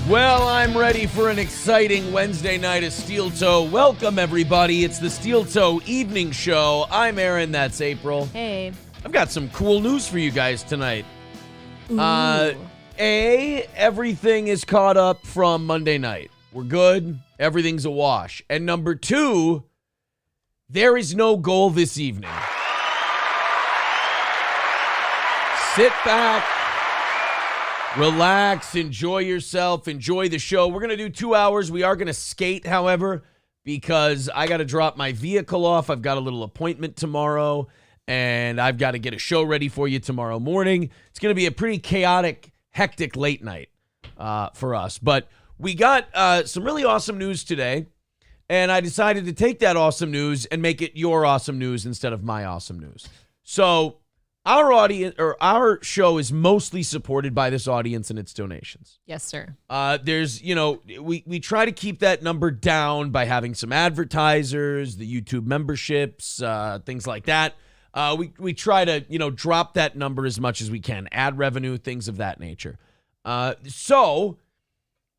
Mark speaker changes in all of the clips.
Speaker 1: Well, I'm ready for an exciting Wednesday night of Steel Toe. Welcome, everybody. It's the Steel Toe Evening Show. I'm Aaron. That's April.
Speaker 2: Hey.
Speaker 1: I've got some cool news for you guys tonight.
Speaker 2: Ooh.
Speaker 1: Everything is caught up from Monday night. We're good. Everything's a wash. And number two, there is no goal this evening. Sit back. Relax, enjoy yourself, enjoy the show. We're going to do 2 hours. We are going to skate, however, because I got to drop my vehicle off. I've got a little appointment tomorrow, and I've got to get a show ready for you tomorrow morning. It's going to be a pretty chaotic, hectic late night for us. But we got some really awesome news today, and I decided to take that awesome news and make it your awesome news instead of my awesome news. So our audience, or our show, is mostly supported by this audience and its donations.
Speaker 2: Yes, sir.
Speaker 1: There's, we try to keep that number down by having some advertisers, the YouTube memberships, things like that. We try to, drop that number as much as we can, ad revenue, things of that nature. So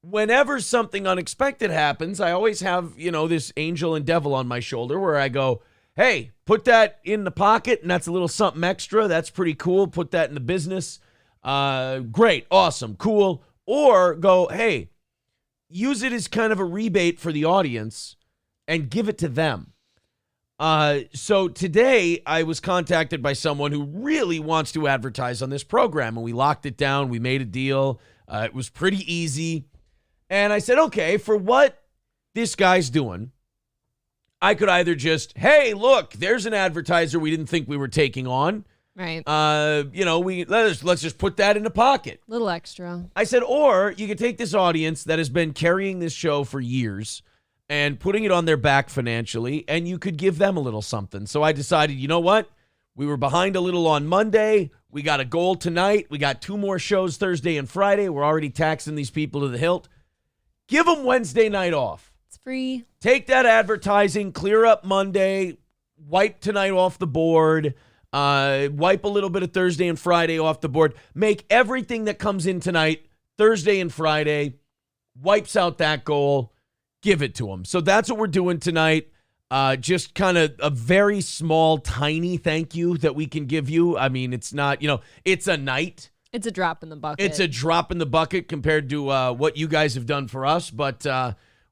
Speaker 1: whenever something unexpected happens, I always have, this angel and devil on my shoulder where I go, hey, put that in the pocket, and that's a little something extra. That's pretty cool. Put that in the business. Great, awesome, cool. Or go, hey, use it as kind of a rebate for the audience and give it to them. So today I was contacted by someone who really wants to advertise on this program, and we locked it down. We made a deal. It was pretty easy. And I said, okay, for what this guy's doing, I could either just, hey, look, there's an advertiser we didn't think we were taking on.
Speaker 2: Right.
Speaker 1: Let's just put that in the pocket.
Speaker 2: Little extra.
Speaker 1: I said, or you could take this audience that has been carrying this show for years and putting it on their back financially, and you could give them a little something. So I decided, you know what? We were behind a little on Monday. We got a goal tonight. We got 2 more shows Thursday and Friday. We're already taxing these people to the hilt. Give them Wednesday night off.
Speaker 2: It's free.
Speaker 1: Take that advertising, clear up Monday, wipe tonight off the board, wipe a little bit of Thursday and Friday off the board, make everything that comes in tonight, Thursday and Friday, wipes out that goal, give it to them. So that's what we're doing tonight. Just kind of a very small, tiny thank you that we can give you. I mean, it's not, it's a night.
Speaker 2: It's a drop in the bucket.
Speaker 1: It's a drop in the bucket compared to what you guys have done for us. But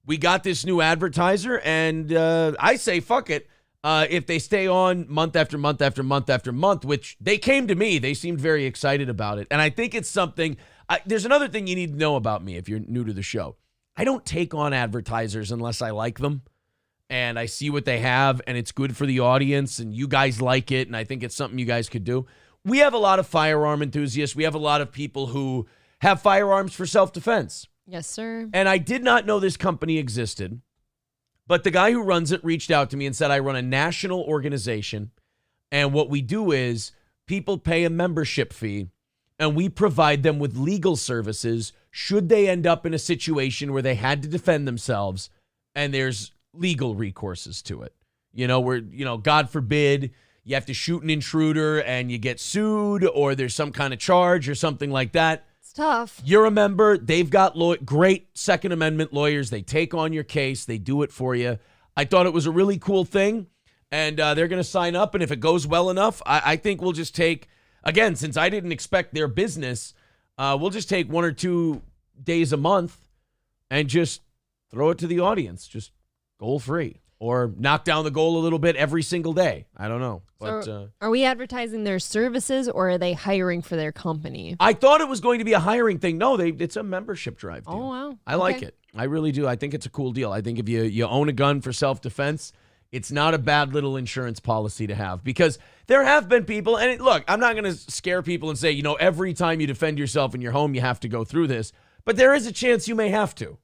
Speaker 1: we got this new advertiser, and I say fuck it. If they stay on month after month after month after month, which they came to me, they seemed very excited about it. And I think it's something. There's another thing you need to know about me if you're new to the show. I don't take on advertisers unless I like them and I see what they have and it's good for the audience and you guys like it. And I think it's something you guys could do. We have a lot of firearm enthusiasts. We have a lot of people who have firearms for self-defense.
Speaker 2: Yes, sir.
Speaker 1: And I did not know this company existed, but the guy who runs it reached out to me and said, I run a national organization, and what we do is people pay a membership fee, and we provide them with legal services should they end up in a situation where they had to defend themselves, and there's legal recourses to it. Where, God forbid, you have to shoot an intruder and you get sued, or there's some kind of charge or something like that.
Speaker 2: It's tough.
Speaker 1: You're a member. They've got great Second Amendment lawyers. They take on your case. They do it for you. I thought it was a really cool thing, and they're going to sign up. And if it goes well enough, I think we'll just take, again, since I didn't expect their business, we'll just take 1 or 2 days a month and just throw it to the audience, just goal free. Or knock down the goal a little bit every single day. I don't know. But
Speaker 2: so are we advertising their services, or are they hiring for their company?
Speaker 1: I thought it was going to be a hiring thing. No, it's a membership drive deal.
Speaker 2: Oh, wow.
Speaker 1: I like it. I really do. I think it's a cool deal. I think if you own a gun for self-defense, it's not a bad little insurance policy to have. Because there have been people, and look, I'm not going to scare people and say, every time you defend yourself in your home, you have to go through this. But there is a chance you may have to.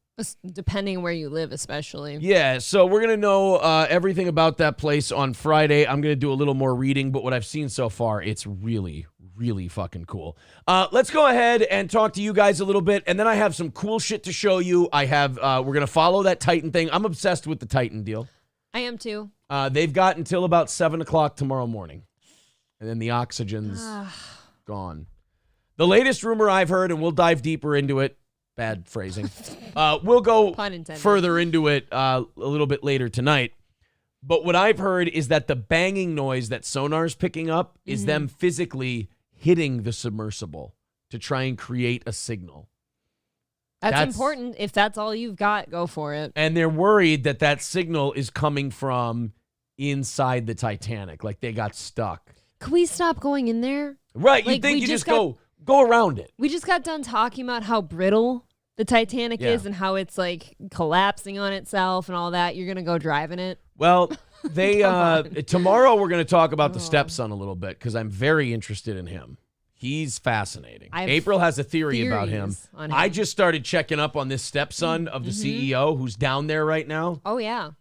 Speaker 2: Depending where you live, especially.
Speaker 1: Yeah, so we're going to know everything about that place on Friday. I'm going to do a little more reading, but what I've seen so far, it's really, really fucking cool. Let's go ahead and talk to you guys a little bit, and then I have some cool shit to show you. We're going to follow that Titan thing. I'm obsessed with the Titan deal.
Speaker 2: I am too.
Speaker 1: They've got until about 7 o'clock tomorrow morning, and then the oxygen's gone. The latest rumor I've heard, and we'll dive deeper into it, Bad phrasing. We'll go
Speaker 2: Pun intended.
Speaker 1: further into it a little bit later tonight. But what I've heard is that the banging noise that sonar's picking up is them physically hitting the submersible to try and create a signal.
Speaker 2: That's important. If that's all you've got, go for it.
Speaker 1: And they're worried that that signal is coming from inside the Titanic, like they got stuck.
Speaker 2: Can we stop going in there?
Speaker 1: Right,
Speaker 2: Like,
Speaker 1: you think
Speaker 2: we
Speaker 1: you
Speaker 2: just
Speaker 1: just go around it.
Speaker 2: We just got done talking about how brittle the Titanic is and how it's like collapsing on itself and all that. You're going to go driving it?
Speaker 1: Well, they tomorrow we're going to talk about the stepson a little bit because I'm very interested in him. He's fascinating. April has a theory about him. I just started checking up on this stepson of the CEO who's down there right now.
Speaker 2: Oh, yeah.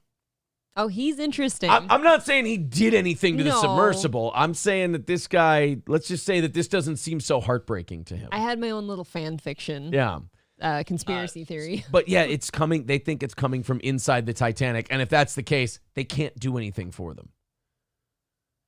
Speaker 2: Oh, he's interesting.
Speaker 1: I'm not saying he did anything to the submersible. I'm saying that this guy, let's just say that this doesn't seem so heartbreaking to him.
Speaker 2: I had my own little fan fiction.
Speaker 1: Yeah.
Speaker 2: Conspiracy theory.
Speaker 1: But yeah, it's coming. They think it's coming from inside the Titanic. And if that's the case, they can't do anything for them.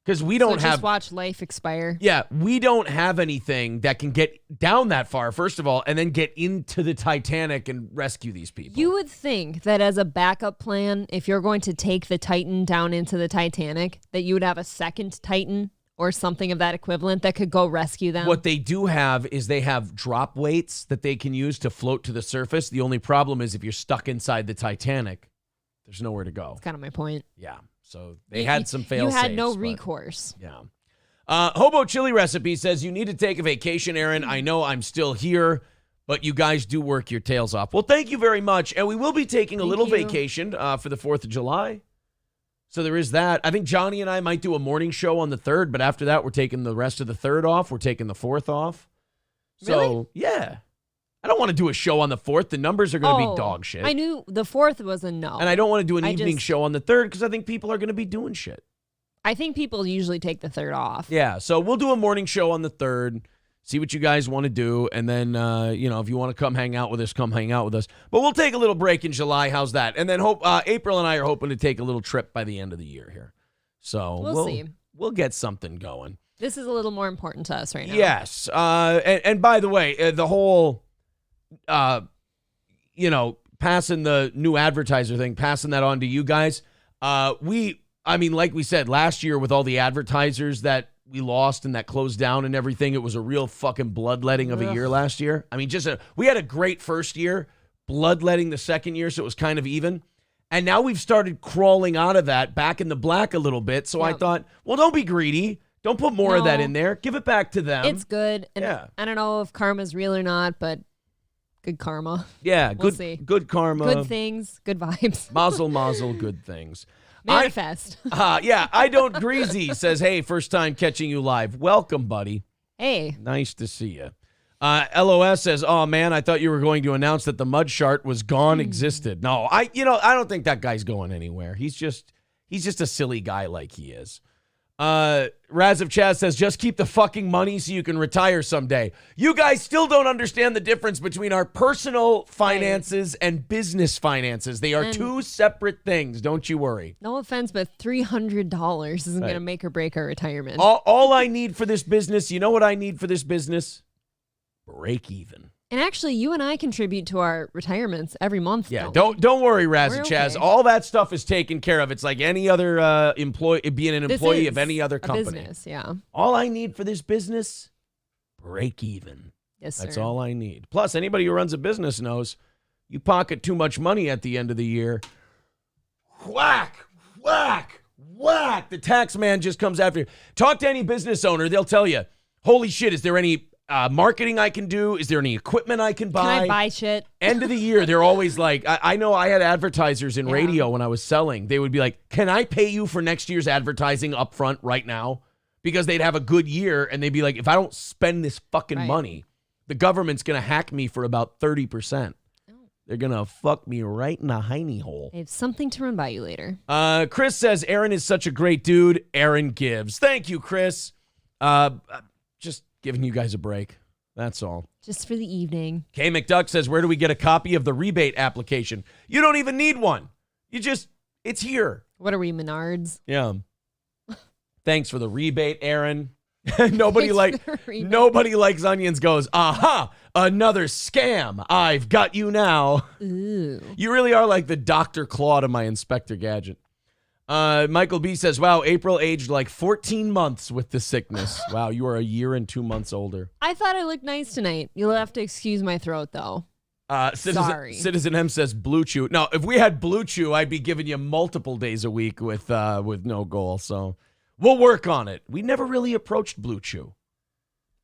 Speaker 1: Because we don't
Speaker 2: just watch life expire.
Speaker 1: Yeah, we don't have anything that can get down that far, first of all, and then get into the Titanic and rescue these people.
Speaker 2: You would think that as a backup plan, if you're going to take the Titan down into the Titanic, that you would have a second Titan or something of that equivalent that could go rescue them.
Speaker 1: What they do have is they have drop weights that they can use to float to the surface. The only problem is if you're stuck inside the Titanic, there's nowhere to go.
Speaker 2: That's kind of my point.
Speaker 1: Yeah. So they had some fail safes.
Speaker 2: You had no recourse.
Speaker 1: Yeah. Hobo Chili Recipe says, you need to take a vacation, Aaron. I know I'm still here, but you guys do work your tails off. Well, thank you very much. And we will be taking a little vacation for the 4th of July. So there is that. I think Johnny and I might do a morning show on the 3rd, but after that, we're taking the rest of the 3rd off. We're taking the 4th off. So, yeah. I don't want to do a show on the 4th. The numbers are going to be dog shit.
Speaker 2: I knew the 4th was a no.
Speaker 1: And I don't want to do an evening show on the 3rd because I think people are going to be doing shit.
Speaker 2: I think people usually take the 3rd off.
Speaker 1: Yeah, so we'll do a morning show on the 3rd, see what you guys want to do, and then, if you want to come hang out with us, come hang out with us. But we'll take a little break in July. How's that? And then April and I are hoping to take a little trip by the end of the year here. So
Speaker 2: we'll see.
Speaker 1: We'll get something going.
Speaker 2: This is a little more important to us right now.
Speaker 1: Yes. And by the way, the whole... passing the new advertiser thing, passing that on to you guys. Like we said, last year with all the advertisers that we lost and that closed down and everything, it was a real fucking bloodletting of a year last year. I mean, we had a great first year, bloodletting the second year, so it was kind of even. And now we've started crawling out of that back in the black a little bit. So I thought, well, don't be greedy. Don't put more of that in there. Give it back to them.
Speaker 2: It's good. And I don't know if karma's real or not, but good karma.
Speaker 1: Yeah,
Speaker 2: we'll see.
Speaker 1: Good karma.
Speaker 2: Good things, good vibes.
Speaker 1: Mazel, good things.
Speaker 2: Manifest.
Speaker 1: I don't greasy says, hey, first time catching you live. Welcome, buddy.
Speaker 2: Hey.
Speaker 1: Nice to see you. LOS says, oh man, I thought you were going to announce that the mud shark was gone, existed. No, I don't think that guy's going anywhere. He's just a silly guy like he is. Raz of Chaz says, just keep the fucking money so you can retire someday. You guys still don't understand the difference between our personal finances and business finances. They are two separate things. Don't you worry.
Speaker 2: No offense, but $300 isn't going to make or break our retirement.
Speaker 1: All I need for this business, you know what I need for this business? Break even.
Speaker 2: And actually, you and I contribute to our retirements every month.
Speaker 1: Yeah, don't worry, Raz and Chaz. Okay. All that stuff is taken care of. It's like any other employee, being an employee of any other company.
Speaker 2: Business, yeah.
Speaker 1: All I need for this business, break even.
Speaker 2: Yes, sir.
Speaker 1: That's all I need. Plus, anybody who runs a business knows you pocket too much money at the end of the year. Whack, whack, whack. The tax man just comes after you. Talk to any business owner. They'll tell you, holy shit, is there any marketing I can do? Is there any equipment I can buy?
Speaker 2: Can I buy shit?
Speaker 1: End of the year, they're always like, I know I had advertisers in radio when I was selling. They would be like, can I pay you for next year's advertising up front right now? Because they'd have a good year, and they'd be like, if I don't spend this fucking money, the government's going to hack me for about 30%. They're going to fuck me right in the hiney hole.
Speaker 2: I have something to run by you later.
Speaker 1: Chris says, Aaron is such a great dude. Aaron gives. Thank you, Chris. Just giving you guys a break. That's all.
Speaker 2: Just for the evening.
Speaker 1: K McDuck says, where do we get a copy of the rebate application? You don't even need one. It's here.
Speaker 2: What are we, Menards?
Speaker 1: Yeah. Thanks for the rebate, Aaron. Nobody likes onions goes, aha, Another scam. I've got you now.
Speaker 2: Ooh.
Speaker 1: You really are like the Dr. Claw to my Inspector Gadget. Michael B says, wow, April aged like 14 months with the sickness. Wow, you are a year and 2 months older.
Speaker 2: I thought I looked nice tonight. You'll have to excuse my throat, though.
Speaker 1: Sorry. Citizen M says Blue Chew. Now, if we had Blue Chew, I'd be giving you multiple days a week with no goal. So we'll work on it. We never really approached Blue Chew.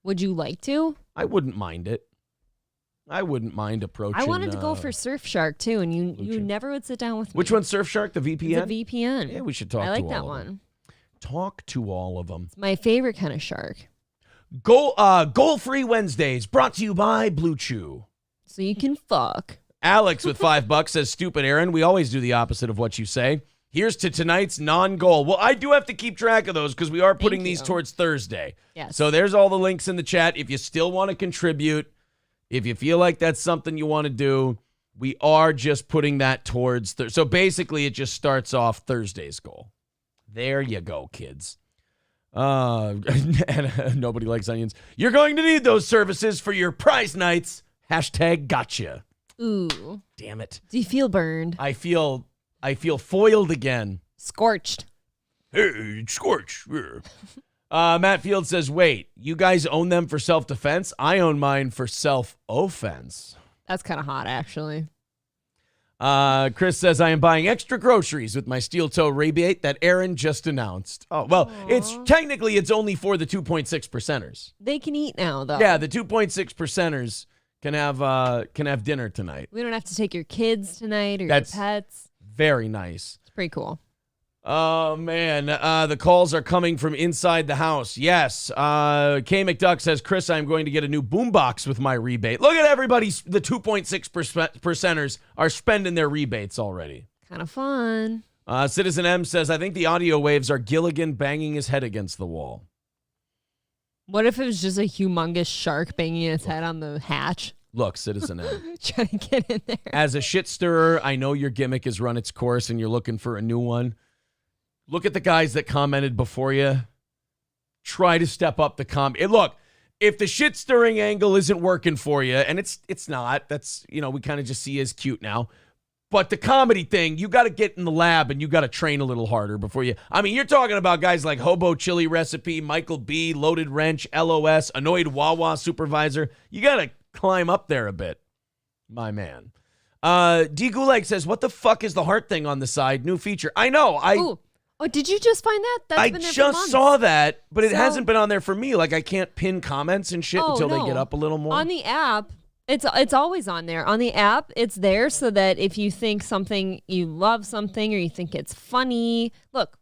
Speaker 2: Would you like to?
Speaker 1: I wouldn't mind it. I wouldn't mind approaching.
Speaker 2: I wanted to go for Surfshark too, and you never would sit down with me.
Speaker 1: Which one's Surfshark? The VPN?
Speaker 2: The VPN.
Speaker 1: Yeah, we should talk to all of them. I like that one. Talk to all of them.
Speaker 2: It's my favorite kind of shark.
Speaker 1: Goal-free Wednesdays brought to you by Blue Chew.
Speaker 2: So you can fuck.
Speaker 1: Alex with $5 says, stupid Aaron, we always do the opposite of what you say. Here's to tonight's non-goal. Well, I do have to keep track of those because we are putting these towards Thursday. Yes. So there's all the links in the chat. If you still want to contribute, if you feel like that's something you want to do, we are just putting that towards so basically it just starts off Thursday's goal. There you go, kids. Nobody likes onions. You're going to need those services for your prize nights. #gotcha.
Speaker 2: Ooh.
Speaker 1: Damn it.
Speaker 2: Do you feel burned?
Speaker 1: I feel foiled again.
Speaker 2: Scorched.
Speaker 1: Hey, scorch. Matt Field says, wait, you guys own them for self-defense? I own mine for self-offense.
Speaker 2: That's kind of hot, actually.
Speaker 1: Chris says, I am buying extra groceries with my steel toe rebate that Aaron just announced. Oh, well, Aww. It's only for the 2.6 percenters.
Speaker 2: They can eat now, though.
Speaker 1: Yeah, the 2.6 percenters can have dinner tonight.
Speaker 2: We don't have to take your kids tonight or your pets.
Speaker 1: Very nice.
Speaker 2: It's pretty cool.
Speaker 1: Oh, man. The calls are coming from inside the house. Yes. K. McDuck says, Chris, I'm going to get a new boombox with my rebate. Look at everybody. The 2.6 percenters are spending their rebates already.
Speaker 2: Kind of fun.
Speaker 1: Citizen M says, I think the audio waves are Gilligan banging his head against the wall.
Speaker 2: What if it was just a humongous shark banging his head on the hatch?
Speaker 1: Look, Citizen M.
Speaker 2: Trying to get in there.
Speaker 1: As a shit stirrer, I know your gimmick has run its course and you're looking for a new one. Look at the guys that commented before you. Try to step up the look, if the shit stirring angle isn't working for you, and it's not, that's, we kind of just see as cute now. But the comedy thing, you got to get in the lab and you got to train a little harder before you. I mean, you're talking about guys like Hobo Chili Recipe, Michael B, Loaded Wrench, LOS, Annoyed Wawa Supervisor. You got to climb up there a bit, my man. D Gulag says, what the fuck is the heart thing on the side? New feature. I know.
Speaker 2: Ooh. Oh, did you just find that? That's been there for months.
Speaker 1: I just saw that, but it hasn't been on there for me. Like, I can't pin comments and shit until they get up a little more.
Speaker 2: On the app, it's always on there. On the app, it's there so that if you think you love something or you think it's funny, look,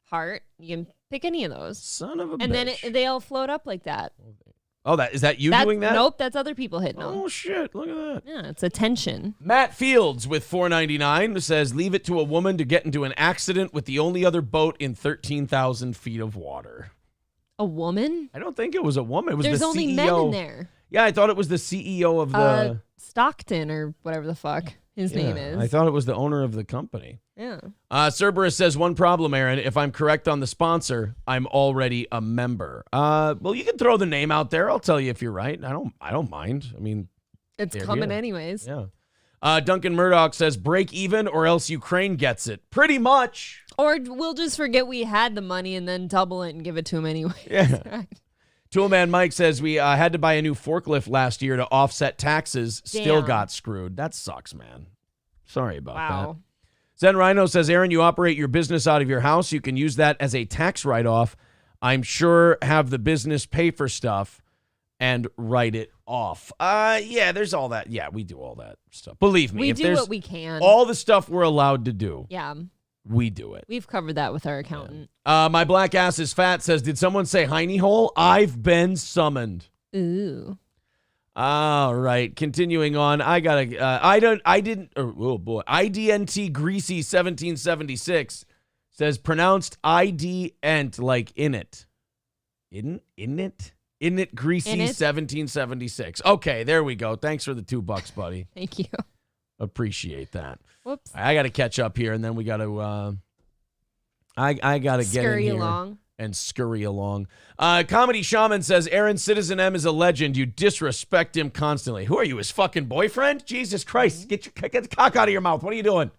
Speaker 2: heart, you can pick any of those.
Speaker 1: Son of a bitch.
Speaker 2: And then they'll float up like that.
Speaker 1: Oh, is that you doing that?
Speaker 2: Nope, that's other people hitting them.
Speaker 1: Oh, shit. Look at that.
Speaker 2: Yeah, it's attention.
Speaker 1: Matt Fields with $4.99 says, leave it to a woman to get into an accident with the only other boat in 13,000 feet of water.
Speaker 2: A woman?
Speaker 1: I don't think it was a woman. It was
Speaker 2: There's
Speaker 1: the
Speaker 2: only
Speaker 1: CEO.
Speaker 2: Men in there.
Speaker 1: Yeah, I thought it was the CEO of the...
Speaker 2: Stockton or whatever the fuck his name is.
Speaker 1: I thought it was the owner of the company.
Speaker 2: Yeah.
Speaker 1: Cerberus says, one problem, Aaron. If I'm correct on the sponsor, I'm already a member. Well, you can throw the name out there. I'll tell you if you're right. I don't mind. I mean,
Speaker 2: it's coming anyways.
Speaker 1: Yeah. Duncan Murdoch says, break even or else Ukraine gets it. Pretty much.
Speaker 2: Or we'll just forget we had the money and then double it and give it to him anyway.
Speaker 1: Yeah.
Speaker 2: Right.
Speaker 1: Toolman Mike says, we had to buy a new forklift last year to offset taxes. Still got screwed. That sucks, man. Sorry about that. Zen Rhino says, Aaron, you operate your business out of your house. You can use that as a tax write-off. I'm sure have the business pay for stuff and write it off. Yeah, there's all that. Yeah, we do all that stuff. Believe me.
Speaker 2: We do what we can.
Speaker 1: All the stuff we're allowed to do.
Speaker 2: Yeah.
Speaker 1: We do it.
Speaker 2: We've covered that with our accountant.
Speaker 1: Yeah. My black ass is fat says, did someone say hiney hole? I've been summoned.
Speaker 2: Ooh.
Speaker 1: All right, continuing on. IDNT Greasy 1776 says pronounced IDNT like in it. In it Greasy 1776. Okay, there we go. Thanks for the $2, buddy.
Speaker 2: Thank you.
Speaker 1: Appreciate that.
Speaker 2: Whoops.
Speaker 1: I got to catch up here, and then we got to. I got to get in here.
Speaker 2: Along.
Speaker 1: and scurry along. Comedy Shaman says, Aaron, Citizen M is a legend. You disrespect him constantly. Who are you, his fucking boyfriend? Jesus Christ. Get the cock out of your mouth. What are you doing?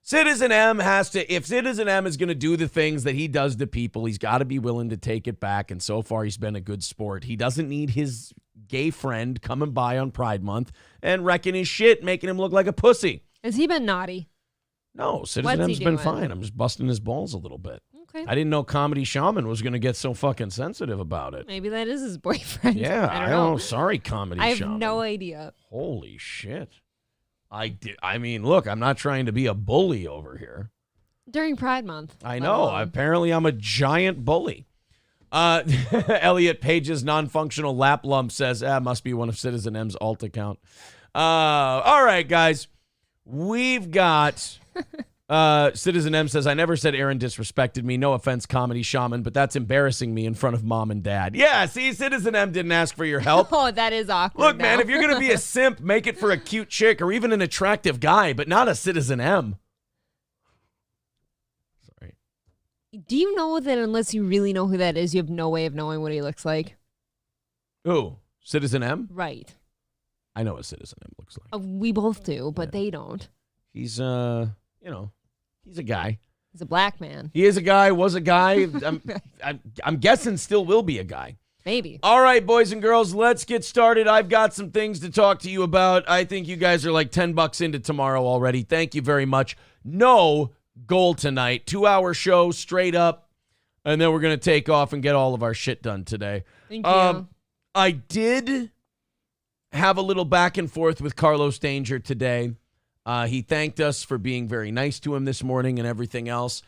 Speaker 1: Citizen M if Citizen M is going to do the things that he does to people, he's got to be willing to take it back. And so far, he's been a good sport. He doesn't need his gay friend coming by on Pride Month and wrecking his shit, making him look like a pussy.
Speaker 2: Has he been naughty?
Speaker 1: No, Citizen M's been fine. I'm just busting his balls a little bit.
Speaker 2: Okay.
Speaker 1: I didn't know Comedy Shaman was going to get so fucking sensitive about it.
Speaker 2: Maybe that is his boyfriend.
Speaker 1: Yeah,
Speaker 2: I don't know.
Speaker 1: Sorry, Comedy Shaman.
Speaker 2: I have no idea.
Speaker 1: Holy shit. I mean, look, I'm not trying to be a bully over here.
Speaker 2: During Pride Month.
Speaker 1: I know. Apparently, I'm a giant bully. Elliot Page's non-functional lap lump says, must be one of Citizen M's alt account. All right, guys. We've got... Citizen M says, I never said Aaron disrespected me. No offense, Comedy Shaman, but that's embarrassing me in front of mom and dad. Yeah, see, Citizen M didn't ask for your help.
Speaker 2: Oh, that is awkward.
Speaker 1: Look,
Speaker 2: now.
Speaker 1: man, if you're going to be a simp, make it for a cute chick or even an attractive guy, but not a Citizen M. Sorry.
Speaker 2: Do you know that unless you really know who that is, you have no way of knowing what he looks like?
Speaker 1: Who? Citizen M?
Speaker 2: Right.
Speaker 1: I know what Citizen M looks like.
Speaker 2: We both do, but they don't.
Speaker 1: He's, he's a guy.
Speaker 2: He's a black man.
Speaker 1: He is a guy, was a guy. I'm guessing still will be a guy.
Speaker 2: Maybe.
Speaker 1: All right, boys and girls, let's get started. I've got some things to talk to you about. I think you guys are like $10 into tomorrow already. Thank you very much. No goal tonight. 2-hour show straight up. And then we're going to take off and get all of our shit done today.
Speaker 2: Thank you.
Speaker 1: I did have a little back and forth with Carlos Danger today. He thanked us for being very nice to him this morning and everything else.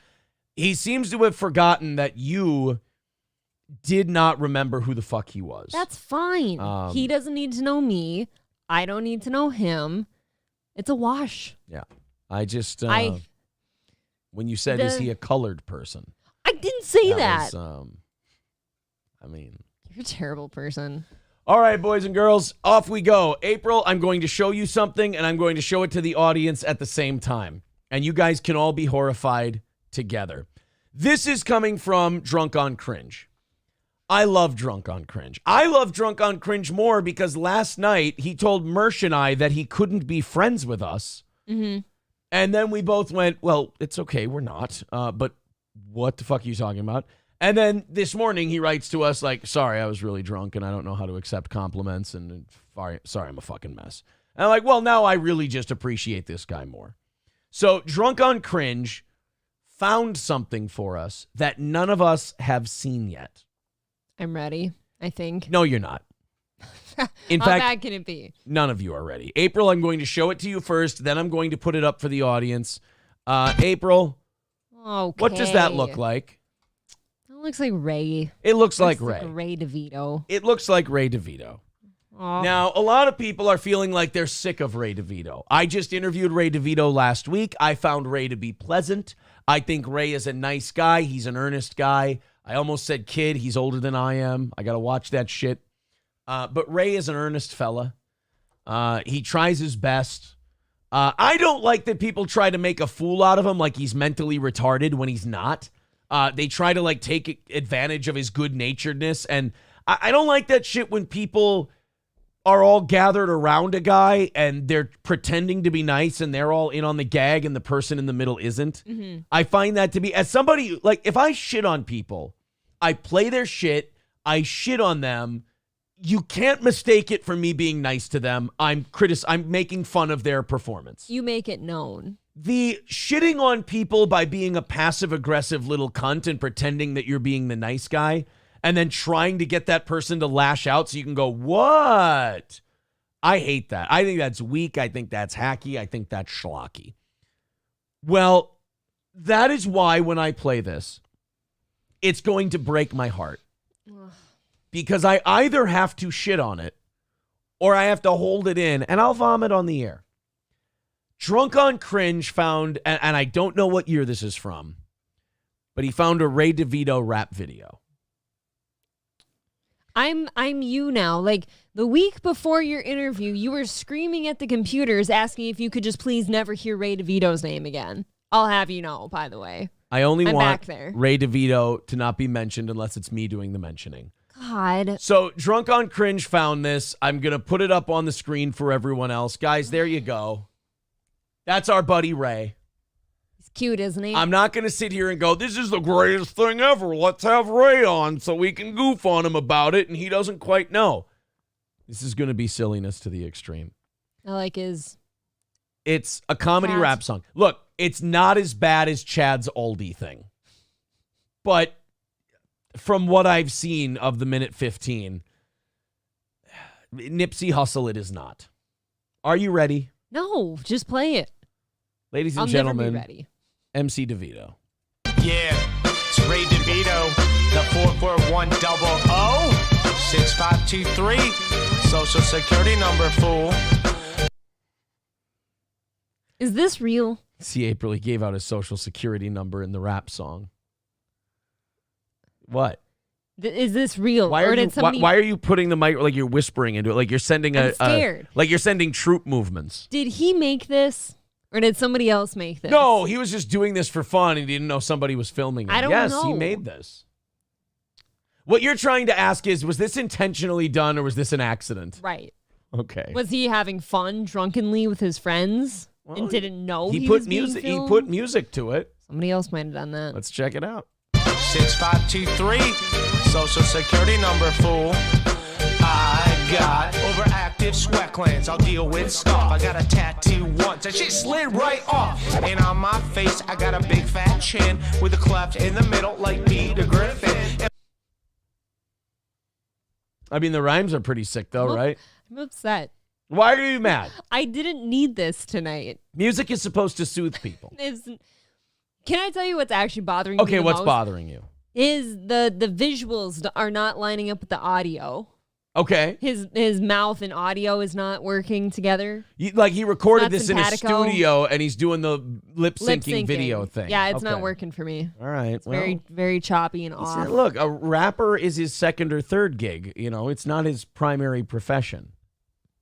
Speaker 1: He seems to have forgotten that you did not remember who the fuck he was.
Speaker 2: That's fine. He doesn't need to know me. I don't need to know him. It's a wash.
Speaker 1: Yeah. I just, when you said, is he a colored person?
Speaker 2: I didn't say that.
Speaker 1: Was,
Speaker 2: You're a terrible person.
Speaker 1: All right, boys and girls, off we go. April, I'm going to show you something, and I'm going to show it to the audience at the same time. And you guys can all be horrified together. This is coming from Drunk on Cringe. I love Drunk on Cringe. I love Drunk on Cringe more because last night he told Mersh and I that he couldn't be friends with us.
Speaker 2: Mm-hmm.
Speaker 1: And then we both went, well, it's okay, we're not. But what the fuck are you talking about? And then this morning he writes to us like, sorry, I was really drunk and I don't know how to accept compliments and sorry, I'm a fucking mess. And I'm like, well, now I really just appreciate this guy more. So Drunk on Cringe found something for us that none of us have seen yet.
Speaker 2: I'm ready, I think.
Speaker 1: No, you're not. In
Speaker 2: How
Speaker 1: fact,
Speaker 2: bad can it be?
Speaker 1: None of you are ready. April, I'm going to show it to you first, then I'm going to put it up for the audience. April,
Speaker 2: Okay.
Speaker 1: what does that look like?
Speaker 2: It looks like Ray.
Speaker 1: It looks like Ray.
Speaker 2: Like Ray DeVito.
Speaker 1: It looks like Ray DeVito.
Speaker 2: Oh.
Speaker 1: Now, a lot of people are feeling like they're sick of Ray DeVito. I just interviewed Ray DeVito last week. I found Ray to be pleasant. I think Ray is a nice guy. He's an earnest guy. I almost said kid. He's older than I am. I got to watch that shit. But Ray is an earnest fella. He tries his best. I don't like that people try to make a fool out of him like he's mentally retarded when he's not. They try to like take advantage of his good-naturedness. And I don't like that shit when people are all gathered around a guy and they're pretending to be nice and they're all in on the gag and the person in the middle isn't.
Speaker 2: Mm-hmm.
Speaker 1: I find that to be, as somebody, like if I shit on people, I play their shit, I shit on them. You can't mistake it for me being nice to them. I'm making fun of their performance.
Speaker 2: You make it known.
Speaker 1: The shitting on people by being a passive-aggressive little cunt and pretending that you're being the nice guy and then trying to get that person to lash out so you can go, what? I hate that. I think that's weak. I think that's hacky. I think that's schlocky. Well, that is why when I play this, it's going to break my heart. Because I either have to shit on it or I have to hold it in and I'll vomit on the air. Drunk on Cringe found, and I don't know what year this is from, but he found a Ray DeVito rap video.
Speaker 2: I'm you now. Like the week before your interview, you were screaming at the computers asking if you could just please never hear Ray DeVito's name again. I'll have you know, by the way.
Speaker 1: I only
Speaker 2: I'm
Speaker 1: want
Speaker 2: back there.
Speaker 1: Ray DeVito to not be mentioned unless it's me doing the mentioning.
Speaker 2: God.
Speaker 1: So Drunk on Cringe found this. I'm going to put it up on the screen for everyone else. Guys, there you go. That's our buddy Ray.
Speaker 2: He's cute, isn't he?
Speaker 1: I'm not going to sit here and go, this is the greatest thing ever. Let's have Ray on so we can goof on him about it, and he doesn't quite know. This is going to be silliness to the extreme.
Speaker 2: I like his...
Speaker 1: It's a comedy rap song. Look, it's not as bad as Chad's oldie thing. But from what I've seen of the minute 15, Nipsey Hussle, it is not. Are you ready?
Speaker 2: No, just play it.
Speaker 1: Ladies and
Speaker 2: I'll
Speaker 1: gentlemen,
Speaker 2: never be ready.
Speaker 1: MC DeVito.
Speaker 3: Yeah, it's Ray DeVito, the 44100-6523, social security number, fool.
Speaker 2: Is this real?
Speaker 1: See, April, he gave out his social security number in the rap song. What?
Speaker 2: Is this real?
Speaker 1: Why are you putting the mic like you're whispering into it? Like you're sending
Speaker 2: I'm scared.
Speaker 1: like you're sending troop movements.
Speaker 2: Did he make this? Or did somebody else make this?
Speaker 1: No, he was just doing this for fun and he didn't know somebody was filming him.
Speaker 2: I don't
Speaker 1: yes,
Speaker 2: know.
Speaker 1: he made this. What you're trying to ask is, was this intentionally done or was this an accident?
Speaker 2: Right.
Speaker 1: Okay.
Speaker 2: Was he having fun drunkenly with his friends and didn't know he
Speaker 1: put
Speaker 2: was
Speaker 1: music
Speaker 2: being filmed?
Speaker 1: he put music to it.
Speaker 2: Somebody else might have done that.
Speaker 1: Let's check it out.
Speaker 3: 6523, social security number, fool. I got overactive sweat glands. I'll deal with stuff. I got a tattoo once and she slid right off. And on my face, I got a big fat chin with a cleft in the middle like Peter Griffin.
Speaker 1: I mean, the rhymes are pretty sick though, right?
Speaker 2: I'm upset.
Speaker 1: Why are you mad?
Speaker 2: I didn't need this tonight.
Speaker 1: Music is supposed to soothe people.
Speaker 2: Can I tell you what's actually bothering me
Speaker 1: Okay,
Speaker 2: the
Speaker 1: what's
Speaker 2: most?
Speaker 1: bothering you?
Speaker 2: Is the visuals are not lining up with the audio.
Speaker 1: Okay.
Speaker 2: His mouth and audio is not working together.
Speaker 1: He recorded this in a
Speaker 2: simpatico.
Speaker 1: studio and he's doing the lip syncing video thing.
Speaker 2: Yeah, it's
Speaker 1: Okay.
Speaker 2: not working for me.
Speaker 1: All right.
Speaker 2: It's very, very choppy and off.
Speaker 1: Look, a rapper is his second or third gig. You know, it's not his primary profession.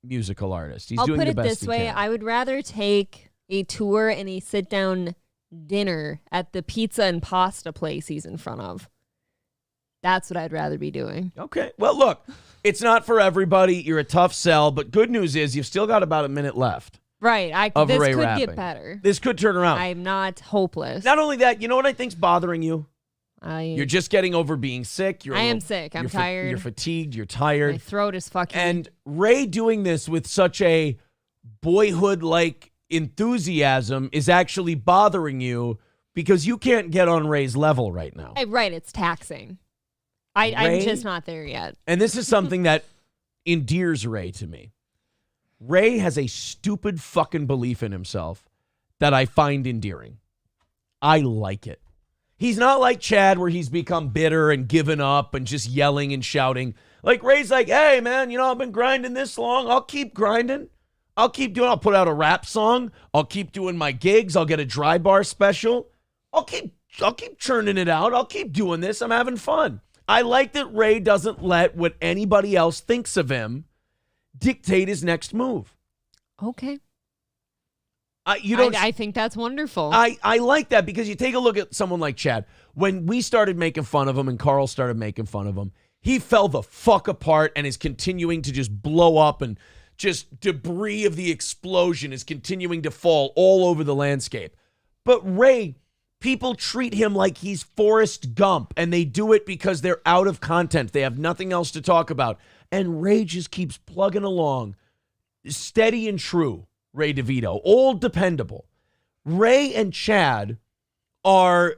Speaker 1: Musical artist. He's
Speaker 2: I'll
Speaker 1: doing
Speaker 2: put
Speaker 1: the
Speaker 2: it
Speaker 1: best
Speaker 2: this
Speaker 1: he
Speaker 2: way.
Speaker 1: can.
Speaker 2: I would rather take a tour and a sit-down dinner at the pizza and pasta place he's in front of. That's what I'd rather be doing.
Speaker 1: Okay. Well, look, it's not for everybody. You're a tough sell, but good news is you've still got about a minute left.
Speaker 2: Right.
Speaker 1: Of
Speaker 2: This
Speaker 1: Ray
Speaker 2: could
Speaker 1: rapping.
Speaker 2: get better.
Speaker 1: This could turn around.
Speaker 2: I'm not hopeless.
Speaker 1: Not only that, you know what I think's bothering you? You're just getting over being sick.
Speaker 2: I am sick. I'm tired.
Speaker 1: You're fatigued. You're tired.
Speaker 2: My throat is fucking.
Speaker 1: And Ray doing this with such a boyhood-like enthusiasm is actually bothering you because you can't get on Ray's level right now.
Speaker 2: Right. It's taxing. I'm just not there yet.
Speaker 1: And this is something that endears Ray to me. Ray has a stupid fucking belief in himself that I find endearing. I like it. He's not like Chad where he's become bitter and given up and just yelling and shouting. Like Ray's like, hey, man, you know, I've been grinding this long. I'll keep grinding. I'll put out a rap song. I'll keep doing my gigs. I'll get a dry bar special. I'll keep churning it out. I'll keep doing this. I'm having fun. I like that Ray doesn't let what anybody else thinks of him dictate his next move.
Speaker 2: Okay.
Speaker 1: I
Speaker 2: think that's wonderful.
Speaker 1: I like that because you take a look at someone like Chad. When we started making fun of him and Carl started making fun of him, he fell the fuck apart and is continuing to just blow up and just debris of the explosion is continuing to fall all over the landscape. But Ray, people treat him like he's Forrest Gump, and they do it because they're out of content. They have nothing else to talk about. And Ray just keeps plugging along, steady and true. Ray DeVito, old dependable. Ray and Chad are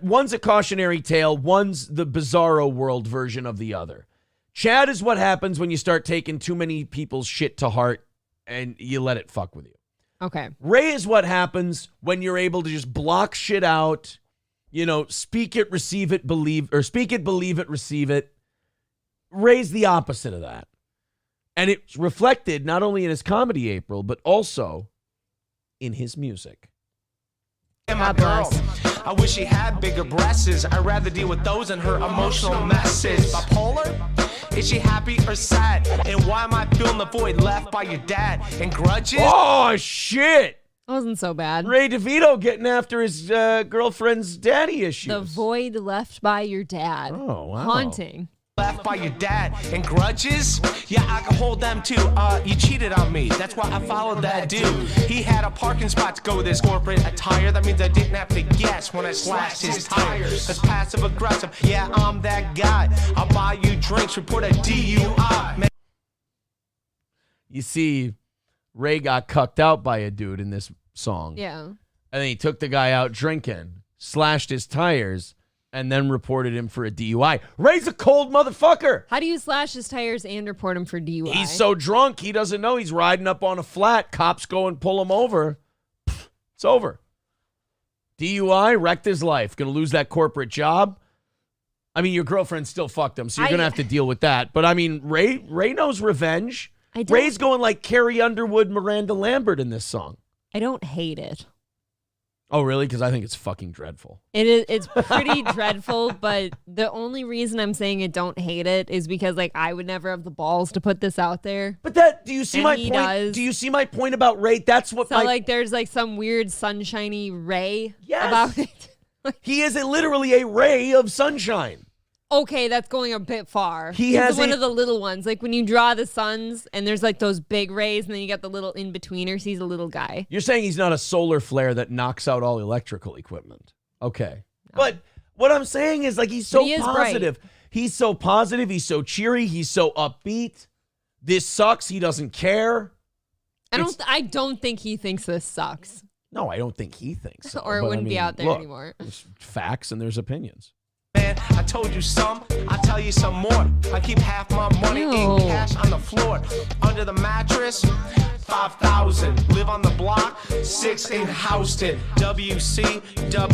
Speaker 1: one's a cautionary tale, one's the bizarro world version of the other. Chad is what happens when you start taking too many people's shit to heart and you let it fuck with you.
Speaker 2: Okay.
Speaker 1: Ray is what happens when you're able to just block shit out, you know, speak it, receive it, believe it, receive it. Ray's the opposite of that. And it's reflected not only in his comedy, April, but also in his music.
Speaker 3: And my girl, I wish she had bigger breasts. I'd rather deal with those and her emotional messes. Bipolar? Is she happy or sad? And why am I feeling the void left by your dad? And grudges?
Speaker 1: Oh, shit.
Speaker 2: Wasn't so bad.
Speaker 1: Ray DeVito getting after his girlfriend's daddy issues.
Speaker 2: The void left by your dad.
Speaker 1: Oh, wow.
Speaker 2: Haunting.
Speaker 3: Left by your dad. And grudges? Yeah, I can hold them too. You cheated on me. That's why I followed that dude. He had a parking spot to go with his corporate attire. That means I didn't have to guess when I slashed his tires. That's passive aggressive. Yeah, I'm that guy. I'll buy you drinks, report a DUI. Man.
Speaker 1: You see, Ray got cucked out by a dude in this song.
Speaker 2: Yeah.
Speaker 1: And then he took the guy out drinking, slashed his tires, and then reported him for a DUI. Ray's a cold motherfucker.
Speaker 2: How do you slash his tires and report him for DUI?
Speaker 1: He's so drunk, he doesn't know he's riding up on a flat. Cops go and pull him over. It's over. DUI, wrecked his life. Going to lose that corporate job. I mean, your girlfriend still fucked him, so you're going to have to deal with that. But, I mean, Ray knows revenge. Ray's going like Carrie Underwood, Miranda Lambert in this song.
Speaker 2: I don't hate it.
Speaker 1: Oh, really? Because I think it's fucking dreadful.
Speaker 2: It's pretty dreadful, but the only reason I'm saying I don't hate it is because like I would never have the balls to put this out there.
Speaker 1: But do you see my point?
Speaker 2: Does.
Speaker 1: Do you see my point about Ray? That's what
Speaker 2: like there's like some weird sunshiny ray about it.
Speaker 1: He is literally a ray of sunshine.
Speaker 2: Okay, that's going a bit far.
Speaker 1: He's
Speaker 2: one of the little ones. Like when you draw the suns and there's like those big rays and then you got the little in-betweeners. He's a little guy.
Speaker 1: You're saying he's not a solar flare that knocks out all electrical equipment. Okay. No. But what I'm saying is like he's so positive. Bright. He's so positive. He's so cheery. He's so upbeat. This sucks. He doesn't care.
Speaker 2: I don't think he thinks this sucks.
Speaker 1: No, I don't think he thinks so.
Speaker 2: Or it wouldn't be out there anymore.
Speaker 1: There's facts and there's opinions.
Speaker 3: Man, I told you some, I'll tell you some more. I keep half my money in cash on the floor. Under the mattress, 5,000. Live on the block, 6 in Houston. WCWN,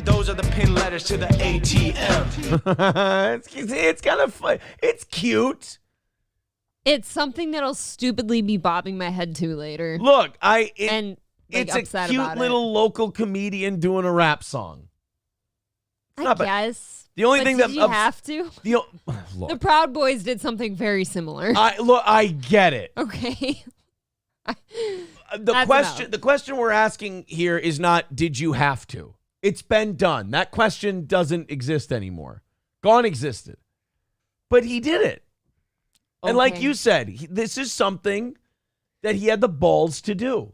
Speaker 3: those are the pin letters to the ATM.
Speaker 1: It's kind of fun. It's cute.
Speaker 2: It's something that'll stupidly be bobbing my head to later.
Speaker 1: Look, it's
Speaker 2: a
Speaker 1: cute little local comedian doing a rap song.
Speaker 2: I guess.
Speaker 1: The only thing
Speaker 2: did you have to? The Proud Boys did something very similar.
Speaker 1: I get it.
Speaker 2: Okay.
Speaker 1: The question we're asking here is not did you have to? It's been done. That question doesn't exist anymore. Gone existed. But he did it. Okay. And like you said, this is something that he had the balls to do.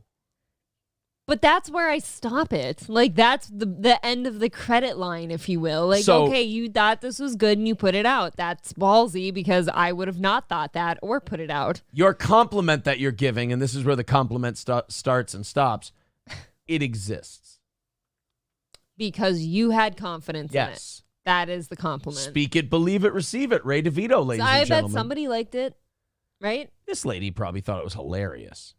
Speaker 2: But that's where I stop it. Like, that's the end of the credit line, if you will. Like, okay, you thought this was good and you put it out. That's ballsy because I would have not thought that or put it out.
Speaker 1: Your compliment that you're giving, and this is where the compliment starts and stops, it exists.
Speaker 2: Because you had confidence in it. That is the compliment.
Speaker 1: Speak it, believe it, receive it. Ray DeVito, ladies and gentlemen.
Speaker 2: I bet somebody liked it, right?
Speaker 1: This lady probably thought it was hilarious.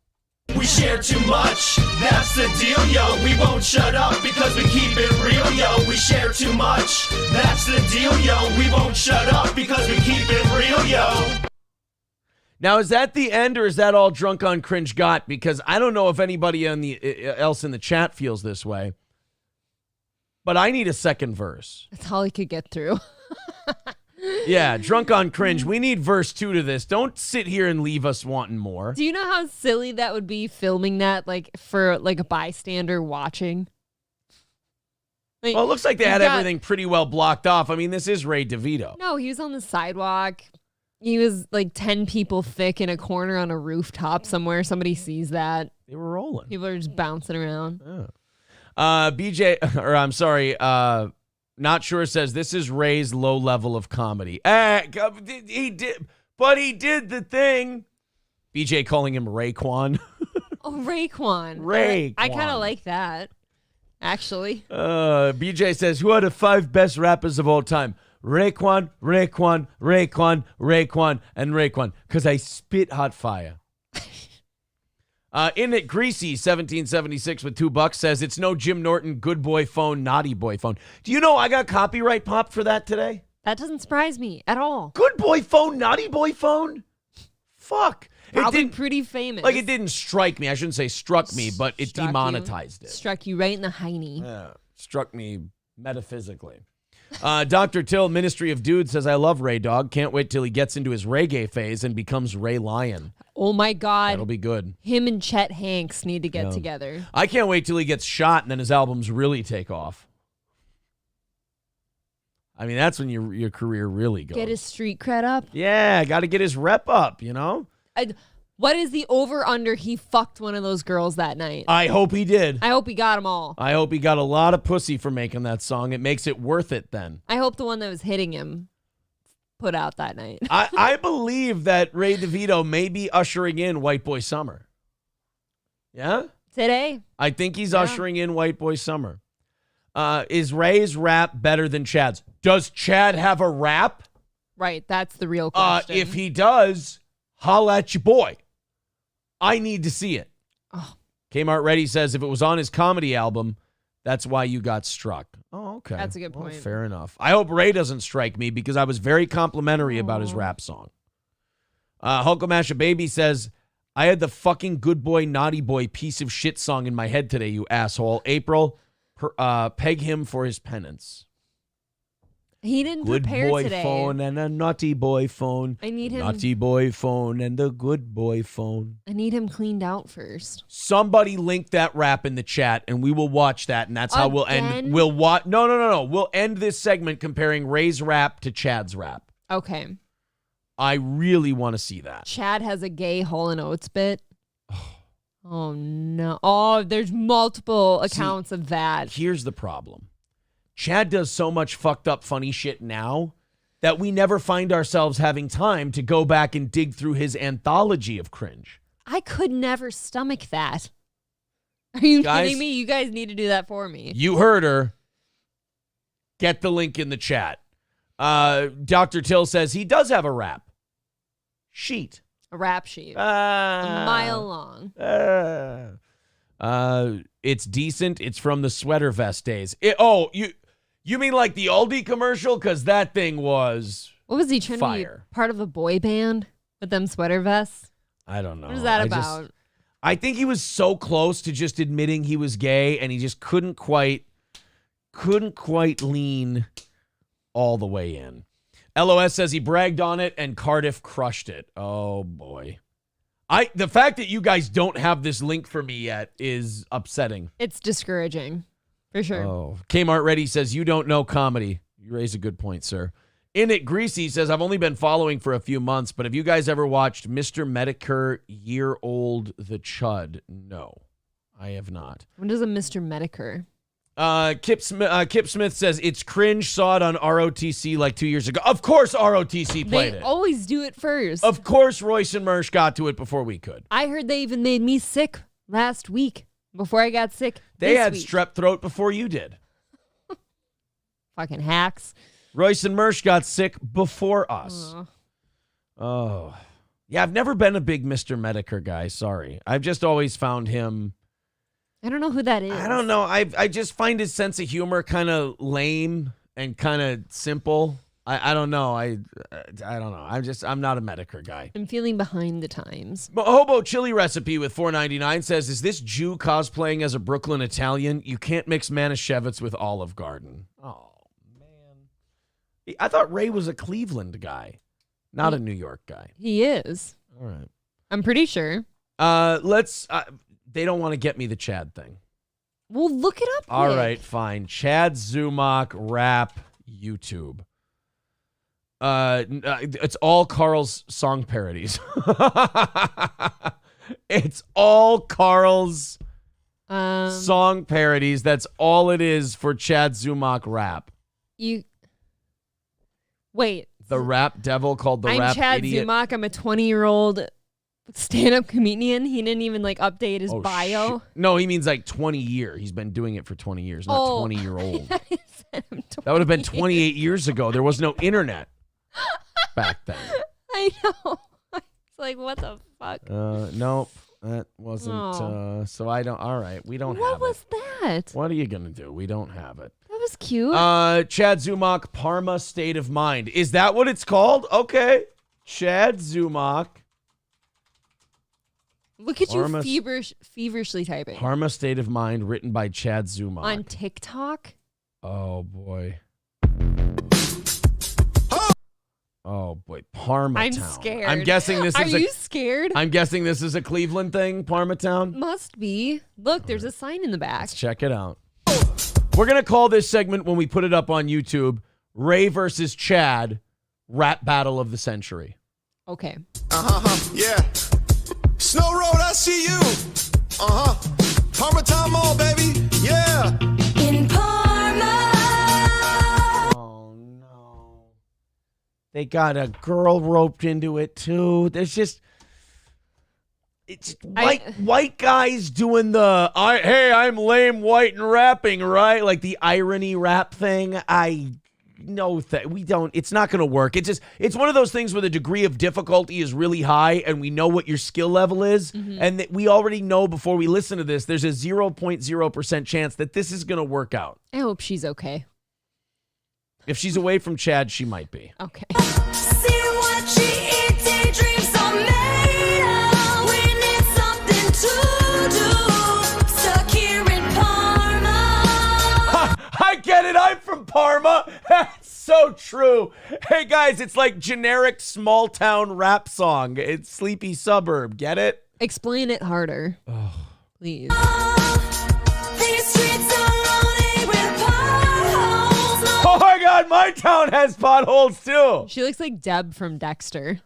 Speaker 4: We share too much, that's the deal, yo. We won't shut up because we keep it real, yo. We share too much, that's the deal, yo. We won't shut up because we keep it real, yo.
Speaker 1: Now, is that the end or is that all Drunk on Cringe got? Because I don't know if anybody else in the chat feels this way. But I need a second verse.
Speaker 2: That's all he could get through.
Speaker 1: Yeah, Drunk on Cringe. We need verse 2 to this. Don't sit here and leave us wanting more.
Speaker 2: Do you know how silly that would be filming that like for like a bystander watching? Like,
Speaker 1: well, it looks like they had everything pretty well blocked off. I mean, this is Ray DeVito.
Speaker 2: No, he was on the sidewalk. He was like 10 people thick in a corner on a rooftop somewhere. Somebody sees that.
Speaker 1: They were rolling.
Speaker 2: People are just bouncing around.
Speaker 1: Not Sure says this is Ray's low level of comedy. He did the thing. BJ calling him Raekwon.
Speaker 2: Oh, Raekwon.
Speaker 1: Raekwon.
Speaker 2: I kind of like that, actually.
Speaker 1: BJ says, who are the 5 best rappers of all time? Raekwon, and Raekwon. Because I spit hot fire. In it, Greasy 1776 with $2 says it's no Jim Norton good boy phone, naughty boy phone. Do you know I got copyright popped for that today?
Speaker 2: That doesn't surprise me at all.
Speaker 1: Good boy phone, naughty boy phone? Fuck.
Speaker 2: Probably pretty famous.
Speaker 1: Like it didn't strike me. I shouldn't say struck me, but it demonetized it.
Speaker 2: Struck you right in the hiney.
Speaker 1: Yeah, struck me metaphysically. Dr. Till, Ministry of Dude, says, I love Ray Dog. Can't wait till he gets into his reggae phase and becomes Ray Lion.
Speaker 2: Oh my God.
Speaker 1: That'll be good.
Speaker 2: Him and Chet Hanks need to get together.
Speaker 1: I can't wait till he gets shot and then his albums really take off. I mean, that's when your career really goes.
Speaker 2: Get his street cred up.
Speaker 1: Yeah, got to get his rep up, you know?
Speaker 2: What is the over-under he fucked one of those girls that night?
Speaker 1: I hope he did.
Speaker 2: I hope he got them all.
Speaker 1: I hope he got a lot of pussy for making that song. It makes it worth it then.
Speaker 2: I hope the one that was hitting him put out that night.
Speaker 1: I believe that Ray DeVito may be ushering in White Boy Summer. Yeah?
Speaker 2: Today.
Speaker 1: I think he's ushering in White Boy Summer. Is Ray's rap better than Chad's? Does Chad have a rap?
Speaker 2: Right, that's the real question.
Speaker 1: If he does, holla at your boy. I need to see it.
Speaker 2: Oh.
Speaker 1: Kmart Ready says if it was on his comedy album, that's why you got struck. Oh, okay.
Speaker 2: That's a good point.
Speaker 1: Fair enough. I hope Ray doesn't strike me because I was very complimentary about his rap song. Hulkamasha Baby says, I had the fucking good boy, naughty boy piece of shit song in my head today, you asshole. April, peg him for his penance.
Speaker 2: He didn't
Speaker 1: good
Speaker 2: prepare
Speaker 1: boy
Speaker 2: today.
Speaker 1: phone and a naughty boy phone.
Speaker 2: I need him.
Speaker 1: Naughty boy phone and the good boy phone.
Speaker 2: I need him cleaned out first.
Speaker 1: Somebody link that rap in the chat and we will watch that, and that's how we'll end. We'll watch. No. We'll end this segment comparing Ray's rap to Chad's rap.
Speaker 2: Okay.
Speaker 1: I really want to see that.
Speaker 2: Chad has a gay Hall & Oates bit. Oh no. Oh, there's multiple accounts of that.
Speaker 1: Here's the problem. Chad does so much fucked up funny shit now that we never find ourselves having time to go back and dig through his anthology of cringe.
Speaker 2: I could never stomach that. Are you kidding me? You guys need to do that for me.
Speaker 1: You heard her. Get the link in the chat. Dr. Till says he does have a rap sheet.
Speaker 2: A rap sheet. A mile long.
Speaker 1: It's decent. It's from the sweater vest days. You mean like the Aldi commercial? Because that thing was
Speaker 2: What was he trying to be part of a boy band with them sweater vests?
Speaker 1: I don't know.
Speaker 2: What is that about?
Speaker 1: I think he was so close to just admitting he was gay, and he just couldn't quite lean all the way in. LOS says he bragged on it, and Cardiff crushed it. Oh, boy. The fact that you guys don't have this link for me yet is upsetting.
Speaker 2: It's discouraging, for sure.
Speaker 1: Oh, Kmart Ready says, you don't know comedy. You raise a good point, sir. In It Greasy says, I've only been following for a few months, but have you guys ever watched Mr. Medicare, Year Old, The Chud? No, I have not.
Speaker 2: When does a Mr. Medicare?
Speaker 1: Kip Smith says, it's cringe, saw it on ROTC like 2 years ago. Of course ROTC played it.
Speaker 2: They always do it first.
Speaker 1: Of course Royce and Mersch got to it before we could.
Speaker 2: I heard they even made me sick last week before I got sick.
Speaker 1: They had strep throat before you did.
Speaker 2: Fucking hacks.
Speaker 1: Royce and Mersch got sick before us. Oh. Yeah, I've never been a big Mr. Medicare guy. Sorry. I've just always found him.
Speaker 2: I don't know who that is.
Speaker 1: I don't know. I just find his sense of humor kind of lame and kind of simple. I don't know. I don't know. I'm not a Medicare guy.
Speaker 2: I'm feeling behind the times.
Speaker 1: Hobo Chili Recipe with $4.99 says, is this Jew cosplaying as a Brooklyn Italian? You can't mix Manischewitz with Olive Garden. Oh. I thought Ray was a Cleveland guy, not a New York guy.
Speaker 2: He is.
Speaker 1: All right.
Speaker 2: I'm pretty sure.
Speaker 1: They don't want to get me the Chad thing.
Speaker 2: Well, look it up.
Speaker 1: All right, fine. Chad Zumac rap YouTube. It's all Carl's song parodies. It's all Carl's song parodies. That's all it is for Chad Zumac rap.
Speaker 2: Wait.
Speaker 1: The rap devil called the rap
Speaker 2: Chad
Speaker 1: idiot.
Speaker 2: Zumac. I'm a 20-year-old stand-up comedian. He didn't even update his bio.
Speaker 1: Shit. No, he means 20 years. He's been doing it for 20 years, not 20-year-old. That would have been 28 years ago. There was no internet back then.
Speaker 2: I know. It's what the fuck?
Speaker 1: Nope. That wasn't. So I don't. All right. We don't have it.
Speaker 2: What was that?
Speaker 1: What are you going to do? We don't have it.
Speaker 2: That was cute.
Speaker 1: Chad Zumac, Parma State of Mind. Is that what it's called? Okay. Chad Zumac.
Speaker 2: Look at you feverishly typing.
Speaker 1: Parma State of Mind, written by Chad Zumac.
Speaker 2: On TikTok?
Speaker 1: Oh, boy. Oh boy, Parma
Speaker 2: I'm
Speaker 1: Town.
Speaker 2: scared.
Speaker 1: I'm guessing this
Speaker 2: Are
Speaker 1: is
Speaker 2: you scared?
Speaker 1: I'm guessing this is a Cleveland thing, Parma Town.
Speaker 2: Must be. Look, there's a sign in the back.
Speaker 1: Let's check it out. We're going to call this segment when we put it up on YouTube, Ray versus Chad, rap battle of the century.
Speaker 2: Okay.
Speaker 5: Yeah. Snow Road, I see you. Parma Town Mall, baby. Yeah.
Speaker 6: In Parma.
Speaker 1: Oh, no. They got a girl roped into it, too. There's just... It's white guys doing the, hey, I'm lame, white, and rapping, right? Like the irony rap thing. We don't, it's not going to work. It's one of those things where the degree of difficulty is really high and we know what your skill level is. And that we already know before we listen to this, there's a 0.0% chance that this is going to work out.
Speaker 2: I hope she's okay.
Speaker 1: If she's away from Chad, she might be.
Speaker 2: Okay.
Speaker 6: See what she eats, daydreams are made of. We need something to do. Stuck here in Parma.
Speaker 1: I get it. I'm from Parma. That's so true. Hey, guys, it's like generic small town rap song. It's Sleepy Suburb. Get it?
Speaker 2: Explain it harder. Please.
Speaker 6: These streets are loaded with potholes. No
Speaker 1: Oh, my God. My town has potholes, too.
Speaker 2: She looks like Deb from Dexter.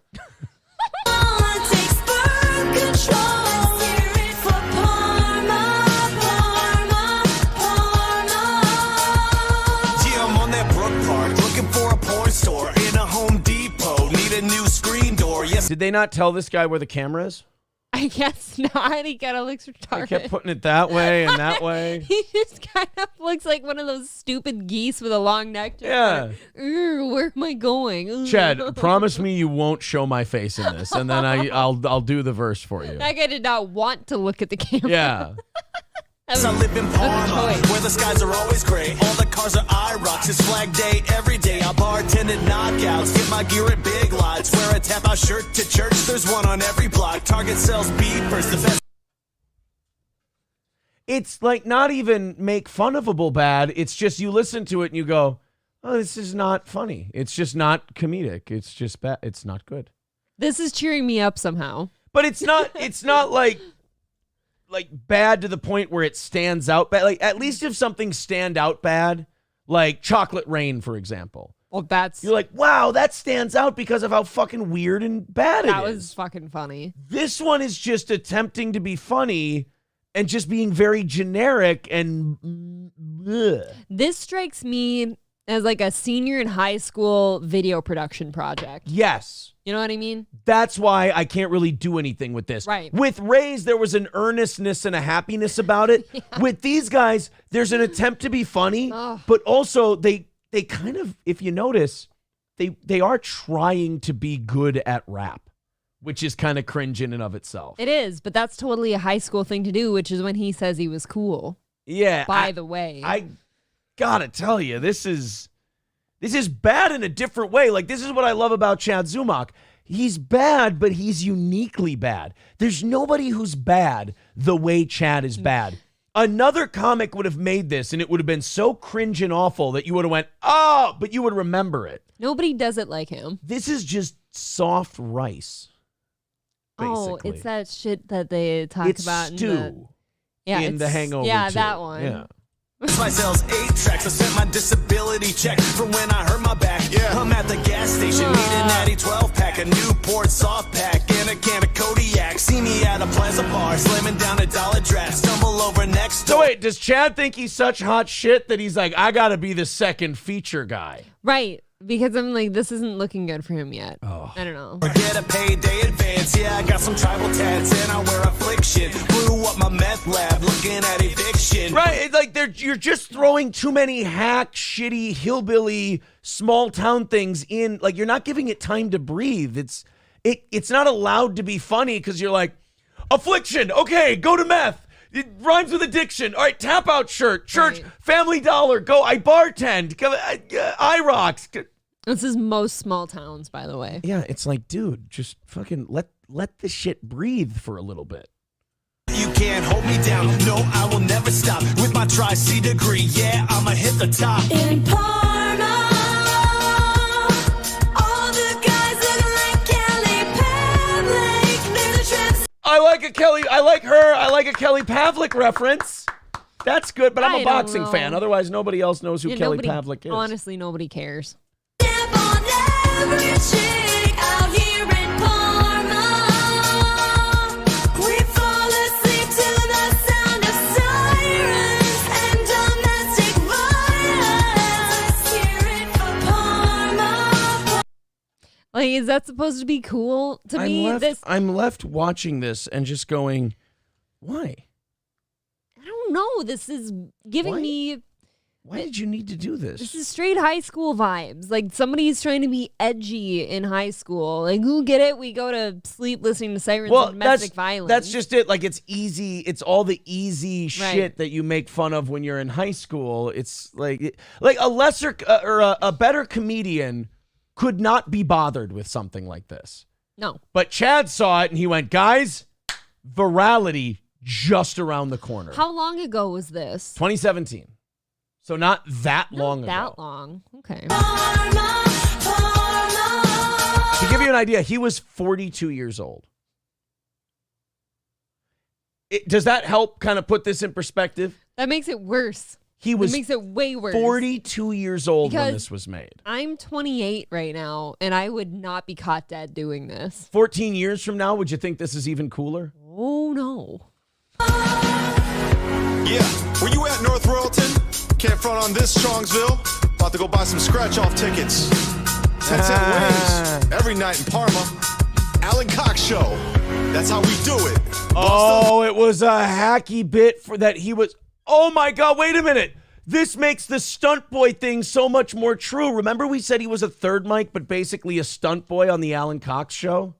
Speaker 6: one takes birth control. Hear it for Parma, Parma, Parma.
Speaker 3: Yeah, I'm on that Brook Park, looking for a porn store in a Home Depot. Need a new screen door. Yes.
Speaker 1: Did they not tell this guy where the camera is?
Speaker 2: I guess not. He kind of looks
Speaker 1: They
Speaker 2: retarded.
Speaker 1: kept putting it that way and that way.
Speaker 2: He just kind of looks like one of those stupid geese with a long neck. Just
Speaker 1: Yeah.
Speaker 2: like, where am I going? Ugh.
Speaker 1: Chad, promise me you won't show my face in this, and then I'll do the verse for you.
Speaker 2: That guy did not want to look at the camera.
Speaker 1: Yeah.
Speaker 2: That
Speaker 3: I
Speaker 2: was-
Speaker 3: live in Parma,
Speaker 2: choice.
Speaker 3: where the skies are always gray. All the cars are IROCs, it's flag day every day. I bartended knockouts, get my gear at Big Lots. Wear a tap-out shirt to church, there's one on every block. Target sells beepers, the best.
Speaker 1: It's like not even make fun ofable bad. It's just you listen to it and you go, oh, this is not funny. It's just not comedic. It's just bad. It's not good.
Speaker 2: This is cheering me up somehow.
Speaker 1: But it's not like bad to the point where it stands out bad. Like at least if something stand out bad, like Chocolate Rain, for example.
Speaker 2: Well, that's
Speaker 1: You're like, wow, that stands out because of how fucking weird and bad it is.
Speaker 2: that was fucking funny.
Speaker 1: This one is just attempting to be funny and just being very generic and bleh.
Speaker 2: This strikes me as like a senior in high school video production project.
Speaker 1: Yes.
Speaker 2: You know what I mean?
Speaker 1: That's why I can't really do anything with this.
Speaker 2: Right.
Speaker 1: With Ray's, there was an earnestness and a happiness about it. With these guys, there's an attempt to be funny,
Speaker 2: Ugh.
Speaker 1: but also they kind of, if you notice, they are trying to be good at rap, which is kind of cringe in and of itself.
Speaker 2: It is, but that's totally a high school thing to do, which is when he says he was cool.
Speaker 1: Yeah.
Speaker 2: By the way.
Speaker 1: I gotta tell you, this is bad in a different way. Like, this is what I love about Chad Zumac. He's bad, but he's uniquely bad. There's nobody who's bad the way Chad is bad. Another comic would have made this, and it would have been so cringe and awful that you would have went, oh, but you would remember it.
Speaker 2: Nobody does it like him.
Speaker 1: This is just soft rice, basically.
Speaker 2: Oh, it's that shit that they talk
Speaker 1: It's
Speaker 2: about
Speaker 1: stew
Speaker 2: in
Speaker 1: The Hangover
Speaker 2: Yeah,
Speaker 1: 2.
Speaker 2: that one.
Speaker 1: Yeah.
Speaker 3: My sales 8 tracks. I sent my disability check from when I hurt my back.
Speaker 5: Yeah.
Speaker 3: I'm at the gas station, need a natty 12 pack, a Newport soft pack, and a can of Kodiak. See me at a Plaza bar, slamming down a dollar draft. Stumble over next
Speaker 1: So
Speaker 3: door.
Speaker 1: wait, does Chad think he's such hot shit that he's like, I gotta be the second feature guy?
Speaker 2: Right. Because I'm like, this isn't looking good for him yet.
Speaker 1: Oh.
Speaker 2: I don't know.
Speaker 3: Get a payday advance, yeah, I got some tribal tats and I wear affliction. Blew up my meth lab, looking at eviction.
Speaker 1: Right, it's like you're just throwing too many hack, shitty, hillbilly, small town things in. Like, you're not giving it time to breathe. It's not allowed to be funny because you're like, affliction, okay, go to meth. It rhymes with addiction. All right, tap out shirt, church,
Speaker 2: Right.
Speaker 1: Family Dollar, go. I bartend, IROCs.
Speaker 2: This is most small towns, by the way.
Speaker 1: Yeah, it's like, dude, just fucking let the shit breathe for a little bit.
Speaker 3: You can't hold me down, no, I will never stop. With my Tri-C degree, yeah, I'ma hit the top.
Speaker 6: In Parma, all the guys
Speaker 1: a Kelly. I like her. I like a Kelly Pavlik reference. That's good, but I'm
Speaker 2: I
Speaker 1: a
Speaker 2: don't
Speaker 1: boxing
Speaker 2: know.
Speaker 1: fan. Otherwise, nobody else knows who Kelly Pavlik is.
Speaker 2: Honestly, nobody cares.
Speaker 6: Step on every chick out here in Parma. We fall asleep to the sound of sirens and domestic violence. Let's hear it for Parma.
Speaker 2: Like, is that supposed to be cool to me?
Speaker 1: I'm left watching this and just going, why?
Speaker 2: I don't know. This is giving
Speaker 1: Why?
Speaker 2: me.
Speaker 1: Why did you need to do
Speaker 2: This
Speaker 1: this?
Speaker 2: is straight high school vibes. Like somebody's trying to be edgy in high school. Like, who get it? We go to sleep listening to sirens and domestic violence.
Speaker 1: That's just it. Like, it's easy. It's all the easy shit that you make fun of when you're in high school. It's like a lesser or a better comedian could not be bothered with something like this.
Speaker 2: No.
Speaker 1: But Chad saw it and he went, guys, virality just around the corner.
Speaker 2: How long ago was this?
Speaker 1: 2017. So not that long ago.
Speaker 2: That long. Okay.
Speaker 6: Parma, Parma.
Speaker 1: To give you an idea, he was 42 years old. Does that help kind of put this in perspective?
Speaker 2: That makes it worse.
Speaker 1: He was
Speaker 2: It makes it way worse.
Speaker 1: 42 years old when
Speaker 2: Because-
Speaker 1: this was made.
Speaker 2: I'm 28 right now, and I would not be caught dead doing this.
Speaker 1: 14 years from now, would you think this is even cooler?
Speaker 2: Oh, no.
Speaker 5: Yeah, where you at, North Royalton? Can't front on this, Strongsville. About to go buy some scratch-off tickets. 10-cent wings every night in Parma. Alan Cox Show. That's how we do it.
Speaker 1: Oh, it was a hacky bit for that he was... Oh my God, wait a minute. This makes the stunt boy thing so much more true. Remember we said he was a third mic, but basically a stunt boy on the Alan Cox Show?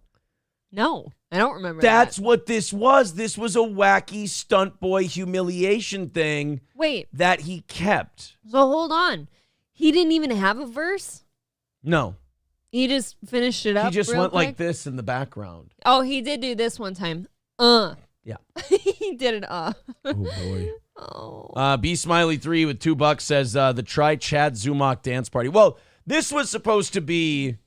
Speaker 2: No, I don't remember
Speaker 1: That's
Speaker 2: that.
Speaker 1: what this was. This was a wacky stunt boy humiliation thing
Speaker 2: Wait,
Speaker 1: that he kept.
Speaker 2: so hold on. He didn't even have a verse?
Speaker 1: No,
Speaker 2: He just finished it up
Speaker 1: he just
Speaker 2: real
Speaker 1: went like
Speaker 2: quick?
Speaker 1: this in the background.
Speaker 2: Oh, he did do this one time.
Speaker 1: Yeah.
Speaker 2: He did an
Speaker 1: Oh boy.
Speaker 2: Oh.
Speaker 1: B Smiley 3 with $2 says the try Chad Zumac dance party. Well, this was supposed to be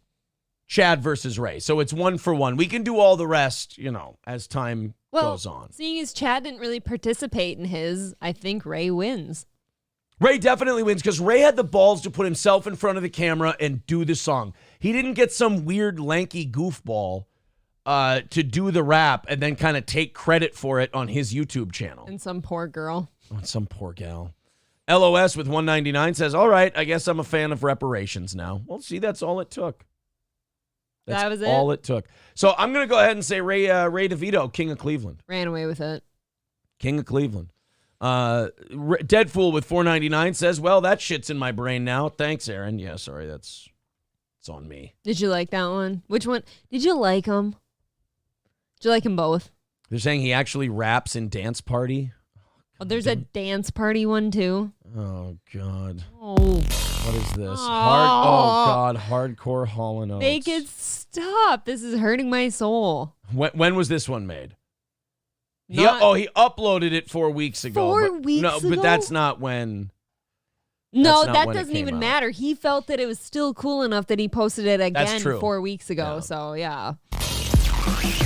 Speaker 1: Chad versus Ray, so it's 1-for-1. We can do all the rest, as time goes on.
Speaker 2: Seeing as Chad didn't really participate in his, I think Ray wins.
Speaker 1: Ray definitely wins because Ray had the balls to put himself in front of the camera and do the song. He didn't get some weird lanky goofball to do the rap and then kind of take credit for it on his YouTube channel.
Speaker 2: And some poor girl.
Speaker 1: Oh, some poor gal. LOS with 199 says, all right, I guess I'm a fan of reparations now. Well, see, that's all it took. That's
Speaker 2: That was it?
Speaker 1: all it took. So I'm going to go ahead and say Ray DeVito, King of Cleveland.
Speaker 2: Ran away with it.
Speaker 1: King of Cleveland. Deadfool with 499 says, well, that shit's in my brain now. Thanks, Aaron. Yeah, sorry, it's on me.
Speaker 2: Did you like that one? Which one? Did you like them? Did you like them both?
Speaker 1: They're saying he actually raps in Dance Party.
Speaker 2: Oh, there's a dance party one too.
Speaker 1: Oh, God.
Speaker 2: Oh,
Speaker 1: What is this? Hardcore Hall & Oates.
Speaker 2: make it stop. This is hurting my soul.
Speaker 1: When was this one made? He
Speaker 2: Not-
Speaker 1: he uploaded it 4 weeks ago.
Speaker 2: 4
Speaker 1: but-
Speaker 2: weeks
Speaker 1: No,
Speaker 2: ago?
Speaker 1: but that's not when.
Speaker 2: No,
Speaker 1: not
Speaker 2: that
Speaker 1: when it
Speaker 2: doesn't
Speaker 1: came
Speaker 2: even
Speaker 1: out.
Speaker 2: matter. He felt that it was still cool enough that he posted it again
Speaker 1: true.
Speaker 2: 4 weeks ago.
Speaker 1: Yeah.
Speaker 2: So yeah.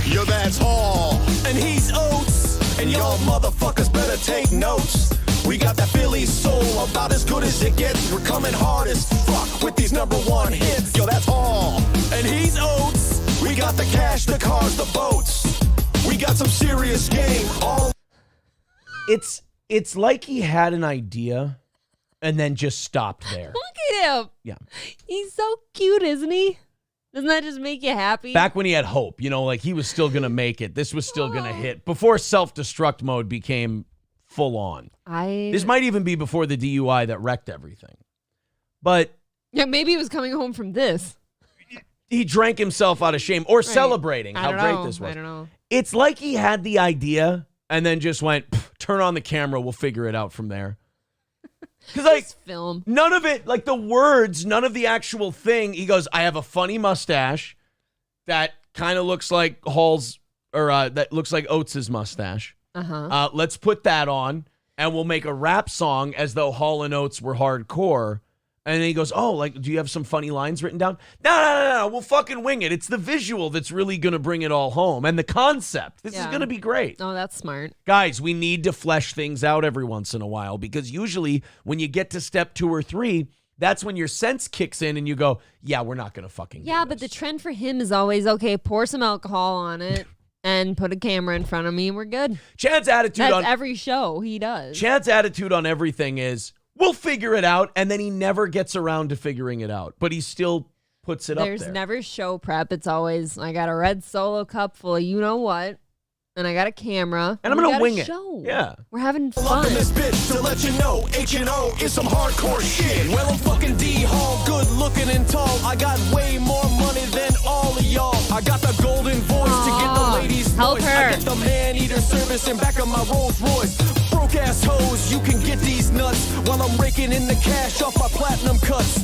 Speaker 5: Yo, that's Hall.
Speaker 4: And he's Oates. And y'all motherfuckers better take notes. We got that Philly soul, about as good as it gets. We're coming hard as fuck with these #1 hits. Yo, that's Hall. And he's Oates. We got the cash, the cars, the boats. We got some serious game. All
Speaker 1: It's like he had an idea and then just stopped there.
Speaker 2: Look at him.
Speaker 1: Yeah.
Speaker 2: He's so cute, isn't he? Doesn't that just make you happy?
Speaker 1: Back when he had hope, like he was still going to make it. This was still going to hit. Before self-destruct mode became full on. This might even be before the DUI that wrecked everything. But
Speaker 2: yeah, maybe he was coming home from this.
Speaker 1: he drank himself out of shame or celebrating
Speaker 2: I
Speaker 1: how
Speaker 2: don't
Speaker 1: great
Speaker 2: know.
Speaker 1: this was.
Speaker 2: I don't know.
Speaker 1: It's like he had the idea and then just went, turn on the camera, we'll figure it out from there. Because
Speaker 2: This film.
Speaker 1: none of it, like the words, none of the actual thing. He goes, I have a funny mustache that kind of looks like Hall's, or that looks like Oates' mustache.
Speaker 2: Uh-huh.
Speaker 1: Let's put that on and we'll make a rap song as though Hall & Oates were hardcore. And then he goes, oh, like, do you have some funny lines written down? No. We'll fucking wing it. It's the visual that's really going to bring it all home. And the concept. This is going to be great.
Speaker 2: Oh, that's smart.
Speaker 1: Guys, we need to flesh things out every once in a while because usually when you get to step 2 or 3, that's when your sense kicks in and you go, yeah, we're not going to fucking do
Speaker 2: but the
Speaker 1: this.
Speaker 2: trend for him is always, okay, pour some alcohol on it and put a camera in front of me and we're good.
Speaker 1: Chad's attitude
Speaker 2: That's
Speaker 1: on
Speaker 2: every show he does.
Speaker 1: Chad's attitude on everything is, we'll figure it out, and then he never gets around to figuring it out. But he still puts it up there.
Speaker 2: There's never show prep. It's always, I got a red Solo cup full of you know what, and I got a camera.
Speaker 1: And I'm going to wing it.
Speaker 2: Show.
Speaker 1: Yeah.
Speaker 2: We're having
Speaker 4: Up
Speaker 2: fun.
Speaker 4: in this bitch to let you know H&O is some hardcore shit. Well, I'm fucking D-Hall, good looking and tall. I got way more money than all of y'all. I got the golden voice to get the ladies'
Speaker 2: help
Speaker 4: voice.
Speaker 2: her.
Speaker 4: I get the man-eater service in back of my Rolls Royce. Broke-ass hoes, you can get these nuts while I'm raking in the cash off my platinum cuts.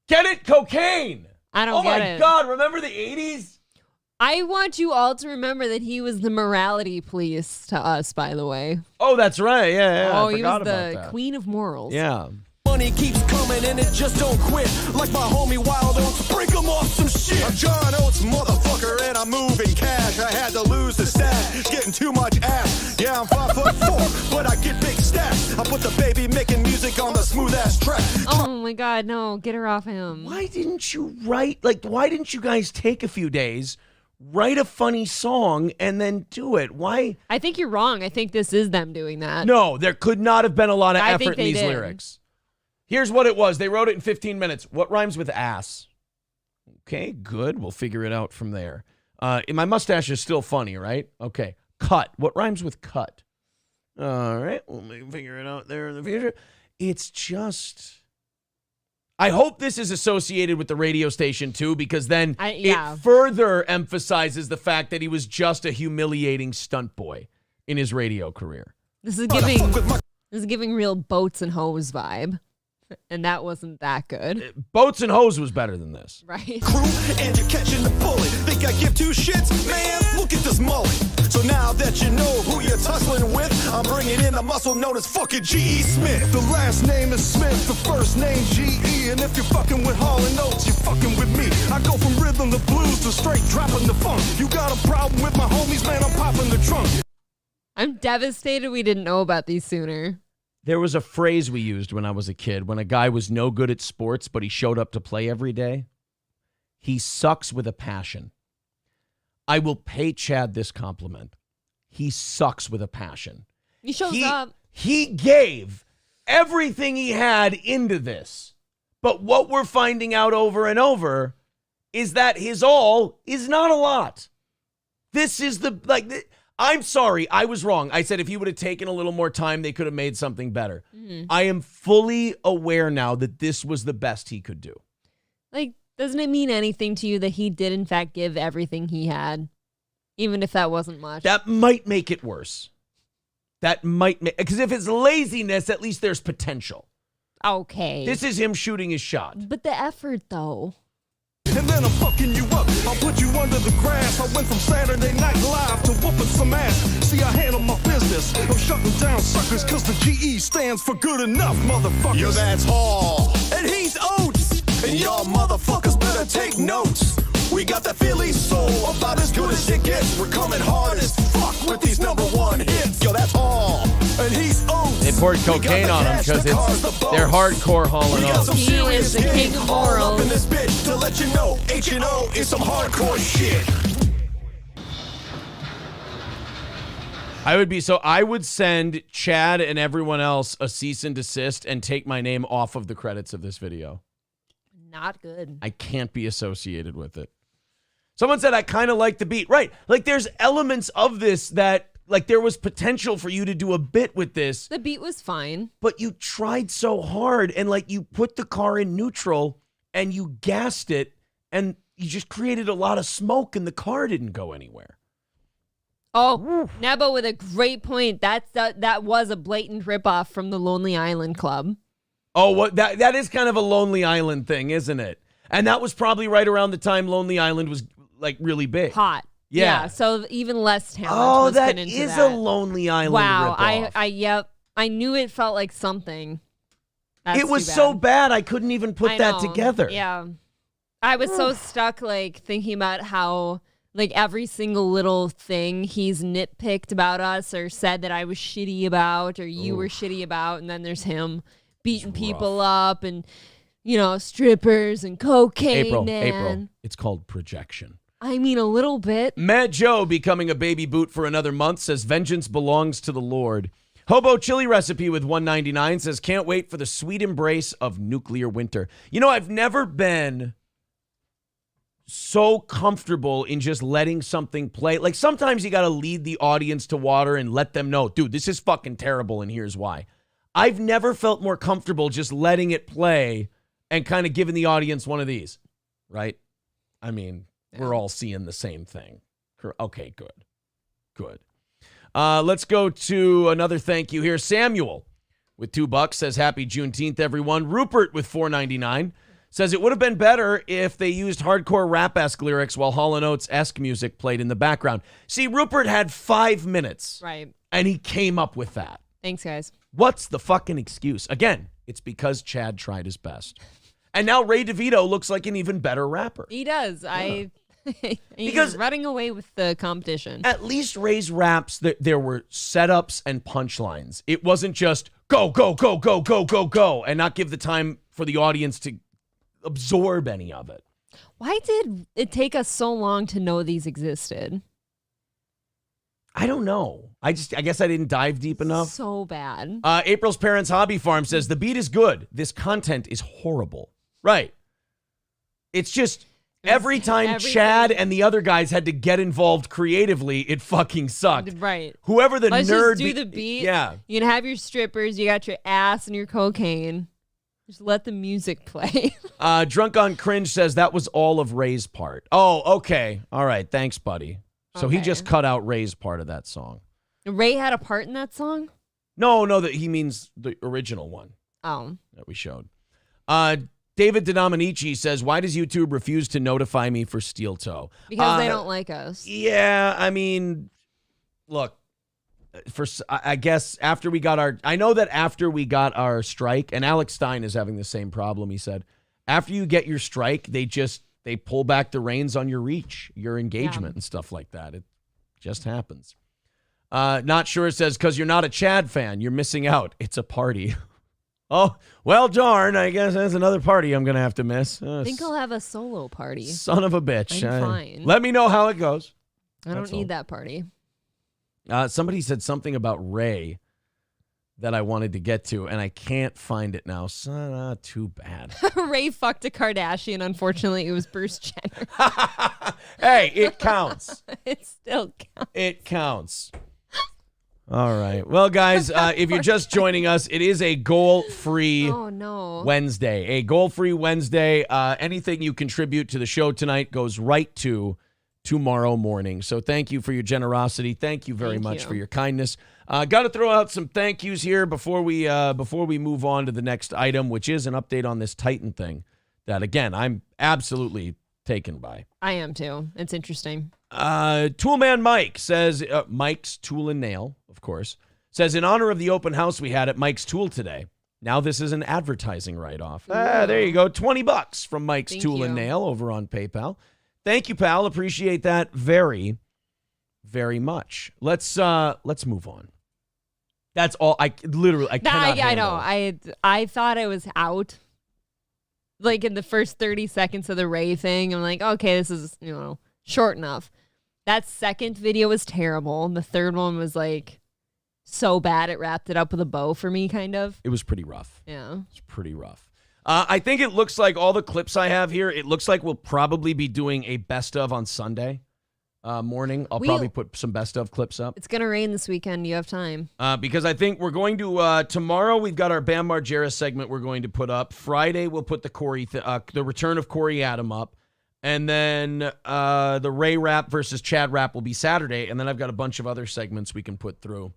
Speaker 1: Get it? Cocaine.
Speaker 2: I don't get it.
Speaker 1: Oh, my God. Remember the 80s?
Speaker 2: I want you all to remember that he was the morality police to us, by the way.
Speaker 1: Oh, that's right. Yeah.
Speaker 2: Oh,
Speaker 1: I
Speaker 2: he was
Speaker 1: forgot
Speaker 2: the
Speaker 1: about that.
Speaker 2: queen of morals.
Speaker 1: Yeah.
Speaker 4: Money keeps coming and it just don't quit. Like my homie Wild Oats, break 'em off some shit.
Speaker 5: I'm John Oates, motherfucker, and I'm moving cash. I had to lose the stash, getting too much ass. Yeah, I'm 5'4", but I get big stacks. I put the baby making music on the smooth ass track.
Speaker 2: Oh my God, no, get her off him.
Speaker 1: Why didn't you why didn't you guys take a few days, write a funny song, and then do it? Why?
Speaker 2: I think you're wrong. I think this is them doing that.
Speaker 1: No, there could not have been a lot of
Speaker 2: I think
Speaker 1: effort in
Speaker 2: they
Speaker 1: these
Speaker 2: did.
Speaker 1: lyrics. Here's what it was. They wrote it in 15 minutes. What rhymes with ass? Okay, good. We'll figure it out from there. My mustache is still funny, right? Okay. Cut. What rhymes with cut? All right. We'll figure it out there in the future. It's just... I hope this is associated with the radio station, too, because then it further emphasizes the fact that he was just a humiliating stunt boy in his radio career.
Speaker 2: This is giving real boats and hose vibe. And that wasn't that good.
Speaker 1: Boats and Hose was better than this.
Speaker 2: Right.
Speaker 5: Crew, and you're catching the bullet. Think I give 2 shits? Man, look at this mullet. So now that you know who you're tussling with, I'm bringing in a muscle known as fucking G.E. Smith. The last name is Smith, the first name G.E. And if you're fucking with Hall & Oates, you're fucking with me. I go from rhythm to blues to straight dropping the funk. You got a problem with my homies, man, I'm popping the trunk.
Speaker 2: I'm devastated we didn't know about these sooner.
Speaker 1: There was a phrase we used when I was a kid when a guy was no good at sports, but he showed up to play every day. He sucks with a passion. I will pay Chad this compliment. He sucks with a passion.
Speaker 2: He shows up.
Speaker 1: He gave everything he had into this. But what we're finding out over and over is that his all is not a lot. This is I'm sorry, I was wrong. I said if he would have taken a little more time, they could have made something better. Mm-hmm. I am fully aware now that this was the best he could do.
Speaker 2: Like, doesn't it mean anything to you that he did, in fact, give everything he had? Even if that wasn't much.
Speaker 1: That might make it worse. That might make... Because if it's laziness, at least there's potential.
Speaker 2: Okay.
Speaker 1: This is him shooting his shot.
Speaker 2: But the effort, though...
Speaker 5: And then I'm fucking you up. I'll put you under the grass. I went from Saturday Night Live to whooping some ass. See, I handle my business. I'm shutting down suckers because the GE stands for good enough, motherfuckers. Yo, that's Hall. And he's Oates. And y'all motherfuckers better take notes. We got that Philly soul, about as good as it gets. We're coming hard as fuck with these #1 hits. Yo, that's Hall. And he's Oates.
Speaker 1: They poured cocaine on him because they're hardcore hauling off.
Speaker 2: He is the king of morals.
Speaker 5: Up in this bitch to let you know H&O is some hardcore shit.
Speaker 1: I would send Chad and everyone else a cease and desist and take my name off of the credits of this video.
Speaker 2: Not good.
Speaker 1: I can't be associated with it. Someone said I kind of like the beat. Right. Like there's elements of this that like there was potential for you to do a bit with this.
Speaker 2: The beat was fine.
Speaker 1: But you tried so hard and like you put the car in neutral and you gassed it and you just created a lot of smoke and the car didn't go anywhere.
Speaker 2: Oh, Nebo with a great point. That was a blatant ripoff from the Lonely Island Club.
Speaker 1: Oh, what that is kind of a Lonely Island thing, isn't it? And that was probably right around the time Lonely Island was like really big.
Speaker 2: Hot.
Speaker 1: Yeah.
Speaker 2: So even less talent.
Speaker 1: Oh,
Speaker 2: was
Speaker 1: that
Speaker 2: put into
Speaker 1: is
Speaker 2: that.
Speaker 1: a Lonely Island
Speaker 2: Wow.
Speaker 1: ripoff.
Speaker 2: Yep. I knew it felt like something. That's
Speaker 1: it was
Speaker 2: too
Speaker 1: so
Speaker 2: bad.
Speaker 1: bad I couldn't even put
Speaker 2: I
Speaker 1: that
Speaker 2: know.
Speaker 1: together.
Speaker 2: Yeah. I was so stuck, like, thinking about how, like, every single little thing he's nitpicked about us or said that I was shitty about or you were shitty about. And then there's him beating people up and, you know, strippers and cocaine.
Speaker 1: April. It's called projection.
Speaker 2: I mean, a little bit.
Speaker 1: Matt Joe, becoming a baby boot for another month, says vengeance belongs to the Lord. Hobo Chili Recipe with $1.99 says, can't wait for the sweet embrace of nuclear winter. You know, I've never been so comfortable in just letting something play. Like, sometimes you got to lead the audience to water and let them know, dude, this is fucking terrible and here's why. I've never felt more comfortable just letting it play and kind of giving the audience one of these, right? I mean, we're all seeing the same thing. Okay, good. Let's go to another thank you here. Samuel with $2 says, happy Juneteenth, everyone. Rupert with $4.99 says, it would have been better if they used hardcore rap-esque lyrics while Hall & Oates-esque music played in the background. See, Rupert had 5 minutes.
Speaker 2: Right.
Speaker 1: And he came up with that.
Speaker 2: Thanks, guys.
Speaker 1: What's the fucking excuse? Again, it's because Chad tried his best. And now Ray DeVito looks like an even better rapper.
Speaker 2: He does.
Speaker 1: Yeah.
Speaker 2: He's
Speaker 1: Because-
Speaker 2: running away with the competition.
Speaker 1: At least Ray's raps, there were setups and punchlines. It wasn't just go, go, go, go, go, go, go, and not give the time for the audience to absorb any of it.
Speaker 2: Why did it take us so long to know these existed?
Speaker 1: I don't know. I guess I didn't dive deep enough.
Speaker 2: So bad.
Speaker 1: April's Parents Hobby Farm says, the beat is good. This content is horrible. Right. It's just every time
Speaker 2: everything.
Speaker 1: Chad and the other guys had to get involved creatively, it fucking sucked.
Speaker 2: Right.
Speaker 1: Whoever the
Speaker 2: Let's
Speaker 1: nerd...
Speaker 2: just do the beat.
Speaker 1: Yeah.
Speaker 2: You can have your strippers. You got your ass and your cocaine. Just let the music play.
Speaker 1: Drunk on Cringe says that was all of Ray's part. Oh, okay. All right. Thanks, buddy. So he
Speaker 2: Okay.
Speaker 1: just cut out Ray's part of that song.
Speaker 2: Ray had a part in that song?
Speaker 1: No, that he means the original one
Speaker 2: Oh.
Speaker 1: that we showed. David DeDominici says, why does YouTube refuse to notify me for Steel Toe?
Speaker 2: Because they don't like us.
Speaker 1: Yeah, I mean, look, I guess after we got our strike, and Alex Stein is having the same problem, he said, after you get your strike, they pull back the reins on your reach, your engagement and stuff like that. It just happens. Not sure says, because you're not a Chad fan, you're missing out. It's a party. Oh, well, darn. I guess that's another party I'm going to have to miss.
Speaker 2: I think I'll have a solo party.
Speaker 1: Son of a bitch.
Speaker 2: I'm fine.
Speaker 1: Let me know how it goes.
Speaker 2: I don't
Speaker 1: That's
Speaker 2: need
Speaker 1: all.
Speaker 2: that party.
Speaker 1: Somebody said something about Ray that I wanted to get to, and I can't find it now. So, too bad.
Speaker 2: Ray fucked a Kardashian. Unfortunately, it was Bruce Jenner.
Speaker 1: Hey, it counts.
Speaker 2: It still counts.
Speaker 1: It counts. All right. Well, guys, if you're just joining us, it is a goal-free
Speaker 2: Oh, no.
Speaker 1: Wednesday. A goal-free Wednesday. Anything you contribute to the show tonight goes right to tomorrow morning. So thank you for your generosity. Thank you very
Speaker 2: Thank
Speaker 1: much
Speaker 2: you.
Speaker 1: for your kindness. Got to throw out some thank yous here before we move on to the next item, which is an update on this Titan thing that, again, I'm absolutely taken by.
Speaker 2: I am too. It's interesting.
Speaker 1: Toolman Mike says, Mike's Tool and Nail, of course, says, in honor of the open house we had at Mike's Tool today, now this is an advertising write-off. There you go. $20 from Mike's
Speaker 2: Thank
Speaker 1: Tool and
Speaker 2: you.
Speaker 1: Nail over on PayPal. Thank you, pal. Appreciate that very, very much. Let's move on. That's all. I cannot
Speaker 2: I know.
Speaker 1: handle.
Speaker 2: I thought I was out. Like in the first 30 seconds of the Ray thing, I'm like, okay, this is, short enough. That second video was terrible. And the third one was like so bad it wrapped it up with a bow for me, kind of.
Speaker 1: It was pretty rough.
Speaker 2: Yeah.
Speaker 1: It's pretty rough. I think it looks like all the clips I have here, it looks like we'll probably be doing a best of on Sunday morning. I'll probably put some best of clips up.
Speaker 2: It's going to rain this weekend. You have time.
Speaker 1: Because I think we're going to, tomorrow we've got our Bam Margera segment we're going to put up. Friday we'll put the return of Corey Adam up. And then the Ray rap versus Chad rap will be Saturday. And then I've got a bunch of other segments we can put through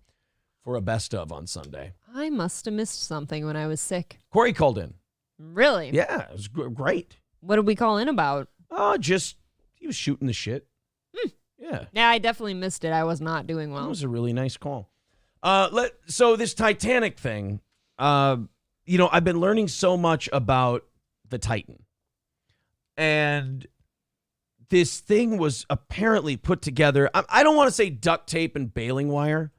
Speaker 1: for a best of on Sunday.
Speaker 2: I must have missed something when I was sick.
Speaker 1: Corey called in.
Speaker 2: Really?
Speaker 1: Yeah, it was great.
Speaker 2: What did we call in about?
Speaker 1: He was shooting the shit. Yeah.
Speaker 2: Yeah, I definitely missed it. I was not doing
Speaker 1: That
Speaker 2: well.
Speaker 1: was a really nice call. So this Titanic thing, I've been learning so much about the Titan. And this thing was apparently put together. I don't want to say duct tape and baling wire,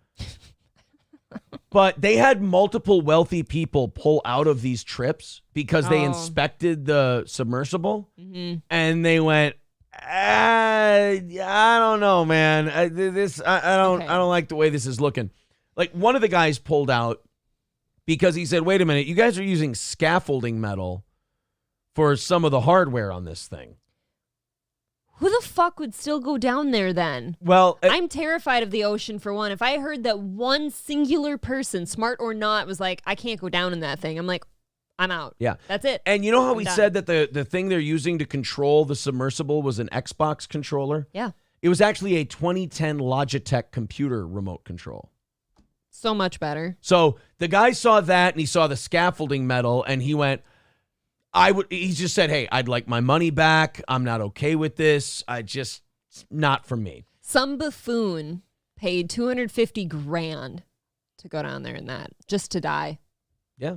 Speaker 1: but they had multiple wealthy people pull out of these trips because they inspected the submersible and they went, I don't know, man. I don't like the way this is looking. Like one of the guys pulled out because he said, wait a minute, you guys are using scaffolding metal for some of the hardware on this thing.
Speaker 2: Who the fuck would still go down there then?
Speaker 1: Well,
Speaker 2: I'm terrified of the ocean, for one. If I heard that one singular person, smart or not, was like, I can't go down in that thing, I'm like, I'm out.
Speaker 1: Yeah.
Speaker 2: That's it.
Speaker 1: And you know how
Speaker 2: I'm
Speaker 1: we
Speaker 2: done.
Speaker 1: said that the thing they're using to control the submersible was an Xbox controller?
Speaker 2: Yeah.
Speaker 1: It was actually a 2010 Logitech computer remote control.
Speaker 2: So much better.
Speaker 1: So the guy saw that and he saw the scaffolding metal and he went, he just said, hey, I'd like my money back. I'm not okay with this. It's not for me.
Speaker 2: Some buffoon paid $250,000 to go down there in that, just to die.
Speaker 1: Yeah.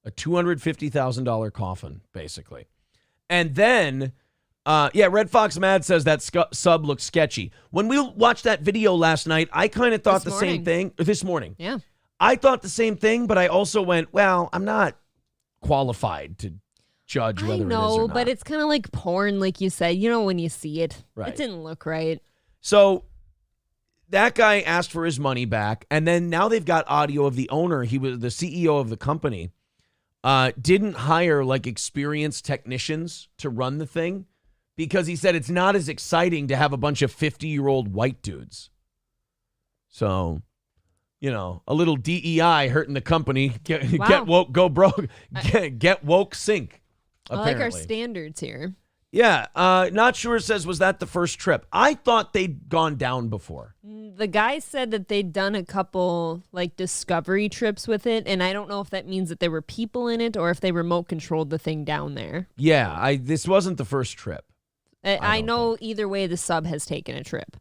Speaker 1: A $250,000 coffin, basically. And then, Red Fox Mad says that sub looks sketchy. When we watched that video last night, I kind of thought same thing. This morning.
Speaker 2: Yeah.
Speaker 1: I thought the same thing, but I also went, well, I'm not qualified to judge whether it is or not.
Speaker 2: But it's kind of like porn, like you said. You know when you see it.
Speaker 1: Right.
Speaker 2: It didn't look right.
Speaker 1: So that guy asked for his money back, and then now they've got audio of the owner. He was the CEO of the company. Didn't hire like experienced technicians to run the thing because he said it's not as exciting to have a bunch of 50-year-old white dudes. So, a little DEI hurting the company. Get woke, go broke. Get woke, sink. Apparently.
Speaker 2: I like our standards here.
Speaker 1: Yeah. Not sure says, was that the first trip? I thought they'd gone down before.
Speaker 2: The guy said that they'd done a couple like discovery trips with it, and I don't know if that means that there were people in it or if they remote controlled the thing down there.
Speaker 1: Yeah, this wasn't the first trip.
Speaker 2: I know either way the sub has taken a trip.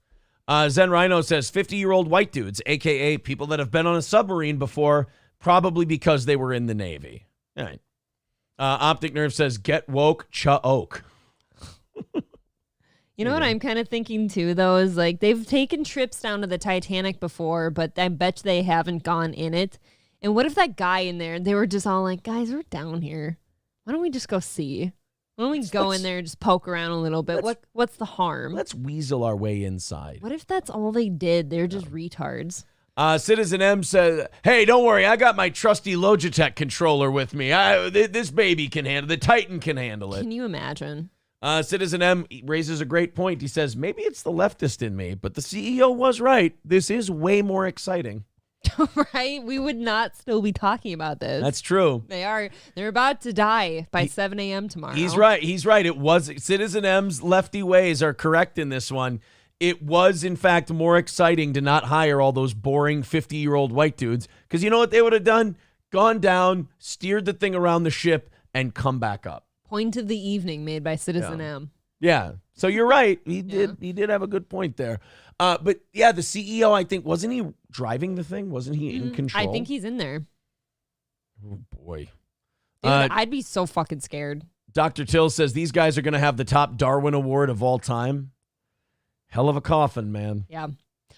Speaker 1: Zen Rhino says 50-year-old white dudes, a.k.a. people that have been on a submarine before, probably because they were in the Navy. All right. Optic Nerve says, get woke, cha-oak.
Speaker 2: You know what I'm kind of thinking too, though, is like they've taken trips down to the Titanic before, but I bet they haven't gone in it. And what if that guy in there, they were just all like, guys, we're down here. Why don't we just go see? Why don't we go in there and just poke around a little bit? What's the harm?
Speaker 1: Let's weasel our way inside.
Speaker 2: What if that's all they did? They're just retards.
Speaker 1: Citizen M says, hey, don't worry. I got my trusty Logitech controller with me. This baby can handle it. The Titan can handle it.
Speaker 2: Can you imagine?
Speaker 1: Citizen M raises a great point. He says, maybe it's the leftist in me, but the CEO was right. This is way more exciting.
Speaker 2: Right? We would not still be talking about this.
Speaker 1: That's true.
Speaker 2: They're about to die by 7 a.m. tomorrow.
Speaker 1: He's right. It was Citizen M's lefty ways are correct in this one. It was, in fact, more exciting to not hire all those boring 50-year-old white dudes because you know what they would have done? Gone down, steered the thing around the ship, and come back up.
Speaker 2: Point of the evening made by Citizen M.
Speaker 1: Yeah. So you're right. He did have a good point there. But yeah, the CEO, I think, wasn't he driving the thing? Wasn't he in control?
Speaker 2: I think he's in there.
Speaker 1: Oh, boy.
Speaker 2: Dude, I'd be so fucking scared.
Speaker 1: Dr. Till says these guys are going to have the top Darwin Award of all time. Hell of a coffin, man.
Speaker 2: Yeah.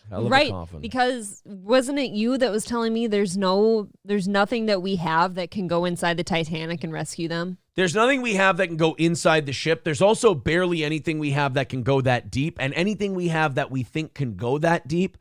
Speaker 1: Hell of
Speaker 2: right,
Speaker 1: a coffin.
Speaker 2: because wasn't it you that was telling me there's nothing that we have that can go inside the Titanic and rescue them?
Speaker 1: There's nothing we have that can go inside the ship. There's also barely anything we have that can go that deep. And anything we have that we think can go that deep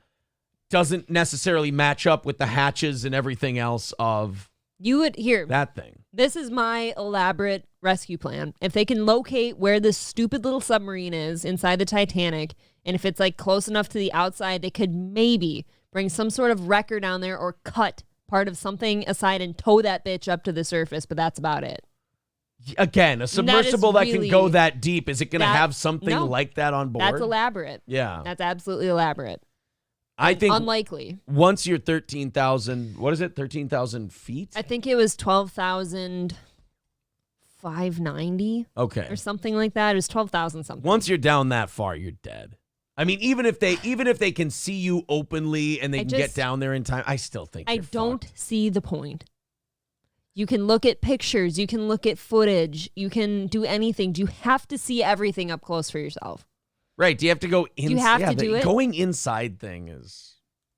Speaker 1: doesn't necessarily match up with the hatches and everything else of that thing.
Speaker 2: This is my elaborate rescue plan. If they can locate where this stupid little submarine is inside the Titanic, and if it's like close enough to the outside, they could maybe bring some sort of wrecker down there or cut part of something aside and tow that bitch up to the surface. But that's about it.
Speaker 1: Again, a submersible that can go that deep. Is it going to have something like that on board?
Speaker 2: That's elaborate.
Speaker 1: Yeah.
Speaker 2: That's absolutely elaborate.
Speaker 1: I think
Speaker 2: unlikely.
Speaker 1: Once you're 13,000, what is it? 13,000 feet?
Speaker 2: I think it was 12,590.
Speaker 1: Okay.
Speaker 2: Or something like that. It was 12,000 something.
Speaker 1: Once you're down that far, you're dead. I mean, even if they can see you openly and they can get down there in time, I still think
Speaker 2: I don't see the point. You can look at pictures. You can look at footage. You can do anything. Do you have to see everything up close for yourself?
Speaker 1: Right. Do you have to go inside?
Speaker 2: You have to do it?
Speaker 1: Going inside thing is,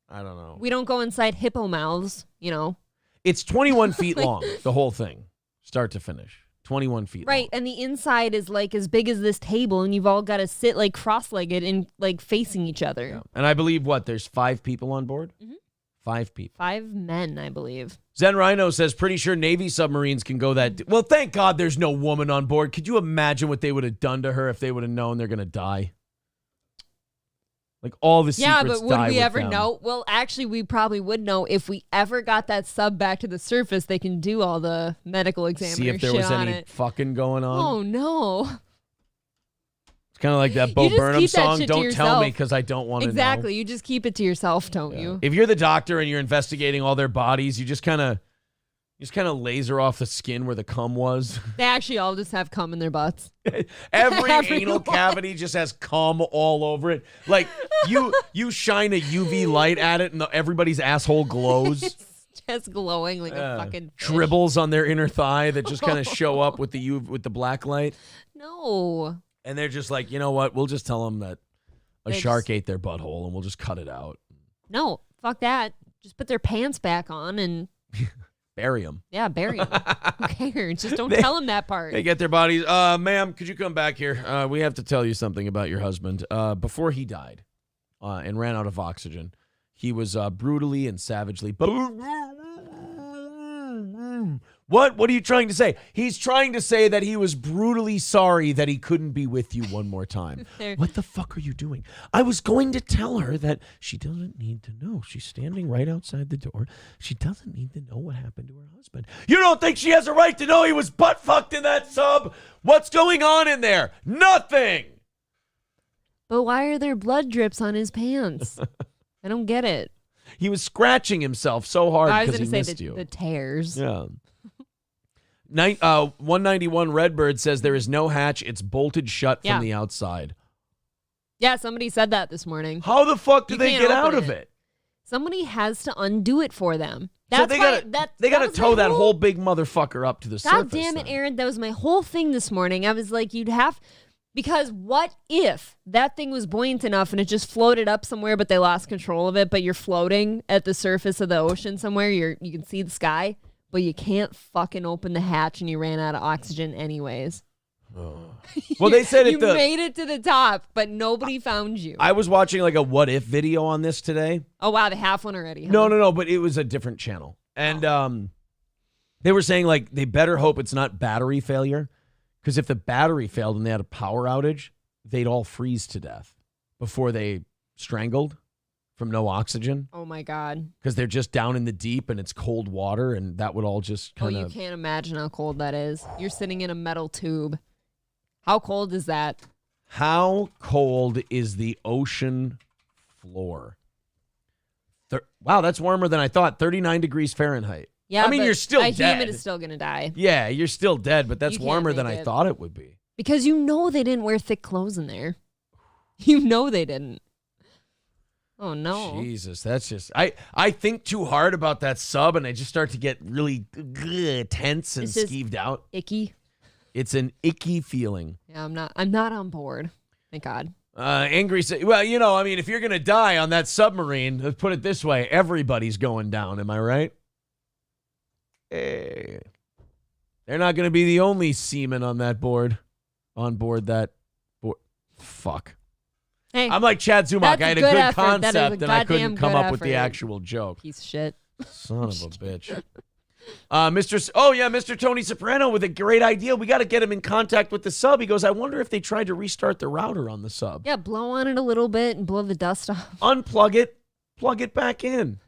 Speaker 1: I don't know.
Speaker 2: We don't go inside hippo mouths, you know.
Speaker 1: It's 21 feet long, the whole thing, start to finish. 21 feet long.
Speaker 2: Right, and the inside is like as big as this table, and you've all got to sit like cross-legged and like facing each other.
Speaker 1: Yeah. And I believe, there's 5 people on board? Mm-hmm. 5 people.
Speaker 2: 5 men, I believe.
Speaker 1: Zen Rhino says, pretty sure Navy submarines can go that... Well, thank God there's no woman on board. Could you imagine what they would have done to her if they would have known they're going to die? Like, all the secrets
Speaker 2: Yeah, but would
Speaker 1: die
Speaker 2: we
Speaker 1: with
Speaker 2: ever
Speaker 1: them.
Speaker 2: know? Well, actually, we probably would know if we ever got that sub back to the surface. They can do all the medical examiner
Speaker 1: See if there
Speaker 2: shit
Speaker 1: was
Speaker 2: on
Speaker 1: any
Speaker 2: it.
Speaker 1: fucking going on.
Speaker 2: Oh, no.
Speaker 1: It's kind of like that Bo
Speaker 2: You just
Speaker 1: Burnham
Speaker 2: keep that
Speaker 1: song,
Speaker 2: shit to
Speaker 1: Don't Tell
Speaker 2: yourself.
Speaker 1: Me because I don't want to know.
Speaker 2: Exactly. You just keep it to yourself, don't you?
Speaker 1: If you're the doctor and you're investigating all their bodies, you just kind of laser off the skin where the cum was.
Speaker 2: They actually all just have cum in their butts.
Speaker 1: Every anal
Speaker 2: Everyone.
Speaker 1: cavity just has cum all over it. Like you shine a UV light at it and everybody's asshole glows.
Speaker 2: It's just glowing like a fucking fish.
Speaker 1: Dribbles on their inner thigh that just kind of show up with the black light.
Speaker 2: No.
Speaker 1: And they're just like, you know what? We'll just tell them that a
Speaker 2: They
Speaker 1: shark
Speaker 2: just-
Speaker 1: ate their butthole and we'll just cut it out.
Speaker 2: No. Fuck that. Just put their pants back on and,
Speaker 1: Bury them.
Speaker 2: yeah, bury them. Who cares? Just don't tell them that part.
Speaker 1: They get their bodies. Ma'am, could you come back here? We have to tell you something about your husband. Before he died and ran out of oxygen, he was brutally and savagely... What are you trying to say? He's trying to say that he was brutally sorry that he couldn't be with you one more time. What the fuck are you doing? I was going to tell her that she doesn't need to know. She's standing right outside the door. She doesn't need to know what happened to her husband. You don't think she has a right to know he was butt fucked in that sub? What's going on in there? Nothing.
Speaker 2: But why are there blood drips on his pants? I don't get it.
Speaker 1: He was scratching himself so hard
Speaker 2: I was
Speaker 1: because he
Speaker 2: going to say
Speaker 1: missed you.
Speaker 2: the tears.
Speaker 1: Yeah. 191 Redbird says there is no hatch. It's bolted shut
Speaker 2: Yeah.
Speaker 1: from the outside.
Speaker 2: Yeah, somebody said that this morning.
Speaker 1: How the fuck do
Speaker 2: You
Speaker 1: they
Speaker 2: can't
Speaker 1: get out
Speaker 2: open
Speaker 1: of
Speaker 2: it.
Speaker 1: it?
Speaker 2: Somebody has to undo it for them.
Speaker 1: So
Speaker 2: That's
Speaker 1: they
Speaker 2: why
Speaker 1: gotta
Speaker 2: that was
Speaker 1: tow
Speaker 2: my
Speaker 1: that whole big motherfucker up to the surface.
Speaker 2: God damn it,
Speaker 1: then.
Speaker 2: Aaron. That was my whole thing this morning. I was like, because what if that thing was buoyant enough and it just floated up somewhere, but they lost control of it, but you're floating at the surface of the ocean somewhere, you can see the sky, but you can't fucking open the hatch and you ran out of oxygen anyways.
Speaker 1: Well, they said
Speaker 2: You made it to the top, but nobody found you.
Speaker 1: I was watching like a what if video on this today.
Speaker 2: Oh, wow, they have one already. Huh?
Speaker 1: No, but it was a different channel. And they were saying like they better hope it's not battery failure. Because if the battery failed and they had a power outage, they'd all freeze to death before they strangled from no oxygen.
Speaker 2: Oh, my God.
Speaker 1: Because they're just down in the deep and it's cold water and that would all just kind
Speaker 2: You
Speaker 1: of...
Speaker 2: can't imagine how cold that is. You're sitting in a metal tube. How cold is that?
Speaker 1: How cold is the ocean floor? Wow, that's warmer than I thought. 39 degrees Fahrenheit.
Speaker 2: Yeah,
Speaker 1: I mean,
Speaker 2: but
Speaker 1: you're still
Speaker 2: a
Speaker 1: dead.
Speaker 2: human is still going to die.
Speaker 1: Yeah, you're still dead, but that's
Speaker 2: You can't
Speaker 1: warmer than I
Speaker 2: make it.
Speaker 1: thought it would be.
Speaker 2: Because you know they didn't wear thick clothes in there. You know they didn't. Oh, no.
Speaker 1: Jesus, that's just... I think too hard about that sub and I just start to get really tense and
Speaker 2: It's just
Speaker 1: skeeved out.
Speaker 2: Icky.
Speaker 1: It's an icky feeling.
Speaker 2: Yeah, I'm not on board. Thank God.
Speaker 1: Angry say, well, you know, I mean, if you're going to die on that submarine, let's put it this way, everybody's going down, am I right? Hey. They're not going to be the only seamen on that board. On board that board. Fuck.
Speaker 2: Hey,
Speaker 1: I'm like Chad Zumac.
Speaker 2: that's
Speaker 1: I had a
Speaker 2: good
Speaker 1: good
Speaker 2: effort. That is a
Speaker 1: concept and I couldn't
Speaker 2: goddamn
Speaker 1: come
Speaker 2: good
Speaker 1: up with the
Speaker 2: effort.
Speaker 1: actual joke.
Speaker 2: piece of shit.
Speaker 1: Son of a bitch. Mr. Tony Soprano with a great idea. We got to get him in contact with the sub. He goes, I wonder if they tried to restart the router on the sub.
Speaker 2: Yeah, blow on it a little bit and blow the dust off.
Speaker 1: Unplug it, plug it back in.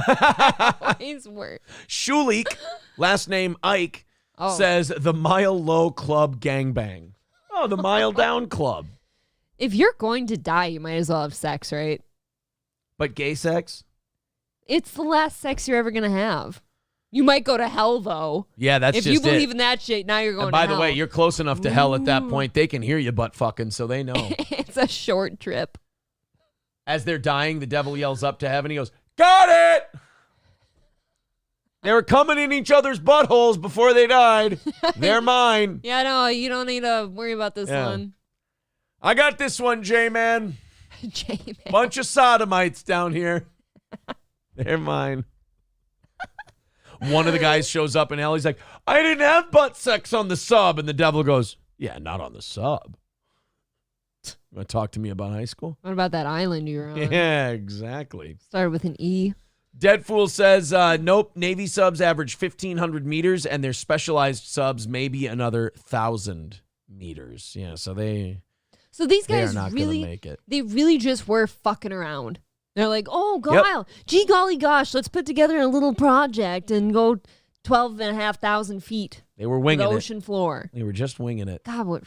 Speaker 2: Always work.
Speaker 1: Shulik, last name Ike,
Speaker 2: Oh.
Speaker 1: says the Mile Low Club gangbang. Oh, the Mile Down Club.
Speaker 2: If you're going to die, you might as well have sex, right?
Speaker 1: But gay sex?
Speaker 2: It's the last sex you're ever going to have. You might go to hell, though.
Speaker 1: Yeah, that's
Speaker 2: if
Speaker 1: just
Speaker 2: you believe
Speaker 1: it.
Speaker 2: in that shit, now you're going
Speaker 1: And by
Speaker 2: to
Speaker 1: the
Speaker 2: hell.
Speaker 1: way, you're close enough to hell at that point. They can hear you butt fucking, so they know.
Speaker 2: It's a short trip.
Speaker 1: As they're dying, the devil yells up to heaven. He goes, got it! They were coming in each other's buttholes before they died. They're mine.
Speaker 2: Yeah, no, you don't need to worry about this one.
Speaker 1: I got this one, J-Man.
Speaker 2: J-Man.
Speaker 1: Bunch of sodomites down here. They're mine. One of the guys shows up in hell. He's like, I didn't have butt sex on the sub. And the devil goes, yeah, not on the sub. You want to talk to me about high school?
Speaker 2: What about that island you were on?
Speaker 1: Yeah, exactly.
Speaker 2: Started with an E.
Speaker 1: Deadfool says, nope, Navy subs average 1,500 meters, and their specialized subs maybe another 1,000 meters. Yeah, so these
Speaker 2: guys
Speaker 1: are not
Speaker 2: really
Speaker 1: gonna make it.
Speaker 2: They really just were fucking around. They're like, oh, gee golly gosh, let's put together a little project and go 12,500 feet.
Speaker 1: They were winging
Speaker 2: the
Speaker 1: it.
Speaker 2: ocean floor.
Speaker 1: They were just winging it.
Speaker 2: God, what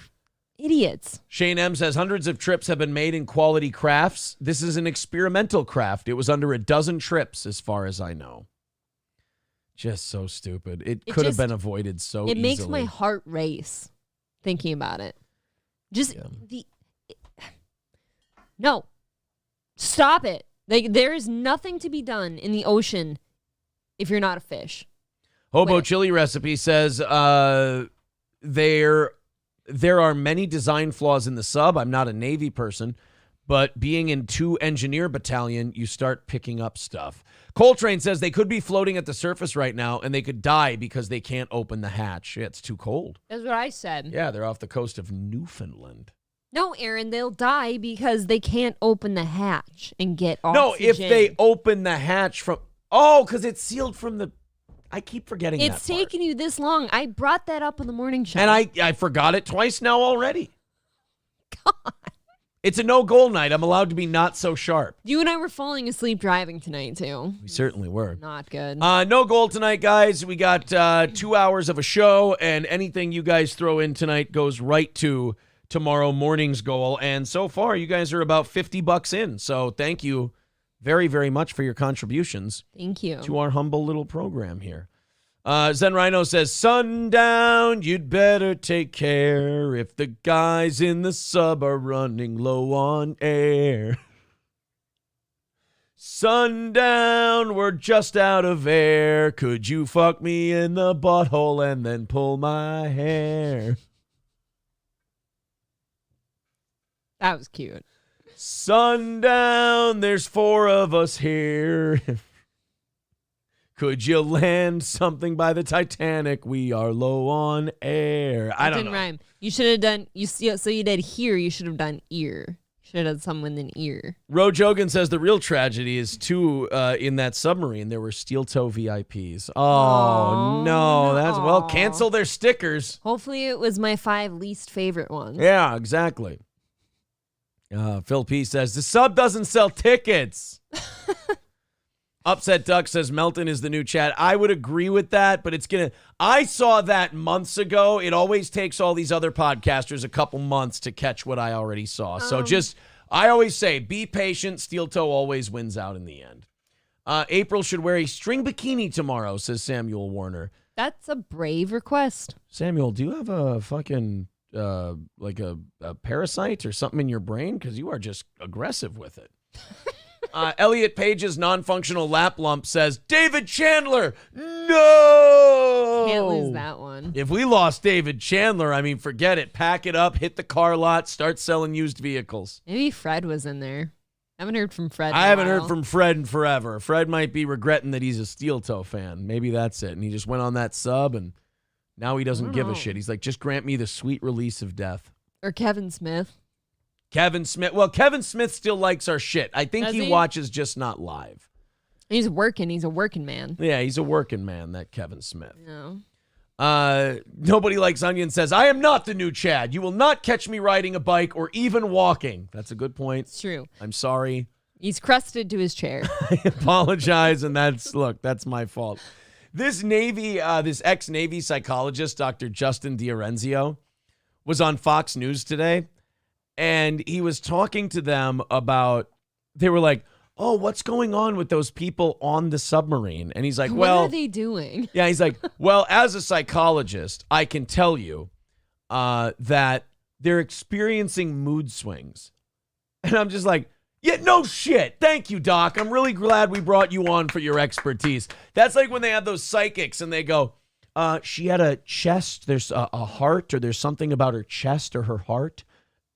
Speaker 2: idiots.
Speaker 1: Shane M says hundreds of trips have been made in quality crafts. This is an experimental craft. It was under a dozen trips as far as I know. Just so stupid. It could have been avoided so easily.
Speaker 2: It makes my heart race thinking about it. No. Stop it. Like, there is nothing to be done in the ocean if you're not a fish.
Speaker 1: Hobo Chili Recipe says there are many design flaws in the sub. I'm not a Navy person, but being in 2 engineer battalion, you start picking up stuff. Coltrane says they could be floating at the surface right now and they could die because they can't open the hatch. Yeah, it's too cold.
Speaker 2: That's what I said.
Speaker 1: Yeah, they're off the coast of Newfoundland.
Speaker 2: No, Aaron, they'll die because they can't open the hatch and get oxygen.
Speaker 1: No, if they open the hatch from... Oh, because it's sealed from the... I keep forgetting that
Speaker 2: It's taken you this long. I brought that up on the morning show.
Speaker 1: And I forgot it twice now already.
Speaker 2: God.
Speaker 1: It's a no-goal night. I'm allowed to be not so sharp.
Speaker 2: You and I were falling asleep driving tonight, too.
Speaker 1: We certainly were.
Speaker 2: Not good.
Speaker 1: No goal tonight, guys. We got 2 hours of a show, and anything you guys throw in tonight goes right to tomorrow morning's goal. And so far, you guys are about $50 in. So thank you very, very much for your contributions.
Speaker 2: Thank you.
Speaker 1: To our humble little program here. Zen Rhino says, sundown, you'd better take care if the guys in the sub are running low on air. Sundown, we're just out of air. Could you fuck me in the butthole and then pull my hair?
Speaker 2: That was cute.
Speaker 1: Sundown, there's 4 of us here. Could you land something by the Titanic? We are low on air. I don't know.
Speaker 2: Rhyme. You should have done, so you did here, you should have done ear. Should have done someone in ear.
Speaker 1: Roe Jogan says the real tragedy is, too, in that submarine, there were steel toe VIPs. Oh, no. That's, well, cancel their stickers.
Speaker 2: Hopefully it was my 5 least favorite ones.
Speaker 1: Yeah, exactly. Phil P says, the sub doesn't sell tickets. Upset Duck says Melton is the new Chad. I would agree with that, but I saw that months ago. It always takes all these other podcasters a couple months to catch what I already saw. So I always say, be patient. Steel toe always wins out in the end. April should wear a string bikini tomorrow, says Samuel Warner.
Speaker 2: That's a brave request.
Speaker 1: Samuel, do you have a fucking, like a parasite or something in your brain? Because you are just aggressive with it. Elliot Page's non-functional lap lump says, David Chandler, no!
Speaker 2: Can't lose that one.
Speaker 1: If we lost David Chandler, I mean, forget it. Pack it up, hit the car lot, start selling used vehicles.
Speaker 2: Maybe Fred was in there. I haven't heard from Fred.
Speaker 1: I haven't heard from Fred in forever. Fred might be regretting that he's a steel toe fan. Maybe that's it. And he just went on that sub, and now he doesn't give a shit. He's like, just grant me the sweet release of death.
Speaker 2: Or Kevin Smith.
Speaker 1: Kevin Smith. Well, Kevin Smith still likes our shit. I think he watches, just not live.
Speaker 2: He's working. He's a working man.
Speaker 1: Yeah, he's a working man, that Kevin Smith.
Speaker 2: No.
Speaker 1: Nobody Likes Onion says, I am not the new Chad. You will not catch me riding a bike or even walking. That's a good point.
Speaker 2: It's true.
Speaker 1: I'm sorry.
Speaker 2: He's crusted to his chair.
Speaker 1: I apologize, and that's my fault. This ex-Navy psychologist, Dr. Justin Diorenzio, was on Fox News today. And he was talking to them about, they were like, oh, what's going on with those people on the submarine? And he's like,
Speaker 2: what are they doing?
Speaker 1: Yeah, he's like, well, as a psychologist, I can tell you that they're experiencing mood swings. And I'm just like, Yeah, no shit. Thank you, Doc. I'm really glad we brought you on for your expertise. That's like when they have those psychics and they go, she had a chest, there's a heart, or there's something about her chest or her heart.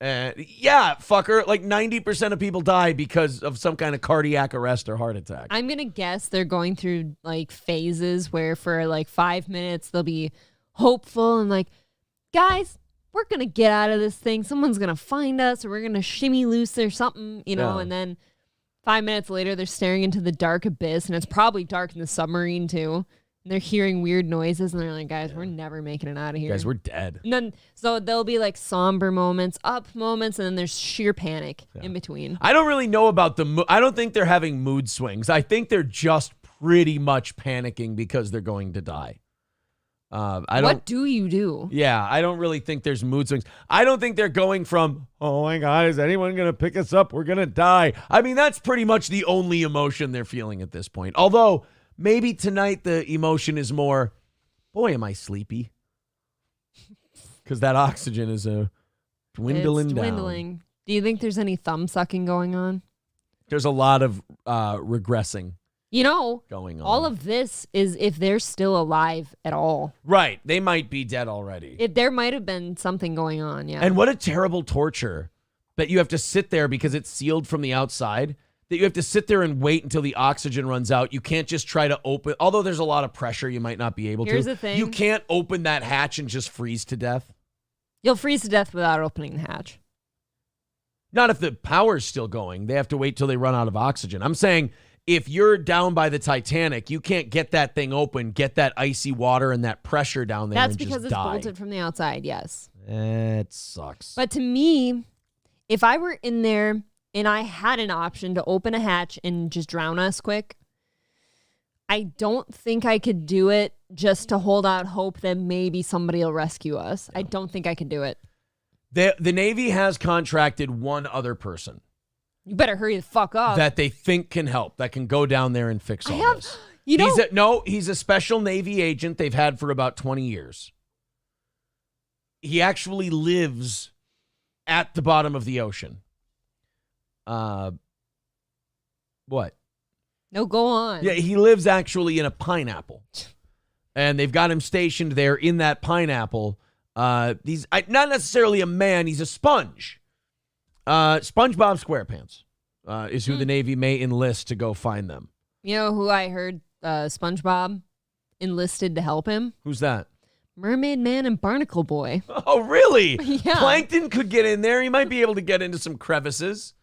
Speaker 1: Yeah, fucker. Like 90% of people die because of some kind of cardiac arrest or heart attack.
Speaker 2: I'm going to guess they're going through like phases where for like 5 minutes they'll be hopeful and like, guys, we're going to get out of this thing. Someone's going to find us or we're going to shimmy loose or something, you know, and then 5 minutes later they're staring into the dark abyss and it's probably dark in the submarine too. And they're hearing weird noises and they're like, guys, we're never making it out of here.
Speaker 1: Guys, we're dead.
Speaker 2: And then, so there'll be like somber moments, up moments, and then there's sheer panic in between.
Speaker 1: I don't really know about I don't think they're having mood swings. I think they're just pretty much panicking because they're going to die.
Speaker 2: What do you do?
Speaker 1: Yeah, I don't really think there's mood swings. I don't think they're going from, oh my God, is anyone going to pick us up? We're going to die. I mean, that's pretty much the only emotion they're feeling at this point. Although, maybe tonight the emotion is more, boy, am I sleepy. Because that oxygen is dwindling
Speaker 2: It's dwindling.
Speaker 1: down.
Speaker 2: Do you think there's any thumb sucking going on?
Speaker 1: There's a lot of regressing
Speaker 2: You know,
Speaker 1: going on.
Speaker 2: all of this is if they're still alive at all.
Speaker 1: Right. They might be dead already.
Speaker 2: There might have been something going on, yeah.
Speaker 1: And what a terrible torture that you have to sit there because it's sealed from the outside, that you have to sit there and wait until the oxygen runs out. You can't just try to open, although there's a lot of pressure, you might not be able to.
Speaker 2: Here's the thing.
Speaker 1: You can't open that hatch and just freeze to death.
Speaker 2: You'll freeze to death without opening the hatch.
Speaker 1: Not if the power's still going. They have to wait till they run out of oxygen. I'm saying if you're down by the Titanic, you can't get that thing open, get that icy water and that pressure down there
Speaker 2: That's
Speaker 1: and
Speaker 2: because
Speaker 1: just
Speaker 2: it's
Speaker 1: die.
Speaker 2: bolted from the outside, yes.
Speaker 1: It sucks.
Speaker 2: But to me, if I were in there and I had an option to open a hatch and just drown us quick, I don't think I could do it just to hold out hope that maybe somebody will rescue us. I don't think I could do it.
Speaker 1: The Navy has contracted one other person
Speaker 2: You better hurry the fuck up.
Speaker 1: that they think can help, that can go down there and fix all this.
Speaker 2: You know,
Speaker 1: He's a special Navy agent they've had for about 20 years. He actually lives at the bottom of the ocean. What?
Speaker 2: no, go on.
Speaker 1: Yeah, he lives actually in a pineapple. And they've got him stationed there in that pineapple. He's not necessarily a man, he's a sponge. SpongeBob SquarePants is who the Navy may enlist to go find them.
Speaker 2: You know who I heard SpongeBob enlisted to help him?
Speaker 1: Who's that?
Speaker 2: Mermaid Man and Barnacle Boy.
Speaker 1: Oh, really?
Speaker 2: Yeah.
Speaker 1: Plankton could get in there. He might be able to get into some crevices.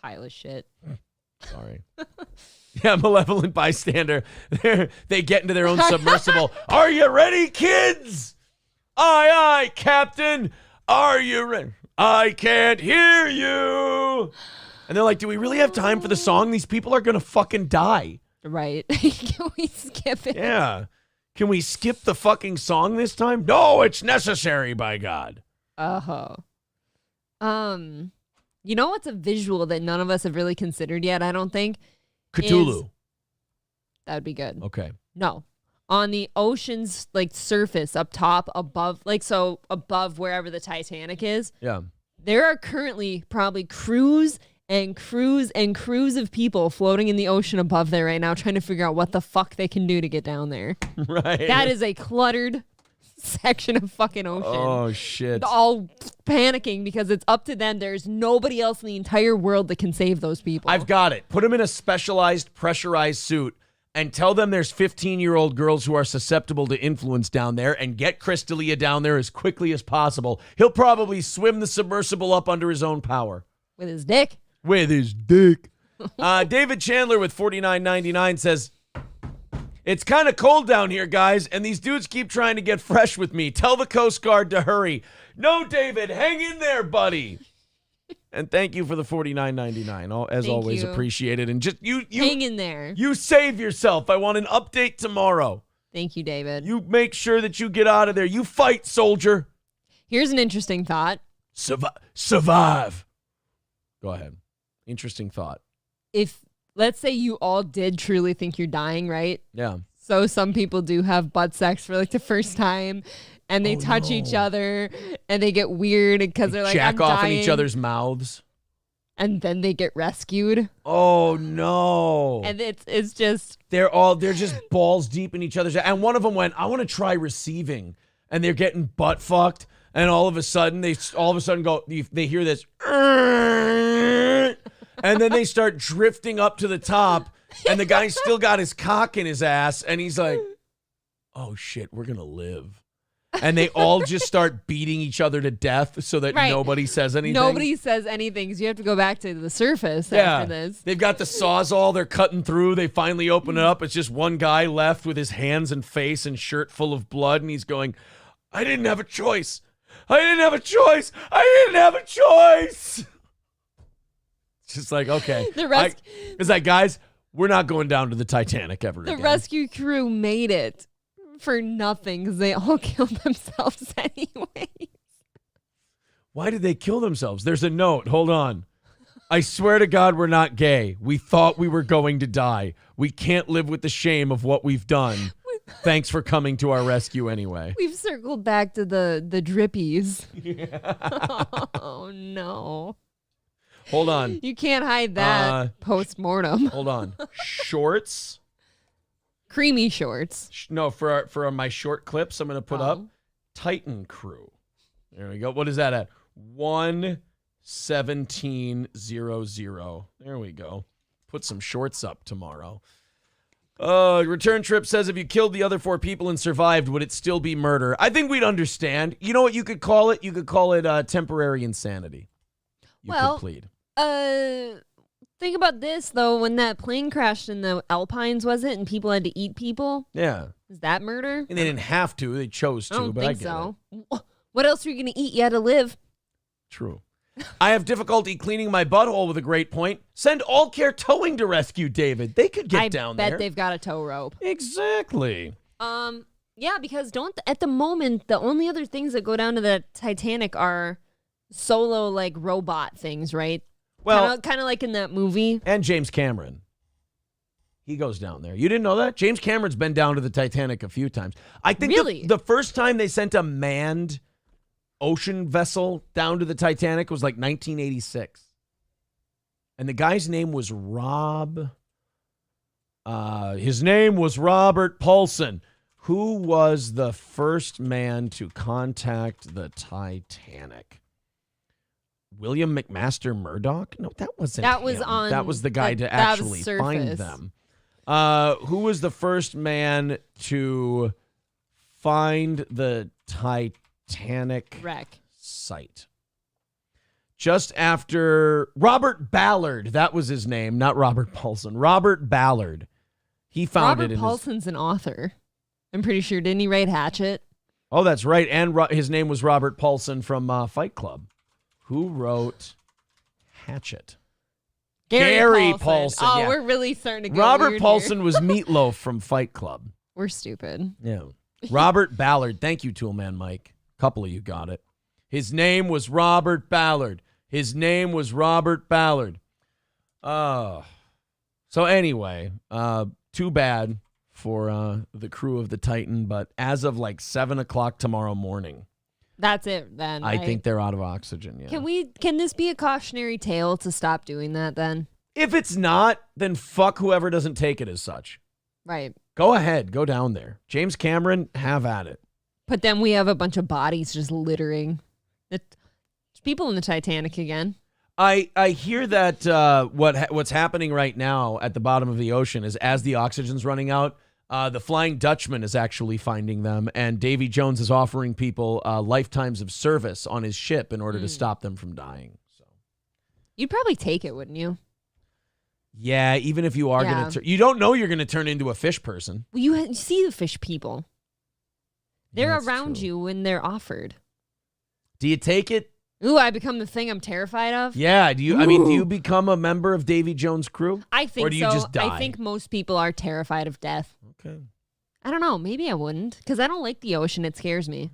Speaker 2: Pile of shit.
Speaker 1: Sorry. Yeah, malevolent bystander. They get into their own submersible. Are you ready, kids? Aye, aye, Captain. Are you ready? I can't hear you. And they're like, do we really have time for the song? These people are going to fucking die.
Speaker 2: Right. Can we skip it?
Speaker 1: Yeah. Can we skip the fucking song this time? No, it's necessary, by God.
Speaker 2: Uh-huh. You know what's a visual that none of us have really considered yet, I don't think?
Speaker 1: Cthulhu.
Speaker 2: That would be good.
Speaker 1: Okay.
Speaker 2: No. On the ocean's like surface up top, above, like so above wherever the Titanic is,
Speaker 1: Yeah.
Speaker 2: there are currently probably crews and crews and crews of people floating in the ocean above there right now trying to figure out what the fuck they can do to get down there.
Speaker 1: Right.
Speaker 2: That is a cluttered section of fucking ocean.
Speaker 1: Oh, shit.
Speaker 2: All panicking because it's up to them. There's nobody else in the entire world that can save those people.
Speaker 1: I've got it. Put them in a specialized, pressurized suit and tell them there's 15-year-old girls who are susceptible to influence down there and get Chris D'Elia down there as quickly as possible. He'll probably swim the submersible up under his own power.
Speaker 2: With his dick.
Speaker 1: With his dick. David Chandler with $49.99 says, it's kind of cold down here, guys, and these dudes keep trying to get fresh with me. Tell the Coast Guard to hurry. No, David, hang in there, buddy. And thank you for the $49.99. As
Speaker 2: Thank
Speaker 1: always,
Speaker 2: you.
Speaker 1: appreciated. And just you
Speaker 2: Hang in there.
Speaker 1: you save yourself. I want an update tomorrow.
Speaker 2: Thank you, David.
Speaker 1: You make sure that you get out of there. You fight, soldier.
Speaker 2: Here's an interesting thought.
Speaker 1: Survive. Go ahead. Interesting thought.
Speaker 2: If, let's say you all did truly think you're dying, right?
Speaker 1: Yeah.
Speaker 2: So some people do have butt sex for like the first time and they touch each other and they get weird because they're like,
Speaker 1: Jack
Speaker 2: I'm
Speaker 1: off
Speaker 2: dying.
Speaker 1: in each other's mouths.
Speaker 2: and then they get rescued.
Speaker 1: Oh no.
Speaker 2: And it's just
Speaker 1: They're just balls deep in each other's. And one of them went, I want to try receiving. And they're getting butt fucked. And all of a sudden go, they hear this. And then they start drifting up to the top. And the guy's still got his cock in his ass. And he's like, oh shit, we're going to live. And they all just start beating each other to death so that nobody says anything.
Speaker 2: Nobody says anything, so you have to go back to the surface after this.
Speaker 1: They've got the sawzall they're cutting through. They finally open it up. It's just one guy left with his hands and face and shirt full of blood, and he's going, I didn't have a choice. I didn't have a choice. I didn't have a choice. It's just like, okay. It's like, guys, we're not going down to the Titanic ever again.
Speaker 2: The rescue crew made it for nothing because they all killed themselves anyway.
Speaker 1: Why did they kill themselves? There's a note. Hold on. I swear to God, we're not gay. We thought we were going to die. We can't live with the shame of what we've done. Thanks for coming to our rescue anyway.
Speaker 2: We've circled back to the drippies. Oh, no.
Speaker 1: Hold on.
Speaker 2: You can't hide that post-mortem.
Speaker 1: Hold on. Shorts.
Speaker 2: Creamy shorts.
Speaker 1: No, for my short clips, I'm going to put up Titan Crew. There we go. What is that at? 1:17:00. There we go. Put some shorts up tomorrow. Return trip says, if you killed the other 4 people and survived, would it still be murder? I think we'd understand. You know what you could call it? You could call it temporary insanity. You could plead.
Speaker 2: Think about this, though. When that plane crashed in the Alpines, was it? And people had to eat people?
Speaker 1: Yeah.
Speaker 2: Is that murder?
Speaker 1: And they didn't have to. They chose to,
Speaker 2: I don't
Speaker 1: but
Speaker 2: think
Speaker 1: I get
Speaker 2: so.
Speaker 1: it.
Speaker 2: What else are you going to eat? You had to live.
Speaker 1: True. I have difficulty cleaning my butthole with a great point. Send All Care Towing to rescue David. They could get down there.
Speaker 2: I bet they've got a tow rope.
Speaker 1: Exactly.
Speaker 2: Yeah, because at the moment, the only other things that go down to the Titanic are solo, like, robot things, right?
Speaker 1: Well,
Speaker 2: kind of like in that movie.
Speaker 1: And James Cameron. He goes down there. You didn't know that? James Cameron's been down to the Titanic a few times. I think
Speaker 2: really?
Speaker 1: the first time they sent a manned ocean vessel down to the Titanic was like 1986. And the guy's name was his name was Robert Paulson, who was the first man to contact the Titanic. William McMaster Murdoch? No, that wasn't
Speaker 2: That was
Speaker 1: him.
Speaker 2: on...
Speaker 1: That was the guy to actually find them. Who was the first man to find the Titanic
Speaker 2: wreck
Speaker 1: site? Just after Robert Ballard. That was his name, not Robert Paulson. Robert Ballard. He found
Speaker 2: Robert
Speaker 1: it.
Speaker 2: Paulson's an author. I'm pretty sure. Didn't he write Hatchet?
Speaker 1: Oh, that's right. And his name was Robert Paulson from Fight Club. Who wrote Hatchet? Gary Paulson.
Speaker 2: Oh,
Speaker 1: yeah.
Speaker 2: we're really starting to get
Speaker 1: Robert
Speaker 2: weird
Speaker 1: Paulson
Speaker 2: here.
Speaker 1: was Meatloaf from Fight Club.
Speaker 2: We're stupid.
Speaker 1: Yeah. Robert Ballard. Thank you, Toolman Mike. A couple of you got it. His name was Robert Ballard. His name was Robert Ballard. So anyway, too bad for the crew of the Titan, but as of like 7 o'clock tomorrow morning,
Speaker 2: that's it then.
Speaker 1: I think they're out of oxygen. Yeah.
Speaker 2: Can this be a cautionary tale to stop doing that then?
Speaker 1: If it's not, then fuck whoever doesn't take it as such.
Speaker 2: Right.
Speaker 1: Go ahead. Go down there. James Cameron, have at it.
Speaker 2: But then we have a bunch of bodies just littering. There's people in the Titanic again.
Speaker 1: I hear that what's happening right now at the bottom of the ocean is as the oxygen's running out, the Flying Dutchman is actually finding them, and Davy Jones is offering people lifetimes of service on his ship in order to stop them from dying. So,
Speaker 2: you'd probably take it, wouldn't you?
Speaker 1: Yeah, even if you are going to, you don't know you're going to turn into a fish person.
Speaker 2: Well, you see the fish people. They're around
Speaker 1: true.
Speaker 2: you when they're offered.
Speaker 1: Do you take it?
Speaker 2: Ooh, I become the thing I'm terrified of.
Speaker 1: Yeah. Do you? I mean, do you become a member of Davy Jones' crew?
Speaker 2: I think so.
Speaker 1: Or do you just die?
Speaker 2: I think most people are terrified of death.
Speaker 1: Okay.
Speaker 2: I don't know. Maybe I wouldn't, because I don't like the ocean. It scares me.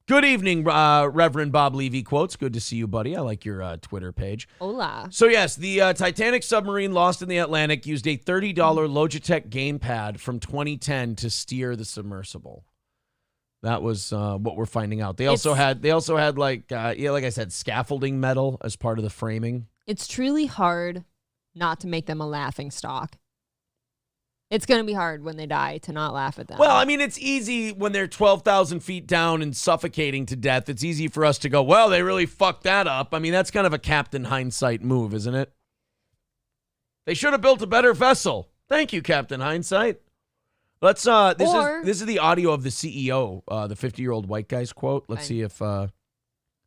Speaker 1: Good evening, Reverend Bob Levy Quotes. Good to see you, buddy. I like your Twitter page.
Speaker 2: Hola.
Speaker 1: So, yes, the Titanic submarine lost in the Atlantic used a $30 Logitech gamepad from 2010 to steer the submersible. That was what we're finding out. They also had like like I said, scaffolding metal as part of the framing.
Speaker 2: It's truly hard not to make them a laughing stock. It's going to be hard when they die to not laugh at them.
Speaker 1: Well, I mean, it's easy when they're 12,000 feet down and suffocating to death. It's easy for us to go, well, they really fucked that up. I mean, that's kind of a Captain Hindsight move, isn't it? They should have built a better vessel. Thank you, Captain Hindsight. Let's, this is the audio of the CEO, the 50-year-old white guy's quote. Let's see if,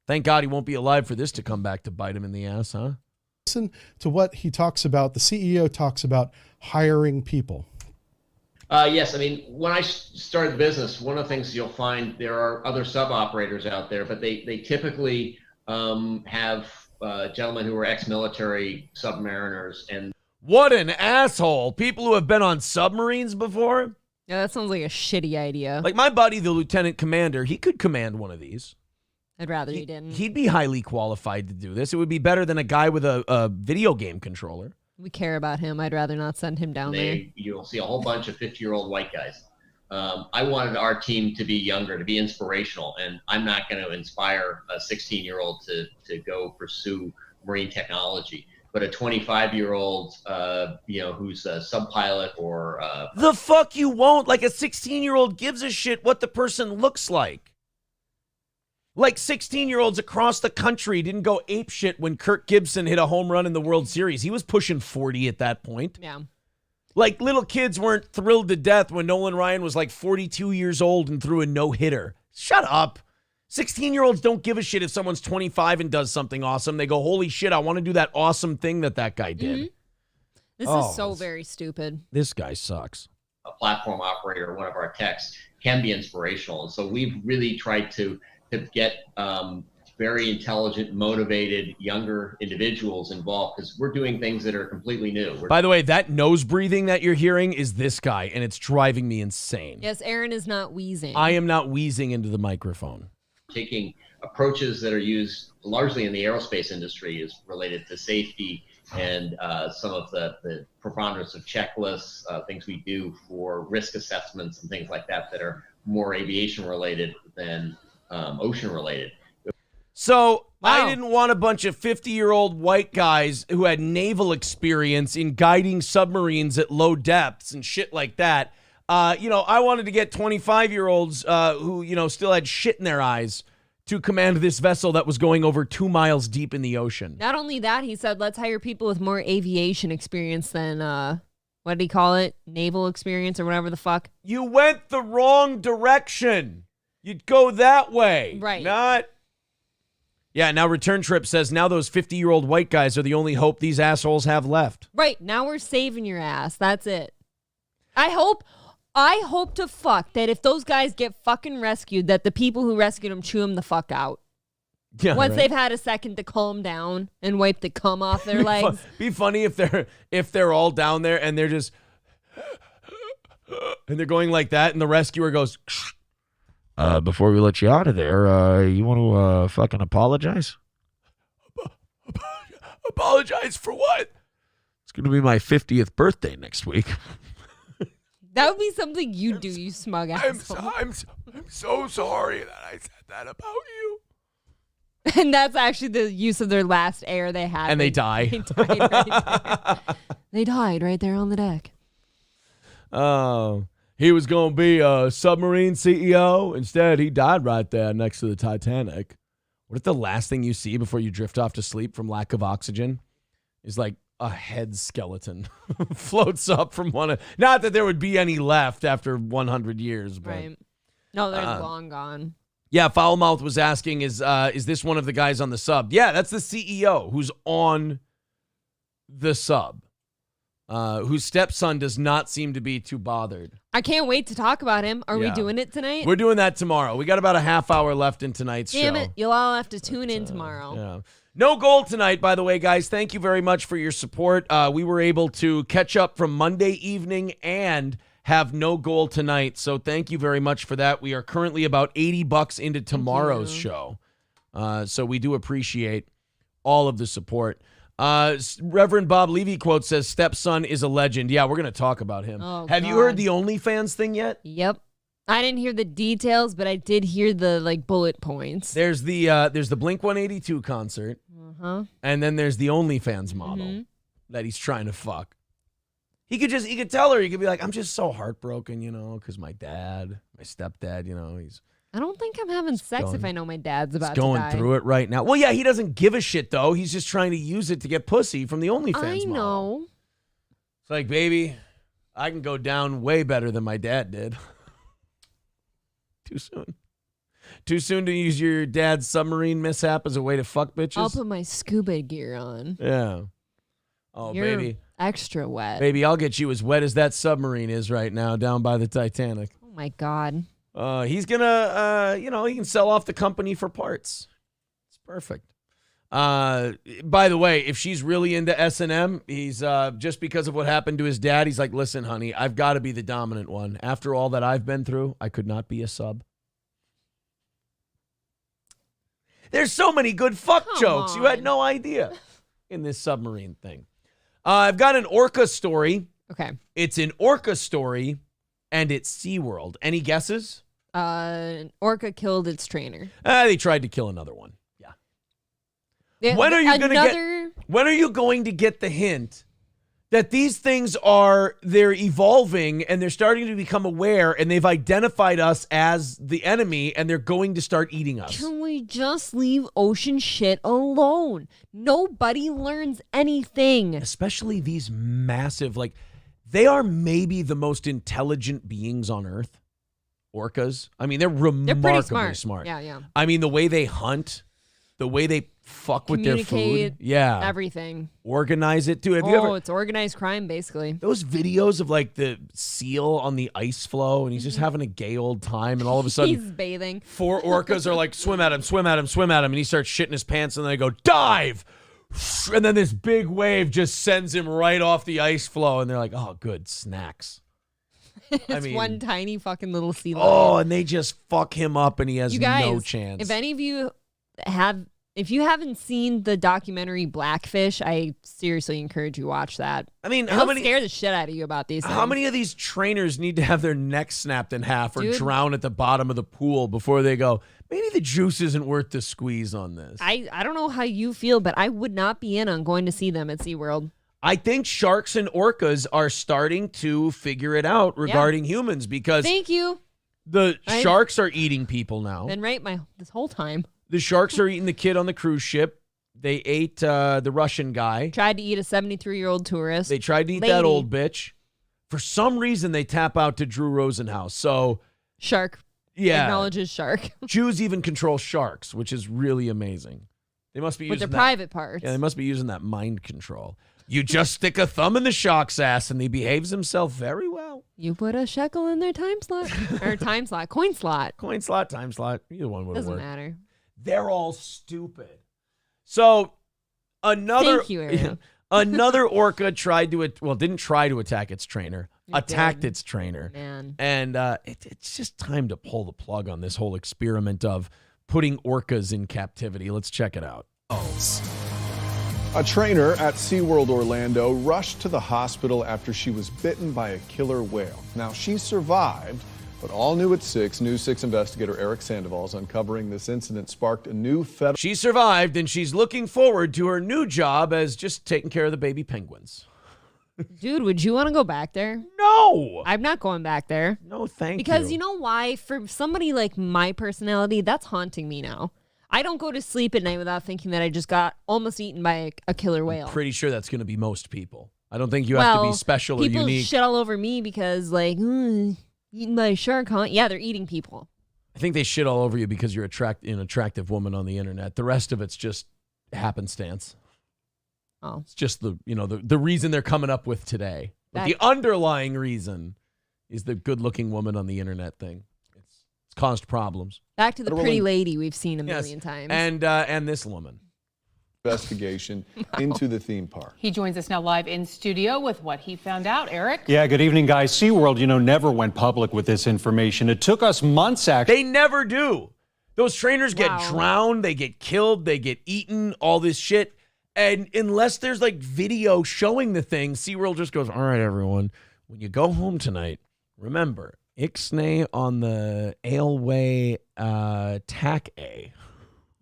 Speaker 1: thank God he won't be alive for this to come back to bite him in the ass, huh?
Speaker 7: Listen to what he talks about. The CEO talks about hiring people.
Speaker 8: Yes, I mean, when I started the business, one of the things you'll find, there are other sub-operators out there, but they typically have gentlemen who are ex-military submariners. And
Speaker 1: what an asshole. People who have been on submarines before.
Speaker 2: Yeah, that sounds like a shitty idea.
Speaker 1: Like my buddy, the lieutenant commander, he could command one of these.
Speaker 2: I'd rather he didn't.
Speaker 1: He'd be highly qualified to do this. It would be better than a guy with a video game controller.
Speaker 2: We care about him. I'd rather not send him down there.
Speaker 8: You'll see a whole bunch of 50-year-old white guys. I wanted our team to be younger, to be inspirational, and I'm not going to inspire a 16-year-old to go pursue marine technology. But a 25-year-old, who's a sub-pilot or...
Speaker 1: the fuck you won't. Like a 16-year-old gives a shit what the person looks like. Like 16-year-olds across the country didn't go apeshit when Kirk Gibson hit a home run in the World Series. He was pushing 40 at that point.
Speaker 2: Yeah.
Speaker 1: Like little kids weren't thrilled to death when Nolan Ryan was like 42 years old and threw a no-hitter. Shut up. 16-year-olds don't give a shit if someone's 25 and does something awesome. They go, holy shit, I want to do that awesome thing that guy did.
Speaker 2: Mm-hmm. This is so very stupid.
Speaker 1: This guy sucks.
Speaker 8: A platform operator, one of our techs, can be inspirational. And so we've really tried to get very intelligent, motivated, younger individuals involved because we're doing things that are completely new.
Speaker 1: By the way, that nose breathing that you're hearing is this guy, and it's driving me insane.
Speaker 2: Yes, Aaron is not wheezing.
Speaker 1: I am not wheezing into the microphone.
Speaker 8: Taking approaches that are used largely in the aerospace industry is related to safety and some of the preponderance of checklists, things we do for risk assessments and things like that are more aviation related than ocean related.
Speaker 1: So
Speaker 2: Wow.
Speaker 1: I didn't want a bunch of 50-year-old white guys who had naval experience in guiding submarines at low depths and shit like that. I wanted to get 25-year-olds who, still had shit in their eyes to command this vessel that was going over 2 miles deep in the ocean.
Speaker 2: Not only that, he said, let's hire people with more aviation experience than, what did he call it? Naval experience or whatever the fuck.
Speaker 1: You went the wrong direction. You'd go that way.
Speaker 2: Right.
Speaker 1: Not. Yeah, now Return Trip says now those 50-year-old white guys are the only hope these assholes have left.
Speaker 2: Right. Now we're saving your ass. That's it. I hope to fuck that if those guys get fucking rescued, that the people who rescued them chew them the fuck out.
Speaker 1: Yeah,
Speaker 2: Once
Speaker 1: right.
Speaker 2: they've had a second to calm down and wipe the cum off their legs.
Speaker 1: Be funny if they're all down there and they're just and they're going like that, and the rescuer goes, before we let you out of there, you want to fucking apologize? Apologize for what? It's going to be my 50th birthday next week.
Speaker 2: That would be something you do, you smug asshole.
Speaker 1: I'm so sorry that I said that about you.
Speaker 2: And that's actually the use of their last air they had.
Speaker 1: And they die.
Speaker 2: They died right there. They died right there on the deck.
Speaker 1: Oh, he was going to be a submarine CEO. Instead, he died right there next to the Titanic. What if the last thing you see before you drift off to sleep from lack of oxygen is like a head skeleton floats up from one? Not that there would be any left after 100 years, but
Speaker 2: Right. No, they're long gone.
Speaker 1: yeah. Foulmouth was asking, is this one of the guys on the sub? Yeah, that's the CEO who's on the sub, whose stepson does not seem to be too bothered.
Speaker 2: I can't wait to talk about him. Are we
Speaker 1: Yeah.
Speaker 2: doing it tonight?
Speaker 1: We're doing that tomorrow. We got about a half hour left in tonight's
Speaker 2: Damn
Speaker 1: show.
Speaker 2: it. You'll all have to tune in tomorrow.
Speaker 1: Yeah. No goal tonight, by the way, guys. Thank you very much for your support. We were able to catch up from Monday evening and have no goal tonight. So thank you very much for that. We are currently about $80 into tomorrow's show. So we do appreciate all of the support. Reverend Bob Levy quote says, stepson is a legend. Yeah, we're going to talk about him.
Speaker 2: Oh,
Speaker 1: Have you
Speaker 2: God.
Speaker 1: heard the OnlyFans thing yet?
Speaker 2: Yep. I didn't hear the details, but I did hear the bullet points.
Speaker 1: There's the Blink-182 concert. And then there's the OnlyFans model that he's trying to fuck. He could tell her, he could be like, I'm just so heartbroken, because my stepdad, he's
Speaker 2: I don't think I'm having sex if I know my dad's about to
Speaker 1: going
Speaker 2: die.
Speaker 1: through it right now. Well, yeah, he doesn't give a shit, though. He's just trying to use it to get pussy from the OnlyFans model.
Speaker 2: know.
Speaker 1: It's like, baby, I can go down way better than my dad did. Too soon. Too soon to use your dad's submarine mishap as a way to fuck bitches?
Speaker 2: I'll put my scuba gear on.
Speaker 1: Yeah. Oh,
Speaker 2: You're
Speaker 1: baby.
Speaker 2: extra wet.
Speaker 1: Baby, I'll get you as wet as that submarine is right now down by the Titanic.
Speaker 2: Oh, my God.
Speaker 1: He's going to, he can sell off the company for parts. It's perfect. By the way, if she's really into S&M, he's just because of what happened to his dad, he's like, listen, honey, I've got to be the dominant one. After all that I've been through, I could not be a sub. There's so many good fuck jokes. You had no idea in this submarine thing. I've got an Orca story.
Speaker 2: Okay.
Speaker 1: It's an Orca story, and it's SeaWorld. Any guesses?
Speaker 2: An orca killed its trainer.
Speaker 1: They tried to kill another one.
Speaker 2: Yeah.
Speaker 1: When are you going to get the hint that these things they're evolving and they're starting to become aware and they've identified us as the enemy and they're going to start eating us?
Speaker 2: Can we just leave ocean shit alone? Nobody learns anything.
Speaker 1: Especially these massive, they are maybe the most intelligent beings on Earth. Orcas. I mean, they're remarkably
Speaker 2: pretty
Speaker 1: smart.
Speaker 2: Yeah.
Speaker 1: I mean, the way they hunt, the way they fuck with their food. Yeah.
Speaker 2: Everything.
Speaker 1: Organize it too. Have you ever?
Speaker 2: It's organized crime, basically.
Speaker 1: Those videos of the seal on the ice flow and he's just having a gay old time and all of a sudden
Speaker 2: He's bathing.
Speaker 1: 4 orcas are like, swim at him, swim at him, swim at him. And he starts shitting his pants and then they go, dive. And then this big wave just sends him right off the ice flow. And they're like, oh, good, snacks.
Speaker 2: It's one tiny fucking little sea lion.
Speaker 1: Oh, and they just fuck him up and he has
Speaker 2: You guys,
Speaker 1: no chance.
Speaker 2: If any of you if you haven't seen the documentary Blackfish, I seriously encourage you to watch that.
Speaker 1: I mean,
Speaker 2: It'll scare the shit out of you about these things.
Speaker 1: How many of these trainers need to have their necks snapped in half or
Speaker 2: Dude.
Speaker 1: drown at the bottom of the pool before they go, maybe the juice isn't worth the squeeze on this?
Speaker 2: I don't know how you feel, but I would not be in on going to see them at SeaWorld.
Speaker 1: I think sharks and orcas are starting to figure it out regarding humans because
Speaker 2: Thank you.
Speaker 1: the sharks are eating people now.
Speaker 2: Been right this whole time.
Speaker 1: The sharks are eating the kid on the cruise ship. They ate the Russian guy.
Speaker 2: Tried to eat a 73-year-old tourist.
Speaker 1: They tried to eat that old bitch. For some reason, they tap out to Drew Rosenhaus. So
Speaker 2: Shark.
Speaker 1: yeah,
Speaker 2: Acknowledges shark.
Speaker 1: Jews even control sharks, which is really amazing. They must be
Speaker 2: With
Speaker 1: using
Speaker 2: their
Speaker 1: that.
Speaker 2: private parts.
Speaker 1: Yeah, they must be using that mind control. You just stick a thumb in the shark's ass, and he behaves himself very well.
Speaker 2: You put a shekel in their time slot. Or time slot. Coin slot.
Speaker 1: Coin slot, time slot, either one would
Speaker 2: Doesn't
Speaker 1: work.
Speaker 2: matter.
Speaker 1: They're all stupid. So another
Speaker 2: Thank you, Aaron.
Speaker 1: another orca didn't try to attack its trainer, attacked
Speaker 2: did.
Speaker 1: its trainer.
Speaker 2: Man.
Speaker 1: And it's just time to pull the plug on this whole experiment of putting orcas in captivity. Let's check it out.
Speaker 9: A trainer at SeaWorld Orlando rushed to the hospital after she was bitten by a killer whale. Now, she survived, but all new at 6, News 6 investigator Eric Sandoval is uncovering this incident sparked a new federal...
Speaker 1: She survived, and she's looking forward to her new job as just taking care of the baby penguins.
Speaker 2: Dude, would you want to go back there?
Speaker 1: No!
Speaker 2: I'm not going back there.
Speaker 1: No, thank you.
Speaker 2: Because you know why? For somebody like my personality, that's haunting me now. I don't go to sleep at night without thinking that I just got almost eaten by a killer whale.
Speaker 1: Pretty sure that's going to be most people. I don't think you have to be special or
Speaker 2: people
Speaker 1: unique.
Speaker 2: shit all over me because eaten by a shark, huh? Yeah, they're eating people.
Speaker 1: I think they shit all over you because you're an attractive woman on the internet. The rest of it's just happenstance.
Speaker 2: Oh.
Speaker 1: It's just the reason they're coming up with today. But the underlying reason is the good-looking woman on the internet thing. It's caused problems.
Speaker 2: Back to the pretty lady we've seen a million times.
Speaker 1: And this woman.
Speaker 9: Investigation into the theme park.
Speaker 10: He joins us now live in studio with what he found out. Eric?
Speaker 11: Yeah, good evening, guys. SeaWorld, never went public with this information. It took us months, actually.
Speaker 1: They never do. Those trainers get drowned, they get killed, they get eaten, all this shit. And unless there's video showing the thing, SeaWorld just goes, all right, everyone, when you go home tonight, remember, Ixnay on the Ailway tack A.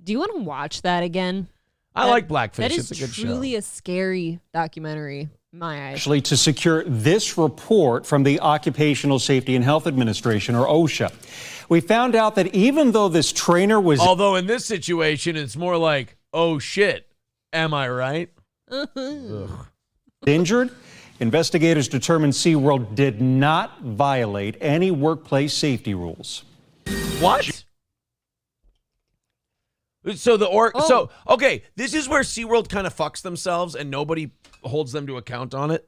Speaker 2: Do you want to watch that again?
Speaker 1: I like Blackfish.
Speaker 2: That is
Speaker 1: it's a good
Speaker 2: truly
Speaker 1: show.
Speaker 2: a scary documentary in my eyes.
Speaker 11: Actually, to secure this report from the Occupational Safety and Health Administration, or OSHA. We found out that even though this trainer was
Speaker 1: Although in this situation, it's more like, oh shit, am I right? Ugh.
Speaker 11: injured, investigators determined SeaWorld did not violate any workplace safety rules.
Speaker 1: What? So so okay, this is where SeaWorld kind of fucks themselves and nobody holds them to account on it.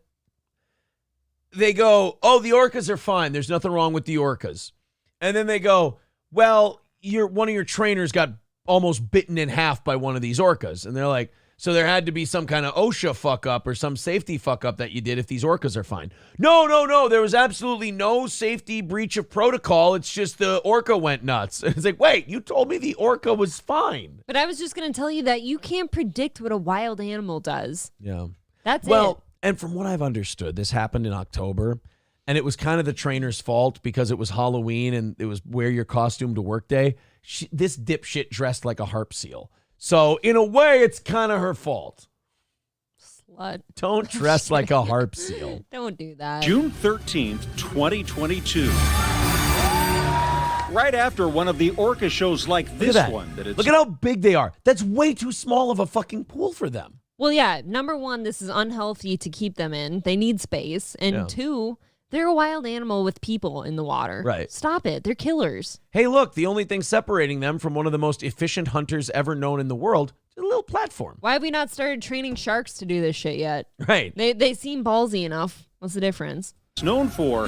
Speaker 1: They go, "Oh, the orcas are fine. There's nothing wrong with the orcas." And then they go, "Well, one of your trainers got almost bitten in half by one of these orcas." And they're like, "So there had to be some kind of OSHA fuck up or some safety fuck up that you did if these orcas are fine." No. There was absolutely no safety breach of protocol. It's just the orca went nuts. It's like, wait, you told me the orca was fine.
Speaker 2: But I was just going to tell you that you can't predict what a wild animal does.
Speaker 1: Yeah.
Speaker 2: That's
Speaker 1: Well,
Speaker 2: it.
Speaker 1: and from what I've understood, this happened in October, and it was kind of the trainer's fault because it was Halloween and it was wear your costume to work day. This dipshit dressed like a harp seal. So in a way, it's kind of her fault.
Speaker 2: Slut.
Speaker 1: Don't dress like a harp seal.
Speaker 2: Don't do that.
Speaker 11: June 13th, 2022. Right after one of the orca shows like
Speaker 1: Look
Speaker 11: this
Speaker 1: at that.
Speaker 11: one.
Speaker 1: Look at how big they are. That's way too small of a fucking pool for them.
Speaker 2: Well, yeah, number one, this is unhealthy to keep them in. They need space. And
Speaker 1: Yeah.
Speaker 2: two, they're a wild animal with people in the water.
Speaker 1: Right.
Speaker 2: Stop it. They're killers.
Speaker 1: Hey, look, the only thing separating them from one of the most efficient hunters ever known in the world is a little platform.
Speaker 2: Why have we not started training sharks to do this shit yet?
Speaker 1: Right.
Speaker 2: They seem ballsy enough. What's the difference?
Speaker 11: It's known for.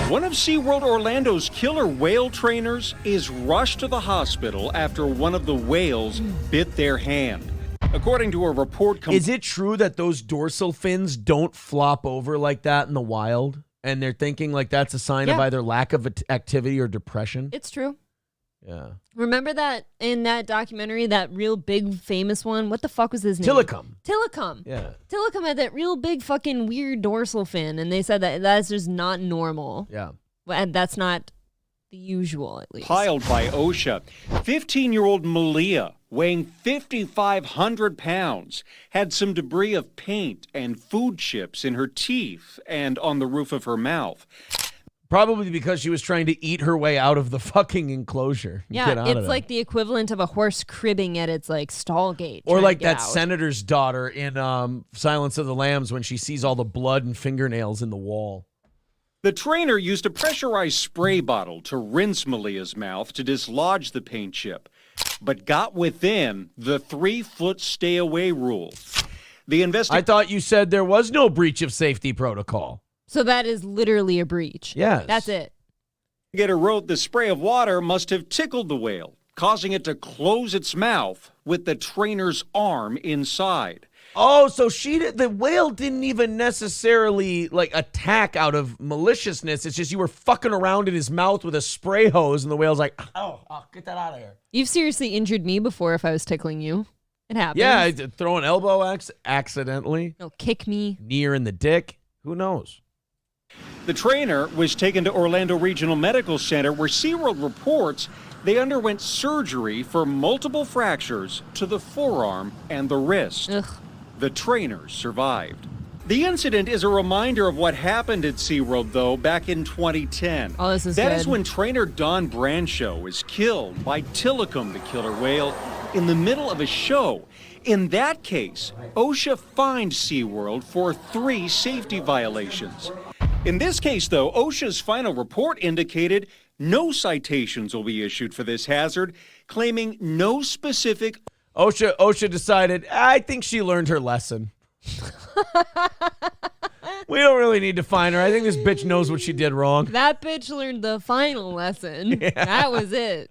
Speaker 11: One of SeaWorld Orlando's killer whale trainers is rushed to the hospital after one of the whales bit their hand. According to a report...
Speaker 1: Is it true that those dorsal fins don't flop over like that in the wild? And they're thinking like that's a sign of
Speaker 2: Yeah.
Speaker 1: either lack of activity or depression?
Speaker 2: It's true.
Speaker 1: Yeah.
Speaker 2: Remember that in that documentary, that real big famous one? What the fuck was his name? Tillicum.
Speaker 1: Yeah.
Speaker 2: Tillicum had that real big fucking weird dorsal fin, and they said that that's just not normal.
Speaker 1: Yeah.
Speaker 2: And that's not the usual, at least.
Speaker 11: Piled by OSHA. 15-year-old Malia, weighing 5,500 pounds, had some debris of paint and food chips in her teeth and on the roof of her mouth.
Speaker 1: Probably because she was trying to eat her way out of the fucking enclosure.
Speaker 2: Yeah,
Speaker 1: Get out of
Speaker 2: it's
Speaker 1: there.
Speaker 2: like the equivalent of a horse cribbing at its like stall gate.
Speaker 1: Or
Speaker 2: trying to
Speaker 1: like
Speaker 2: get
Speaker 1: that
Speaker 2: out.
Speaker 1: senator's daughter in Silence of the Lambs when she sees all the blood and fingernails in the wall.
Speaker 11: The trainer used a pressurized spray bottle to rinse Malia's mouth to dislodge the paint chip, but got within the 3-foot stay-away rule. The
Speaker 1: I thought you said there was no breach of safety protocol.
Speaker 2: So that is literally a breach.
Speaker 1: Yes.
Speaker 2: That's it.
Speaker 11: investigator wrote the spray of water must have tickled the whale, causing it to close its mouth with the trainer's arm inside.
Speaker 1: Oh, so the whale didn't even necessarily like attack out of maliciousness. It's just you were fucking around in his mouth with a spray hose, and the whale's like, "Oh, get that out of here."
Speaker 2: You've seriously injured me before if I was tickling you. It happens.
Speaker 1: Yeah, I did throw an elbow accidentally.
Speaker 2: No, kick me.
Speaker 1: Knee her in the dick. Who knows?
Speaker 11: The trainer was taken to Orlando Regional Medical Center, where SeaWorld reports they underwent surgery for multiple fractures to the forearm and the wrist.
Speaker 2: Ugh.
Speaker 11: The trainer survived. The incident is a reminder of what happened at SeaWorld, though, back in 2010.
Speaker 2: Oh, this is
Speaker 11: That
Speaker 2: good.
Speaker 11: is when trainer Don Branshaw was killed by Tillicum, the killer whale, in the middle of a show. In that case, OSHA fined SeaWorld for 3 safety violations. In this case, though, OSHA's final report indicated no citations will be issued for this hazard, claiming no specific...
Speaker 1: OSHA decided, I think she learned her lesson. We don't really need to fine her. I think this bitch knows what she did wrong.
Speaker 2: That bitch learned the final lesson.
Speaker 1: Yeah.
Speaker 2: That was it.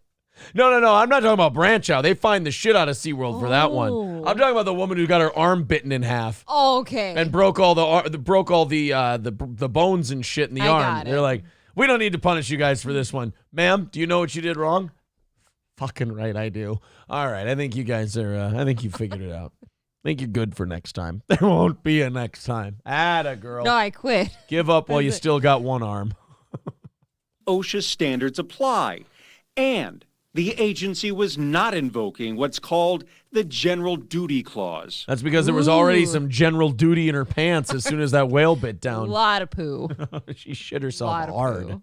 Speaker 1: No. I'm not talking about Branchow. They fined the shit out of SeaWorld for that one.
Speaker 2: Oh.
Speaker 1: I'm talking about the woman who got her arm bitten in half
Speaker 2: Oh, okay.
Speaker 1: and broke all the bones and shit in the
Speaker 2: I
Speaker 1: arm.
Speaker 2: got it.
Speaker 1: They're like, we don't need to punish you guys for this one. Ma'am, do you know what you did wrong? Fucking right, I do. All right, I think you guys are, I think you figured it out. I think you're good for next time. There won't be a next time. Atta girl.
Speaker 2: No, I quit.
Speaker 1: Give up while you still got one arm.
Speaker 11: OSHA standards apply. And the agency was not invoking what's called the General Duty Clause.
Speaker 1: That's because there was already some general duty in her pants as soon as that whale bit
Speaker 2: A
Speaker 1: down.
Speaker 2: lot of poo.
Speaker 1: She shit herself
Speaker 2: Lot of
Speaker 1: hard.
Speaker 2: poo.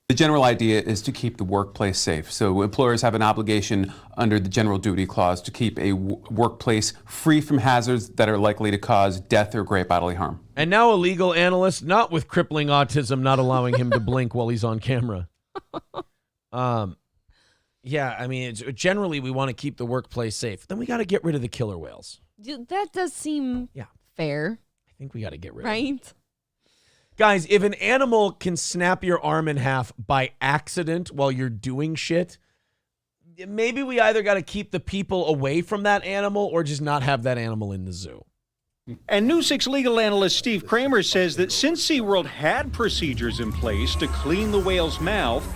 Speaker 12: The general idea is to keep the workplace safe. So employers have an obligation under the General Duty Clause to keep a workplace free from hazards that are likely to cause death or great bodily harm.
Speaker 1: And now a legal analyst, not with crippling autism, not allowing him to blink while he's on camera. Yeah, I mean, generally we want to keep the workplace safe. Then we got to get rid of the killer whales.
Speaker 2: That does seem fair,
Speaker 1: I think we got to get rid of them.
Speaker 2: right?
Speaker 1: Guys, if an animal can snap your arm in half by accident while you're doing shit, maybe we either got to keep the people away from that animal or just not have that animal in the zoo.
Speaker 11: And News 6 legal analyst Steve Kramer says that since SeaWorld had procedures in place to clean the whale's mouth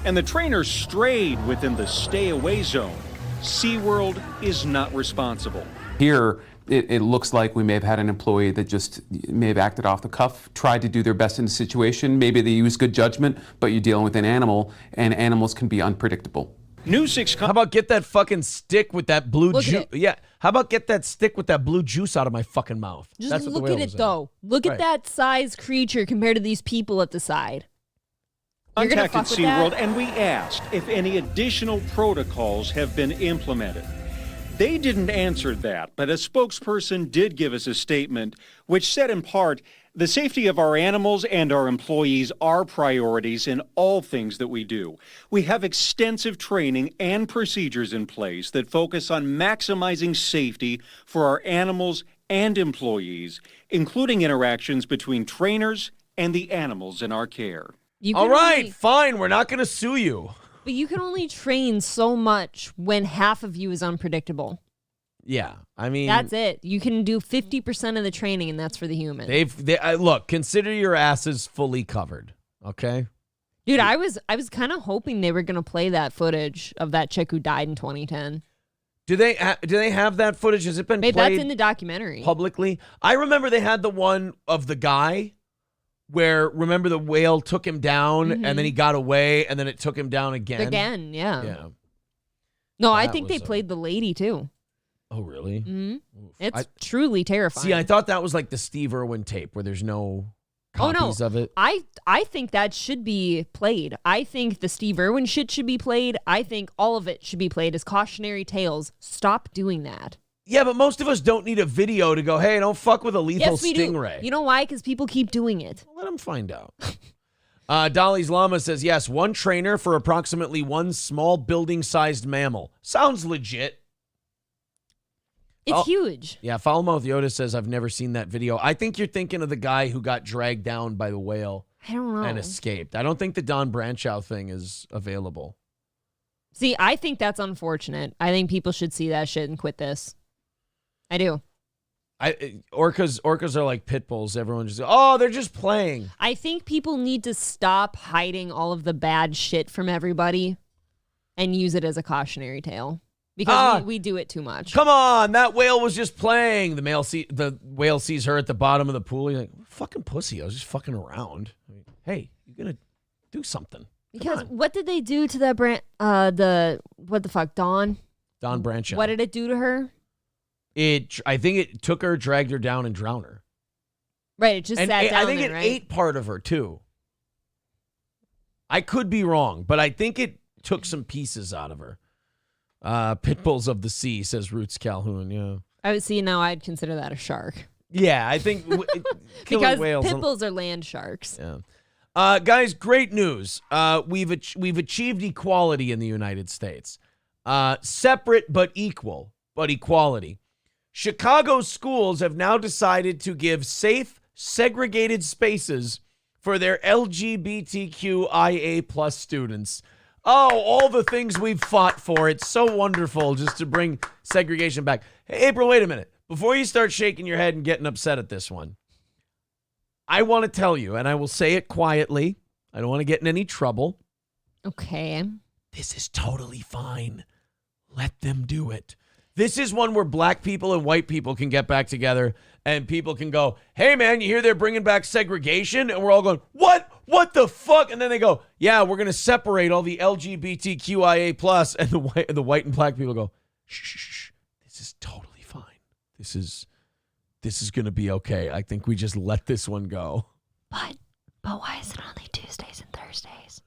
Speaker 11: and the trainer strayed within the stay-away zone, SeaWorld is not responsible.
Speaker 12: Here, it looks like we may have had an employee that just may have acted off the cuff, tried to do their best in the situation. Maybe they use good judgment, but you're dealing with an animal, and animals can be unpredictable.
Speaker 11: News 6.
Speaker 1: How about get that fucking stick with that blue
Speaker 2: Look at
Speaker 1: juice?
Speaker 2: it.
Speaker 1: Yeah. How about get that stick with that blue juice out of my fucking mouth?
Speaker 2: Just
Speaker 1: That's what the
Speaker 2: look
Speaker 1: whale
Speaker 2: at
Speaker 1: was
Speaker 2: it,
Speaker 1: in.
Speaker 2: though. Look
Speaker 1: Right.
Speaker 2: at that size creature compared to these people at the side. You're gonna
Speaker 11: Contacted
Speaker 2: fuck with
Speaker 11: SeaWorld
Speaker 2: that?
Speaker 11: and we asked if any additional protocols have been implemented. They didn't answer that, but a spokesperson did give us a statement which said in part, the safety of our animals and our employees are priorities in all things that we do. We have extensive training and procedures in place that focus on maximizing safety for our animals and employees, including interactions between trainers and the animals in our care.
Speaker 2: You
Speaker 1: All
Speaker 2: can
Speaker 1: right,
Speaker 2: only-
Speaker 1: fine. We're not going to sue you.
Speaker 2: but you can only train so much when half of you is unpredictable.
Speaker 1: Yeah. I mean,
Speaker 2: That's it. You can do 50% of the training, and that's for the human.
Speaker 1: look, consider your asses fully covered. Okay.
Speaker 2: Dude, I was kind of hoping they were gonna play that footage of that chick who died in 2010.
Speaker 1: Do they have that footage? Has it been
Speaker 2: Maybe
Speaker 1: played
Speaker 2: that's in the documentary.
Speaker 1: publicly? I remember they had the one of the guy where, remember, the whale took him down and then he got away and then it took him down again.
Speaker 2: Again, yeah.
Speaker 1: Yeah.
Speaker 2: No, I
Speaker 1: That
Speaker 2: think they
Speaker 1: was,
Speaker 2: played the lady too.
Speaker 1: Oh, really?
Speaker 2: hmm It's truly terrifying.
Speaker 1: See, I thought that was like the Steve Irwin tape where there's no copies of it.
Speaker 2: I think that should be played. I think the Steve Irwin shit should be played. I think all of it should be played as cautionary tales. Stop doing that.
Speaker 1: Yeah, but most of us don't need a video to go, hey, don't fuck with a lethal
Speaker 2: Yes, we
Speaker 1: stingray.
Speaker 2: do. You know why? Because people keep doing it.
Speaker 1: Let them find out. Dolly's Llama says, yes, one trainer for approximately one small building-sized mammal. Sounds legit.
Speaker 2: It's huge.
Speaker 1: Yeah, Foulmouth Yoda says, I've never seen that video. I think you're thinking of the guy who got dragged down by the whale
Speaker 2: I don't know.
Speaker 1: and escaped. I don't think the Don Branchow thing is available.
Speaker 2: See, I think that's unfortunate. I think people should see that shit and quit this. I do.
Speaker 1: Orcas are like pit bulls. Everyone just, oh, they're just playing.
Speaker 2: I think people need to stop hiding all of the bad shit from everybody and use it as a cautionary tale. Because we do it too much.
Speaker 1: Come on, that whale was just playing. The whale sees her at the bottom of the pool. He's like, fucking pussy. I was just fucking around. I mean, hey, you're gonna do something.
Speaker 2: Because what did they do to that what the fuck, Dawn?
Speaker 1: Don Branchow.
Speaker 2: What did it do to her?
Speaker 1: I think it took her, dragged her down, and drowned her.
Speaker 2: Right, it just
Speaker 1: And
Speaker 2: sat down
Speaker 1: I think
Speaker 2: there,
Speaker 1: it
Speaker 2: right?
Speaker 1: ate part of her too. I could be wrong, but I think it took some pieces out of her. Pit bulls of the sea, says Roots Calhoun. Yeah.
Speaker 2: I would see now. I'd consider that a shark
Speaker 1: Yeah, I think killer
Speaker 2: because
Speaker 1: whales.
Speaker 2: pit bulls are land sharks.
Speaker 1: Yeah. Guys, great news. We've achieved equality in the United States. Separate but equal, but equality. Chicago schools have now decided to give safe, segregated spaces for their LGBTQIA plus students. Oh, all the things we've fought for. It's so wonderful just to bring segregation back. Hey, April, wait a minute. Before you start shaking your head and getting upset at this one, I want to tell you, and I will say it quietly. I don't want to get in any trouble.
Speaker 2: Okay.
Speaker 1: This is totally fine. Let them do it. This is one where black people and white people can get back together and people can go, hey, man, you hear they're bringing back segregation? And we're all going, what? what the fuck? And then they go, yeah, we're going to separate all the LGBTQIA plus, and the white and black people go, shh, this is totally fine. This is going to be okay. I think we just let this one go.
Speaker 2: But why is it only Tuesdays and Thursdays?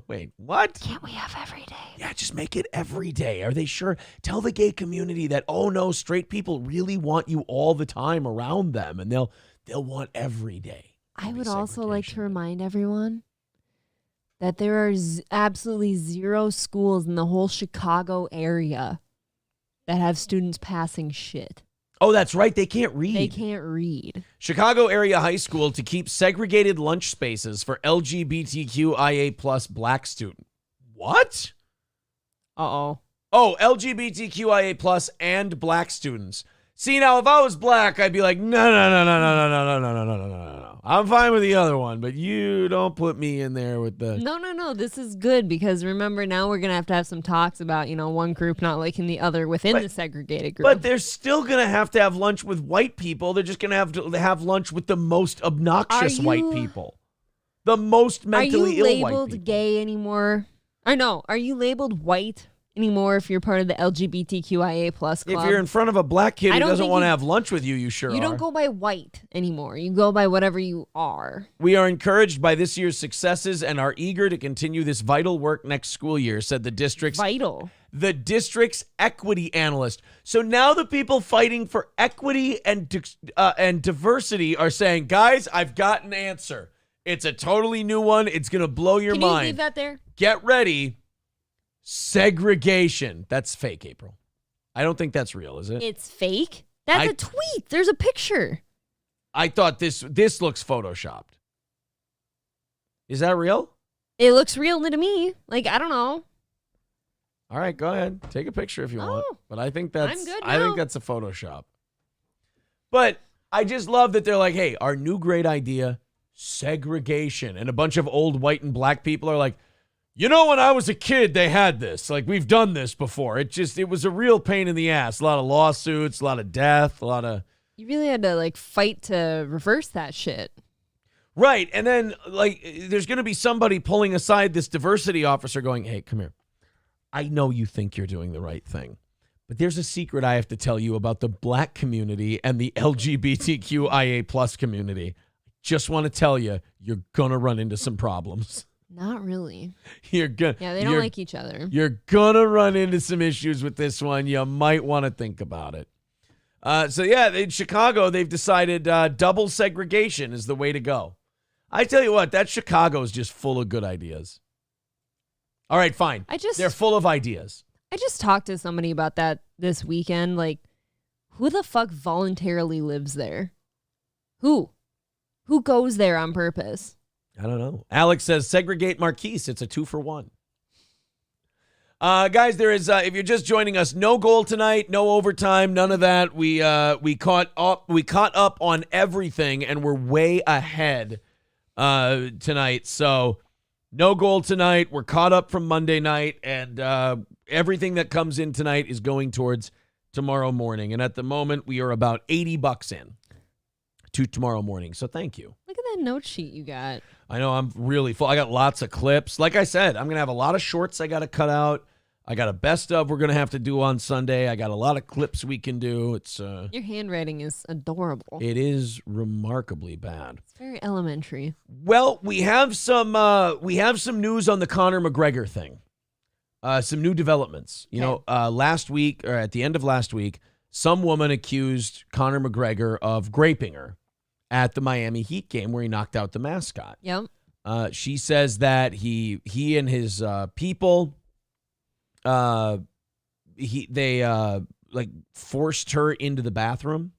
Speaker 1: Wait, what?
Speaker 2: Can't we have every day?
Speaker 1: Yeah, just make it every day. Are they sure? Tell the gay community that, oh no, straight people really want you all the time around them, and they'll want every day.
Speaker 2: I would also like to remind everyone that there are absolutely 0 schools in the whole Chicago area that have students passing shit.
Speaker 1: Oh, that's right. They can't read.
Speaker 2: They can't read.
Speaker 1: Chicago area high school to keep segregated lunch spaces for LGBTQIA plus black student. What?
Speaker 2: Uh-oh.
Speaker 1: Oh, LGBTQIA plus and black students. See, now, if I was black, I'd be like, no. I'm fine with the other one, but you don't put me in there with the...
Speaker 2: No. This is good because remember, now we're going to have some talks about, one group not liking the other within the segregated group.
Speaker 1: But they're still going to have lunch with white people. They're just going to have lunch with the most obnoxious white people. The most mentally ill white people.
Speaker 2: Are you labeled gay anymore? Or no, are you labeled white anymore if you're part of the LGBTQIA plus club?
Speaker 1: If you're in front of a black kid who doesn't want to have lunch with you, you sure are.
Speaker 2: You don't go by white anymore. You go by whatever you are.
Speaker 1: We are encouraged by this year's successes and are eager to continue this vital work next school year, said the district's equity analyst. So now the people fighting for equity and diversity are saying, guys, I've got an answer. It's a totally new one. It's going to blow your mind.
Speaker 2: Can you leave that there?
Speaker 1: Get ready. Segregation. That's fake, April. I don't think that's real, is it?
Speaker 2: It's fake? That's a tweet. There's a picture.
Speaker 1: I thought this looks photoshopped. Is that real?
Speaker 2: It looks real to me. I don't know.
Speaker 1: All right, go ahead. Take a picture if you want. But I think that's
Speaker 2: I'm good
Speaker 1: I think that's a Photoshop. But I just love that they're like, hey, our new great idea, segregation. And a bunch of old white and black people are like, when I was a kid, they had this. We've done this before. It was a real pain in the ass. A lot of lawsuits, a lot of death, a lot of...
Speaker 2: You really had to, fight to reverse that shit.
Speaker 1: Right. And then, there's going to be somebody pulling aside this diversity officer going, hey, come here. I know you think you're doing the right thing, but there's a secret I have to tell you about the black community and the LGBTQIA plus community. Just want to tell you, you're going to run into some problems.
Speaker 2: Not really.
Speaker 1: Yeah,
Speaker 2: they don't like each other.
Speaker 1: You're going to run into some issues with this one. You might want to think about it. In Chicago, they've decided double segregation is the way to go. I tell you what, that Chicago is just full of good ideas. All right, fine. They're full of ideas.
Speaker 2: I just talked to somebody about that this weekend. Who the fuck voluntarily lives there? Who goes there on purpose?
Speaker 1: I don't know. Alex says, segregate Marquise. It's a 2-for-1. Guys, there is, if you're just joining us, no goal tonight, no overtime, none of that. We caught up on everything, and we're way ahead tonight. So no goal tonight. We're caught up from Monday night, and everything that comes in tonight is going towards tomorrow morning. And at the moment, we are about $80 in to tomorrow morning. So thank you.
Speaker 2: Look at that note sheet you got.
Speaker 1: I know, I'm really full. I got lots of clips. Like I said, I'm going to have a lot of shorts I got to cut out. I got a best of we're going to have to do on Sunday. I got a lot of clips we can do. It's
Speaker 2: your handwriting is adorable.
Speaker 1: It is remarkably bad.
Speaker 2: It's very elementary.
Speaker 1: Well, we have some news on the Conor McGregor thing. Some new developments. Last week, or at the end of last week, some woman accused Conor McGregor of graping her at the Miami Heat game where he knocked out the mascot.
Speaker 2: Yep.
Speaker 1: She says that he and his people, they forced her into the bathroom,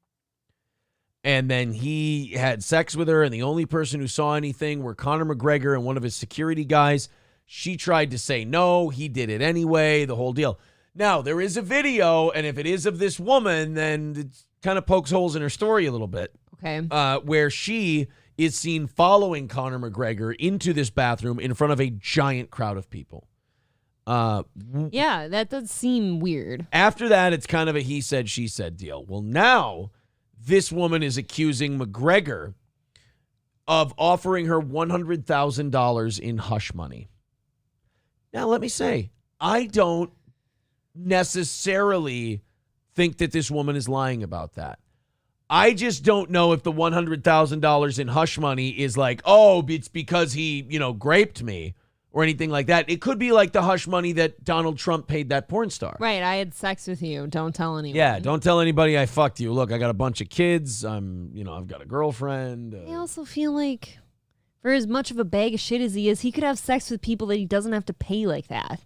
Speaker 1: and then he had sex with her, and the only person who saw anything were Conor McGregor and one of his security guys. She tried to say no, he did it anyway, the whole deal. Now, there is a video, and if it is of this woman, then it kind of pokes holes in her story a little bit.
Speaker 2: Okay.
Speaker 1: Where she is seen following Conor McGregor into this bathroom in front of a giant crowd of people.
Speaker 2: Yeah, that does seem weird.
Speaker 1: After that, it's kind of a he said, she said deal. Well, now this woman is accusing McGregor of offering her $100,000 in hush money. Now, let me say, I don't necessarily think that this woman is lying about that. I just don't know if the $100,000 in hush money is like, oh, it's because he, graped me or anything like that. It could be like the hush money that Donald Trump paid that porn star.
Speaker 2: Right. I had sex with you. Don't tell anyone.
Speaker 1: Yeah. Don't tell anybody I fucked you. Look, I got a bunch of kids. I've got a girlfriend.
Speaker 2: I also feel like for as much of a bag of shit as he is, he could have sex with people that he doesn't have to pay like that.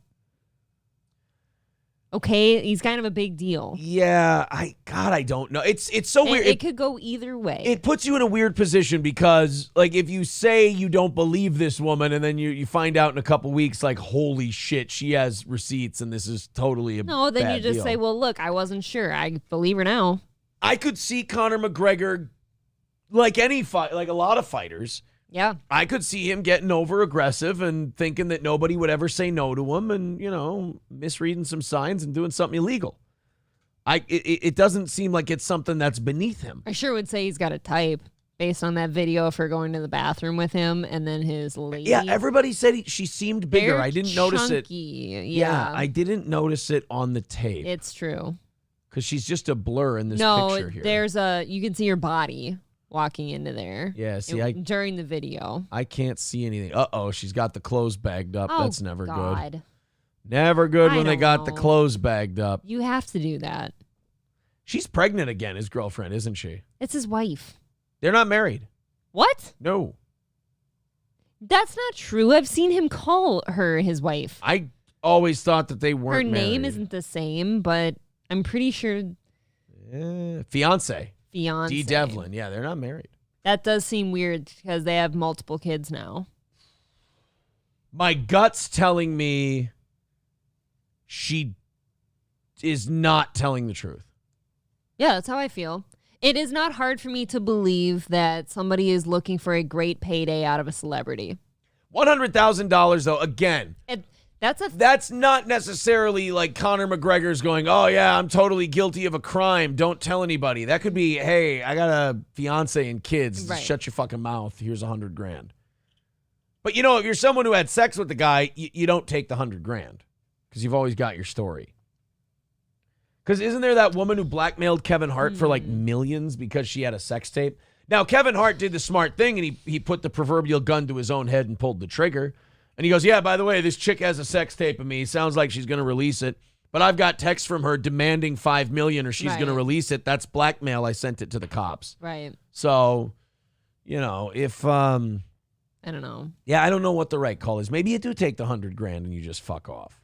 Speaker 2: Okay, he's kind of a big deal.
Speaker 1: Yeah, I don't know. It's so weird.
Speaker 2: It could go either way.
Speaker 1: It puts you in a weird position because, like, if you say you don't believe this woman and then you find out in a couple weeks, like, holy shit, she has receipts and this is totally a
Speaker 2: no, then
Speaker 1: bad
Speaker 2: you just
Speaker 1: deal.
Speaker 2: say, well, look, I wasn't sure. I believe her now.
Speaker 1: I could see Conor McGregor, like a lot of fighters.
Speaker 2: Yeah.
Speaker 1: I could see him getting over aggressive and thinking that nobody would ever say no to him and, misreading some signs and doing something illegal. It doesn't seem like it's something that's beneath him.
Speaker 2: I sure would say he's got a type based on that video of her going to the bathroom with him and then his lady.
Speaker 1: Yeah, everybody said she seemed bigger.
Speaker 2: They're
Speaker 1: I didn't notice it.
Speaker 2: Yeah,
Speaker 1: I didn't notice it on the tape.
Speaker 2: It's true.
Speaker 1: Because she's just a blur in this picture here.
Speaker 2: There's you can see her body walking into there.
Speaker 1: Yeah, see,
Speaker 2: during the video.
Speaker 1: I can't see anything. Uh-oh, she's got the clothes bagged up.
Speaker 2: Oh,
Speaker 1: That's never
Speaker 2: God.
Speaker 1: good. Never good
Speaker 2: I
Speaker 1: when they
Speaker 2: don't
Speaker 1: got the
Speaker 2: know.
Speaker 1: clothes bagged up.
Speaker 2: You have to do that.
Speaker 1: She's pregnant again, his girlfriend, isn't she?
Speaker 2: It's his wife.
Speaker 1: They're not married.
Speaker 2: What?
Speaker 1: No.
Speaker 2: That's not true. I've seen him call her his wife.
Speaker 1: I always thought that they weren't
Speaker 2: Her
Speaker 1: married.
Speaker 2: name isn't the same, but I'm pretty sure
Speaker 1: Fiance.
Speaker 2: fiance.
Speaker 1: D. Devlin. Yeah, they're not married.
Speaker 2: That does seem weird because they have multiple kids now.
Speaker 1: My gut's telling me she is not telling the truth.
Speaker 2: Yeah, that's how I feel. It is not hard for me to believe that somebody is looking for a great payday out of a celebrity.
Speaker 1: $100,000 though, again.
Speaker 2: That's
Speaker 1: not necessarily like Conor McGregor's going, oh yeah, I'm totally guilty of a crime. Don't tell anybody. That could be, hey, I got a fiance and kids.
Speaker 2: Right.
Speaker 1: Shut your fucking mouth. Here's $100,000. But if you're someone who had sex with the guy, you don't take the $100,000 because you've always got your story. Because isn't there that woman who blackmailed Kevin Hart for like millions because she had a sex tape? Now, Kevin Hart did the smart thing and he put the proverbial gun to his own head and pulled the trigger. And he goes, yeah, by the way, this chick has a sex tape of me. Sounds like she's going to release it. But I've got texts from her demanding $5 million or she's going to release it. That's blackmail. I sent it to the cops.
Speaker 2: right.
Speaker 1: So, if...
Speaker 2: I don't know.
Speaker 1: Yeah, I don't know what the right call is. Maybe you do take the $100,000 and you just fuck off.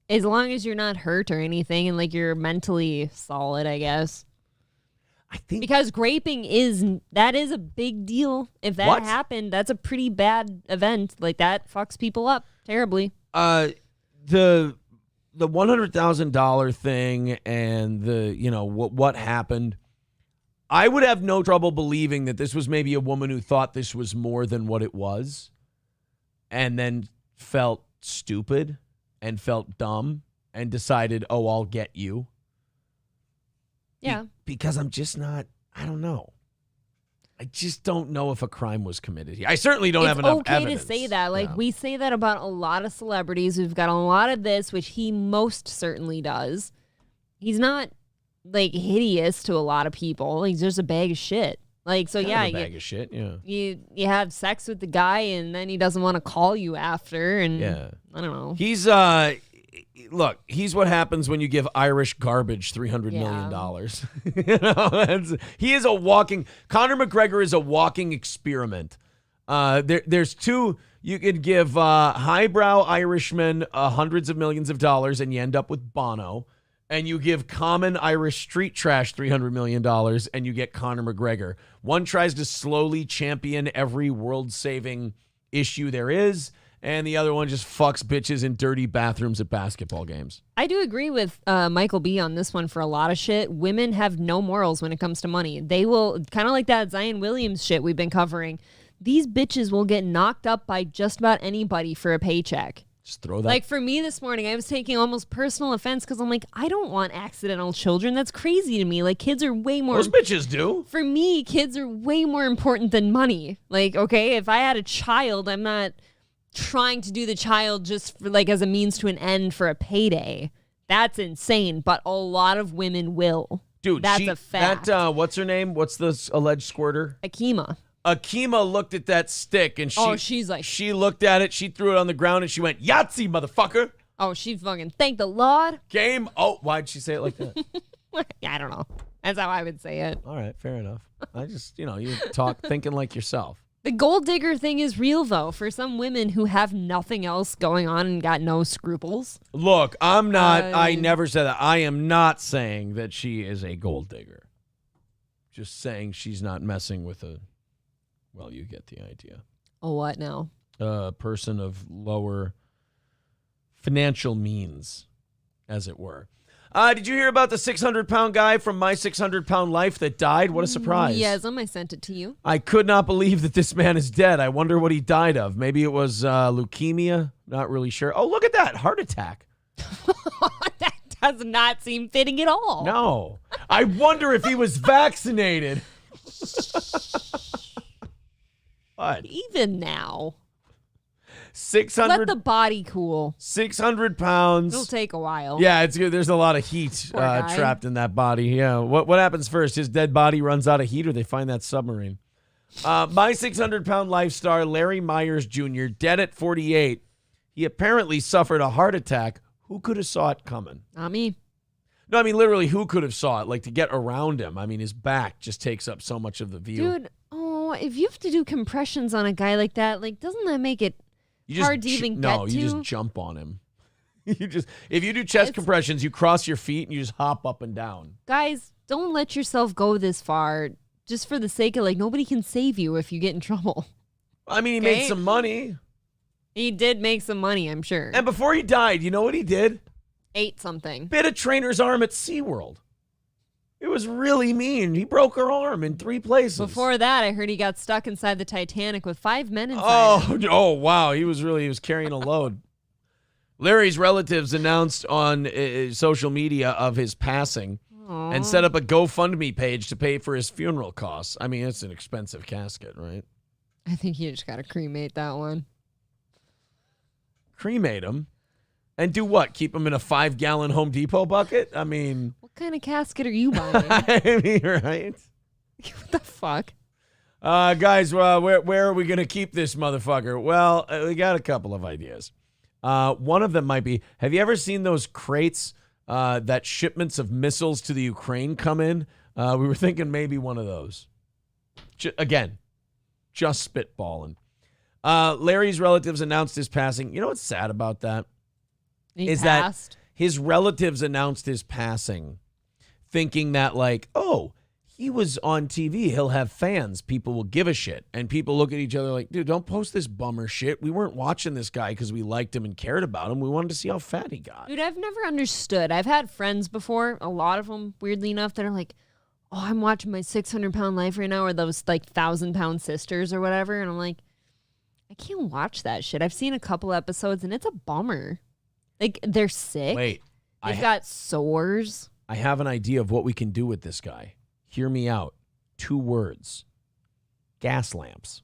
Speaker 2: As long as you're not hurt or anything and like you're mentally solid, I guess.
Speaker 1: I think
Speaker 2: because graping is a big deal. If that happened, that's a pretty bad event. Like that fucks people up terribly.
Speaker 1: The $100,000 thing and what happened. I would have no trouble believing that this was maybe a woman who thought this was more than what it was and then felt stupid and felt dumb and decided, oh, I'll get you.
Speaker 2: Yeah.
Speaker 1: Because I'm just not, I don't know. I just don't know if a crime was committed here. I certainly don't have enough evidence.
Speaker 2: It's okay to say that. Like, we say that about a lot of celebrities. We've got a lot of this, which he most certainly does. He's not, like, hideous to a lot of people. He's just a bag of shit. Like, so,
Speaker 1: Kind of a bag of shit, yeah.
Speaker 2: You have sex with the guy, and then he doesn't want to call you after, and I don't know.
Speaker 1: He's, look, he's what happens when you give Irish garbage $300 million. He is a walking, Conor McGregor is a walking experiment. There's two, you could give highbrow Irishmen hundreds of millions of dollars and you end up with Bono. And you give common Irish street trash $300 million and you get Conor McGregor. One tries to slowly champion every world-saving issue there is, and the other one just fucks bitches in dirty bathrooms at basketball games.
Speaker 2: I do agree with Michael B. on this one for a lot of shit. Women have no morals when it comes to money. They will, kind of like that Zion Williams shit we've been covering, these bitches will get knocked up by just about anybody for a paycheck.
Speaker 1: Just throw that.
Speaker 2: Like for me this morning, I was taking almost personal offense because I'm like, I don't want accidental children. That's crazy to me. Like kids are way more.
Speaker 1: Those bitches do.
Speaker 2: For me, kids are way more important than money. Like, okay, if I had a child, I'm not trying to do the child just for like as a means to an end for a payday. That's insane. But a lot of women will.
Speaker 1: Dude,
Speaker 2: that's a fact.
Speaker 1: That what's her name? What's the alleged squirter?
Speaker 2: Akima
Speaker 1: looked at that stick and
Speaker 2: she's like,
Speaker 1: she looked at it, she threw it on the ground and she went, Yahtzee, motherfucker.
Speaker 2: Oh, she fucking thank the Lord.
Speaker 1: Game. Oh, why'd she say it like that?
Speaker 2: I don't know. That's how I would say it.
Speaker 1: All right, fair enough. I just, you talk thinking like yourself.
Speaker 2: The gold digger thing is real, though, for some women who have nothing else going on and got no scruples.
Speaker 1: Look, I'm not, I never said that. I am not saying that she is a gold digger. Just saying she's not messing with well, you get the idea.
Speaker 2: A what now?
Speaker 1: A person of lower financial means, as it were. Did you hear about the 600-pound guy from My 600-Pound Life that died? What a surprise.
Speaker 2: Yes, I sent it to you.
Speaker 1: I could not believe that this man is dead. I wonder what he died of. Maybe it was leukemia. Not really sure. Oh, look at that. Heart attack.
Speaker 2: That does not seem fitting at all.
Speaker 1: No. I wonder if he was vaccinated. What?
Speaker 2: Even now.
Speaker 1: 600.
Speaker 2: Let the body cool.
Speaker 1: 600 pounds.
Speaker 2: It'll take a while.
Speaker 1: Yeah, it's good. There's a lot of heat trapped in that body. Yeah. What happens first? His dead body runs out of heat, or they find that submarine? My 600-pound life star, Larry Myers Jr., dead at 48. He apparently suffered a heart attack. Who could have saw it coming?
Speaker 2: Not me.
Speaker 1: No, I mean, literally, who could have saw it? Like, to get around him. I mean, his back just takes up so much of the view.
Speaker 2: Dude, if you have to do compressions on a guy like that, like, doesn't that make it hard to even get to?
Speaker 1: No, you just jump on him. If you do chest compressions, you cross your feet and you just hop up and down.
Speaker 2: Guys, don't let yourself go this far just for the sake of, like, nobody can save you if you get in trouble.
Speaker 1: I mean, he made some money.
Speaker 2: He did make some money, I'm sure.
Speaker 1: And before he died, you know what he did?
Speaker 2: Ate something.
Speaker 1: Bit a trainer's arm at SeaWorld. It was really mean. He broke her arm in 3 places.
Speaker 2: Before that, I heard he got stuck inside the Titanic with 5 men inside him.
Speaker 1: Oh, wow. He was carrying a load. Larry's relatives announced on social media of his passing and set up a GoFundMe page to pay for his funeral costs. I mean, it's an expensive casket, right?
Speaker 2: I think you just got to cremate that one.
Speaker 1: Cremate him? And do what? Keep him in a 5-gallon Home Depot bucket? I mean...
Speaker 2: What kind of casket are you buying?
Speaker 1: I mean, right?
Speaker 2: What the fuck?
Speaker 1: Guys, where are we going to keep this motherfucker? Well, we got a couple of ideas. One of them might be, have you ever seen those crates that shipments of missiles to the Ukraine come in? We were thinking maybe one of those. Again, just spitballing. Larry's relatives announced his passing. You know what's sad about that? That his relatives announced his passing thinking that, like, oh, he was on TV. He'll have fans. People will give a shit. And people look at each other like, dude, don't post this bummer shit. We weren't watching this guy because we liked him and cared about him. We wanted to see how fat he got.
Speaker 2: Dude, I've never understood. I've had friends before, a lot of them, weirdly enough, that are like, oh, I'm watching my 600-pound life right now, or those, like, 1,000-pound sisters or whatever. And I'm like, I can't watch that shit. I've seen a couple episodes, and it's a bummer. Like, they're sick.
Speaker 1: Wait.
Speaker 2: They've got sores.
Speaker 1: I have an idea of what we can do with this guy. Hear me out. 2 words. Gas lamps.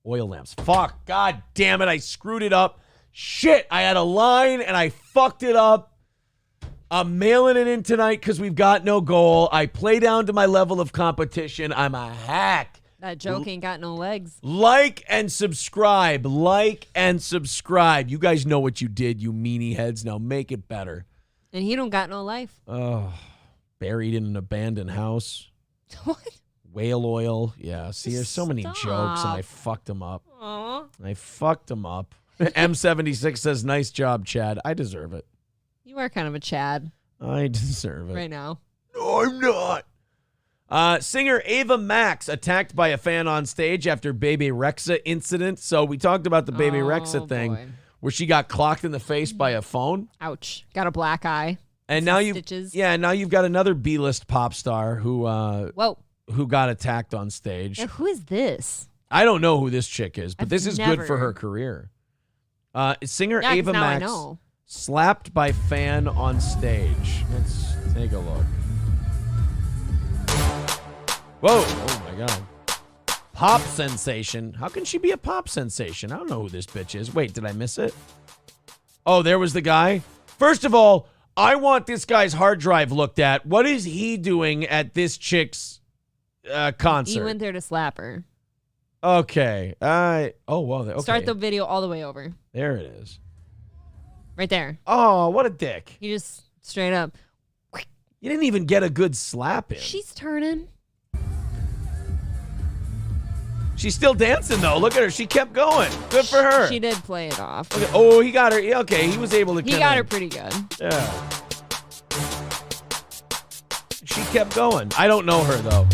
Speaker 1: Oil lamps. Fuck. God damn it. I screwed it up. Shit. I had a line and I fucked it up. I'm mailing it in tonight because we've got no goal. I play down to my level of competition. I'm a hack.
Speaker 2: That joke ain't got no legs.
Speaker 1: Like and subscribe. Like and subscribe. You guys know what you did, you meanie heads. Now make it better.
Speaker 2: And he don't got no life.
Speaker 1: Oh, buried in an abandoned house.
Speaker 2: What?
Speaker 1: Whale oil. Yeah, see, there's so many jokes, and I fucked them up.
Speaker 2: Aww.
Speaker 1: I fucked them up. M76 says, nice job, Chad. I deserve it.
Speaker 2: You are kind of a Chad.
Speaker 1: I deserve it.
Speaker 2: Right now.
Speaker 1: No, I'm not. Singer Ava Max attacked by a fan on stage after Baby Rexha incident. So we talked about the Baby Rexha thing where she got clocked in the face by a phone.
Speaker 2: Ouch. Got a black eye.
Speaker 1: And now you've got another B-list pop star who got attacked on stage.
Speaker 2: Now, who is this?
Speaker 1: I don't know who this chick is, but this is good for her career. Singer
Speaker 2: Yeah, 'cause
Speaker 1: Ava
Speaker 2: now I
Speaker 1: Max
Speaker 2: know.
Speaker 1: slapped by fan on stage. Let's take a look. Whoa. Oh, my God. Pop sensation. How can she be a pop sensation? I don't know who this bitch is. Wait, did I miss it? Oh, there was the guy. First of all, I want this guy's hard drive looked at. What is he doing at this chick's concert?
Speaker 2: He went there to slap her.
Speaker 1: Okay. Oh, well. Okay.
Speaker 2: Start the video all the way over.
Speaker 1: There it is.
Speaker 2: Right there.
Speaker 1: Oh, what a dick.
Speaker 2: He just straight up.
Speaker 1: You didn't even get a good slap in.
Speaker 2: She's turning.
Speaker 1: She's still dancing, though. Look at her. She kept going. Good for her.
Speaker 2: She did play it off.
Speaker 1: Okay. Oh, he got her. Okay, he was able to
Speaker 2: He
Speaker 1: kinda-
Speaker 2: got her pretty good.
Speaker 1: Yeah. She kept going. I don't know her, though.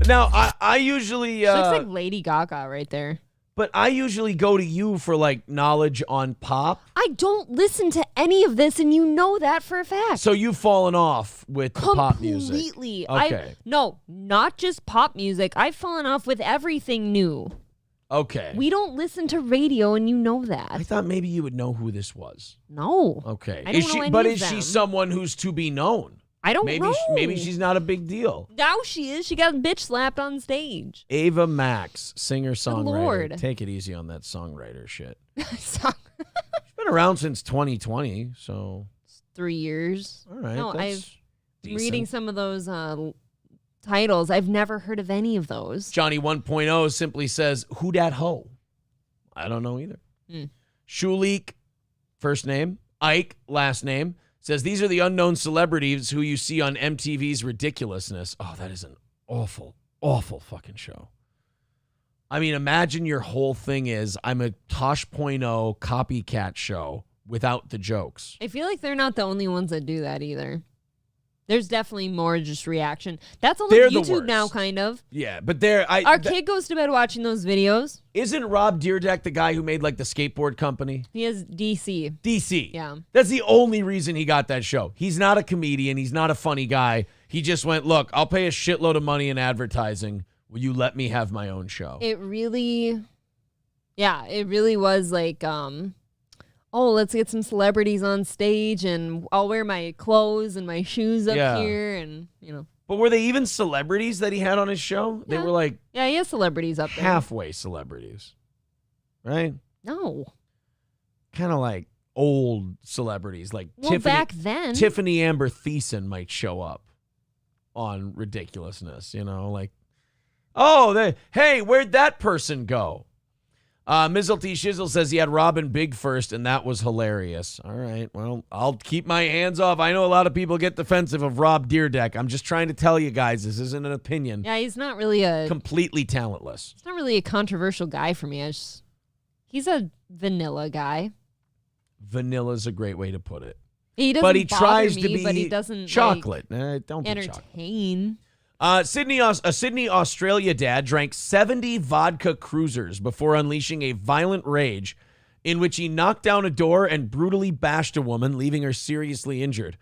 Speaker 1: Now, I usually...
Speaker 2: She looks like Lady Gaga right there.
Speaker 1: But I usually go to you for, like, knowledge on pop.
Speaker 2: I don't listen to any of this, and you know that for a fact.
Speaker 1: So you've fallen off with the pop music.
Speaker 2: Completely.
Speaker 1: Okay.
Speaker 2: No, not just pop music. I've fallen off with everything new.
Speaker 1: Okay.
Speaker 2: We don't listen to radio, and you know that.
Speaker 1: I thought maybe you would know who this was.
Speaker 2: No.
Speaker 1: Okay.
Speaker 2: I don't know any
Speaker 1: but
Speaker 2: of
Speaker 1: is she
Speaker 2: them.
Speaker 1: someone who's to be known?
Speaker 2: I don't
Speaker 1: maybe
Speaker 2: know.
Speaker 1: Maybe she's not a big deal.
Speaker 2: Now she is. She got bitch slapped on stage.
Speaker 1: Ava Max, singer-songwriter.
Speaker 2: Lord.
Speaker 1: Take it easy on that songwriter shit. She's
Speaker 2: So-
Speaker 1: been around since 2020, so...
Speaker 2: 3 years.
Speaker 1: All right,
Speaker 2: No,
Speaker 1: that's
Speaker 2: I'm reading
Speaker 1: decent.
Speaker 2: some of those titles. I've never heard of any of those.
Speaker 1: Johnny 1.0 simply says, who dat hoe? I don't know either. Shulik, first name. Ike, last name. Says, these are the unknown celebrities who you see on MTV's Ridiculousness. Oh, that is an awful, awful fucking show. I mean, imagine your whole thing is, I'm a Tosh.0 copycat show without the jokes.
Speaker 2: I feel like they're not the only ones that do that either. There's definitely more just reaction. That's on
Speaker 1: They're the
Speaker 2: YouTube now,
Speaker 1: worst.
Speaker 2: kind of.
Speaker 1: Yeah, but there...
Speaker 2: Our kid goes to bed watching those videos.
Speaker 1: Isn't Rob Dyrdek the guy who made, like, the skateboard company?
Speaker 2: He has DC.
Speaker 1: DC.
Speaker 2: Yeah.
Speaker 1: That's the only reason he got that show. He's not a comedian. He's not a funny guy. He just went, look, I'll pay a shitload of money in advertising. Will you let me have my own show?
Speaker 2: It really was like, oh, let's get some celebrities on stage and I'll wear my clothes and my shoes up
Speaker 1: Yeah.
Speaker 2: here and,
Speaker 1: But were they even celebrities that he had on his show? They
Speaker 2: Yeah.
Speaker 1: were like
Speaker 2: Yeah, he has celebrities up there.
Speaker 1: halfway celebrities, right?
Speaker 2: No.
Speaker 1: Kind of like old celebrities, like
Speaker 2: Well, back then.
Speaker 1: Tiffany Amber Thiessen might show up on Ridiculousness, like, oh, hey, where'd that person go? Mizzle-T Shizzle says he had Robin Big first, and that was hilarious. All right, well, I'll keep my hands off. I know a lot of people get defensive of Rob Dyrdek. I'm just trying to tell you guys, this isn't an opinion.
Speaker 2: Yeah, he's not really
Speaker 1: Completely talentless.
Speaker 2: he's not really a controversial guy for me. He's a vanilla guy.
Speaker 1: Vanilla's a great way to put it.
Speaker 2: He doesn't
Speaker 1: But he
Speaker 2: bother
Speaker 1: tries
Speaker 2: me,
Speaker 1: to be
Speaker 2: but he doesn't
Speaker 1: chocolate. Don't be chocolate.
Speaker 2: entertain.
Speaker 1: A Sydney, Australia dad drank 70 vodka cruisers before unleashing a violent rage in which he knocked down a door and brutally bashed a woman, leaving her seriously injured.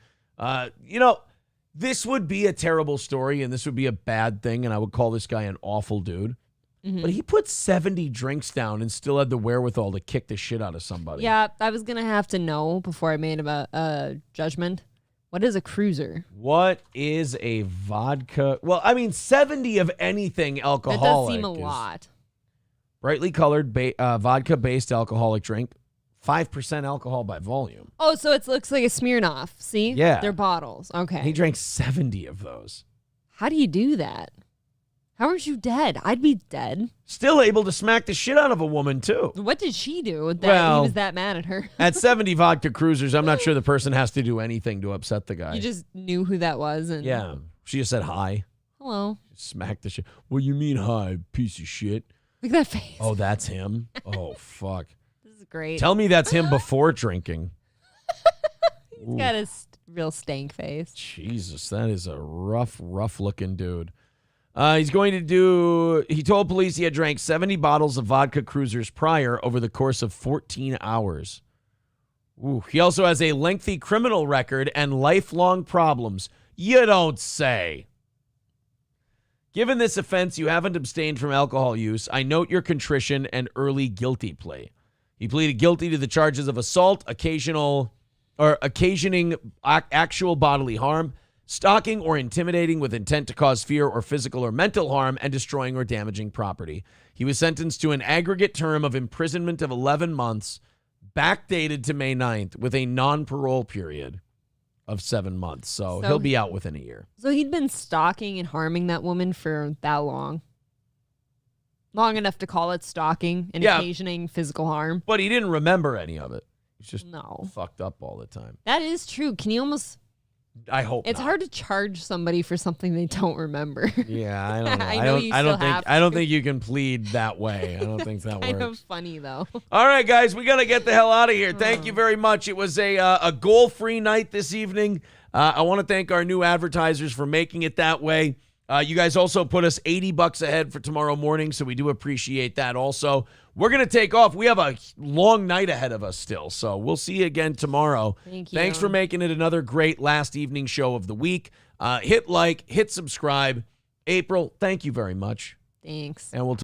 Speaker 1: This would be a terrible story and this would be a bad thing, and I would call this guy an awful dude.
Speaker 2: Mm-hmm.
Speaker 1: But he put 70 drinks down and still had the wherewithal to kick the shit out of somebody.
Speaker 2: Yeah, I was going to have to know before I made a judgment. What is a cruiser?
Speaker 1: What is a vodka? Well, I mean, 70 of anything
Speaker 2: That
Speaker 1: alcoholic.
Speaker 2: does seem a
Speaker 1: is
Speaker 2: lot.
Speaker 1: Brightly colored vodka-based alcoholic drink, 5% alcohol by volume.
Speaker 2: Oh, so it looks like a Smirnoff. See?
Speaker 1: Yeah.
Speaker 2: They're bottles. Okay.
Speaker 1: He drank 70 of those.
Speaker 2: How do you do that? How aren't you dead? I'd be dead.
Speaker 1: Still able to smack the shit out of a woman, too.
Speaker 2: What did she do that
Speaker 1: Well,
Speaker 2: he was that mad at her?
Speaker 1: At 70 vodka cruisers, I'm not sure the person has to do anything to upset the guy.
Speaker 2: You just knew who that was. And
Speaker 1: Yeah. She just said hi.
Speaker 2: Hello.
Speaker 1: Smack the shit. What do you mean hi, piece of shit?
Speaker 2: Look at that face.
Speaker 1: Oh, that's him? Oh, fuck.
Speaker 2: This is great.
Speaker 1: Tell me that's him before drinking.
Speaker 2: He's got a real stank face.
Speaker 1: Jesus, that is a rough looking dude. He told police he had drank 70 bottles of vodka cruisers prior over the course of 14 hours. Ooh, he also has a lengthy criminal record and lifelong problems. You don't say. Given this offense, you haven't abstained from alcohol use. I note your contrition and early guilty plea. He pleaded guilty to the charges of assault, occasioning actual bodily harm, stalking or intimidating with intent to cause fear or physical or mental harm, and destroying or damaging property. He was sentenced to an aggregate term of imprisonment of 11 months, backdated to May 9th, with a non-parole period of 7 months. So he'll be out within a year.
Speaker 2: So he'd been stalking and harming that woman for that long. Long enough to call it stalking and occasioning physical harm.
Speaker 1: But he didn't remember any of it. He's just
Speaker 2: No.
Speaker 1: fucked up all the time.
Speaker 2: That is true. Can you almost...
Speaker 1: I hope
Speaker 2: It's
Speaker 1: not.
Speaker 2: hard to charge somebody for something they don't remember.
Speaker 1: Yeah, I don't know.
Speaker 2: I know you still have
Speaker 1: I don't
Speaker 2: to.
Speaker 1: think you can plead that way. I don't think that
Speaker 2: Kind
Speaker 1: works.
Speaker 2: of funny, though.
Speaker 1: All right, guys, we got to get the hell out of here. Thank you very much. It was a goal-free night this evening. I want to thank our new advertisers for making it that way. You guys also put us $80 ahead for tomorrow morning, so we do appreciate that also. We're going to take off. We have a long night ahead of us still, so we'll see you again tomorrow.
Speaker 2: Thank you.
Speaker 1: Thanks for making it another great last evening show of the week. Hit like, hit subscribe. April, thank you very much.
Speaker 2: Thanks.
Speaker 1: And we'll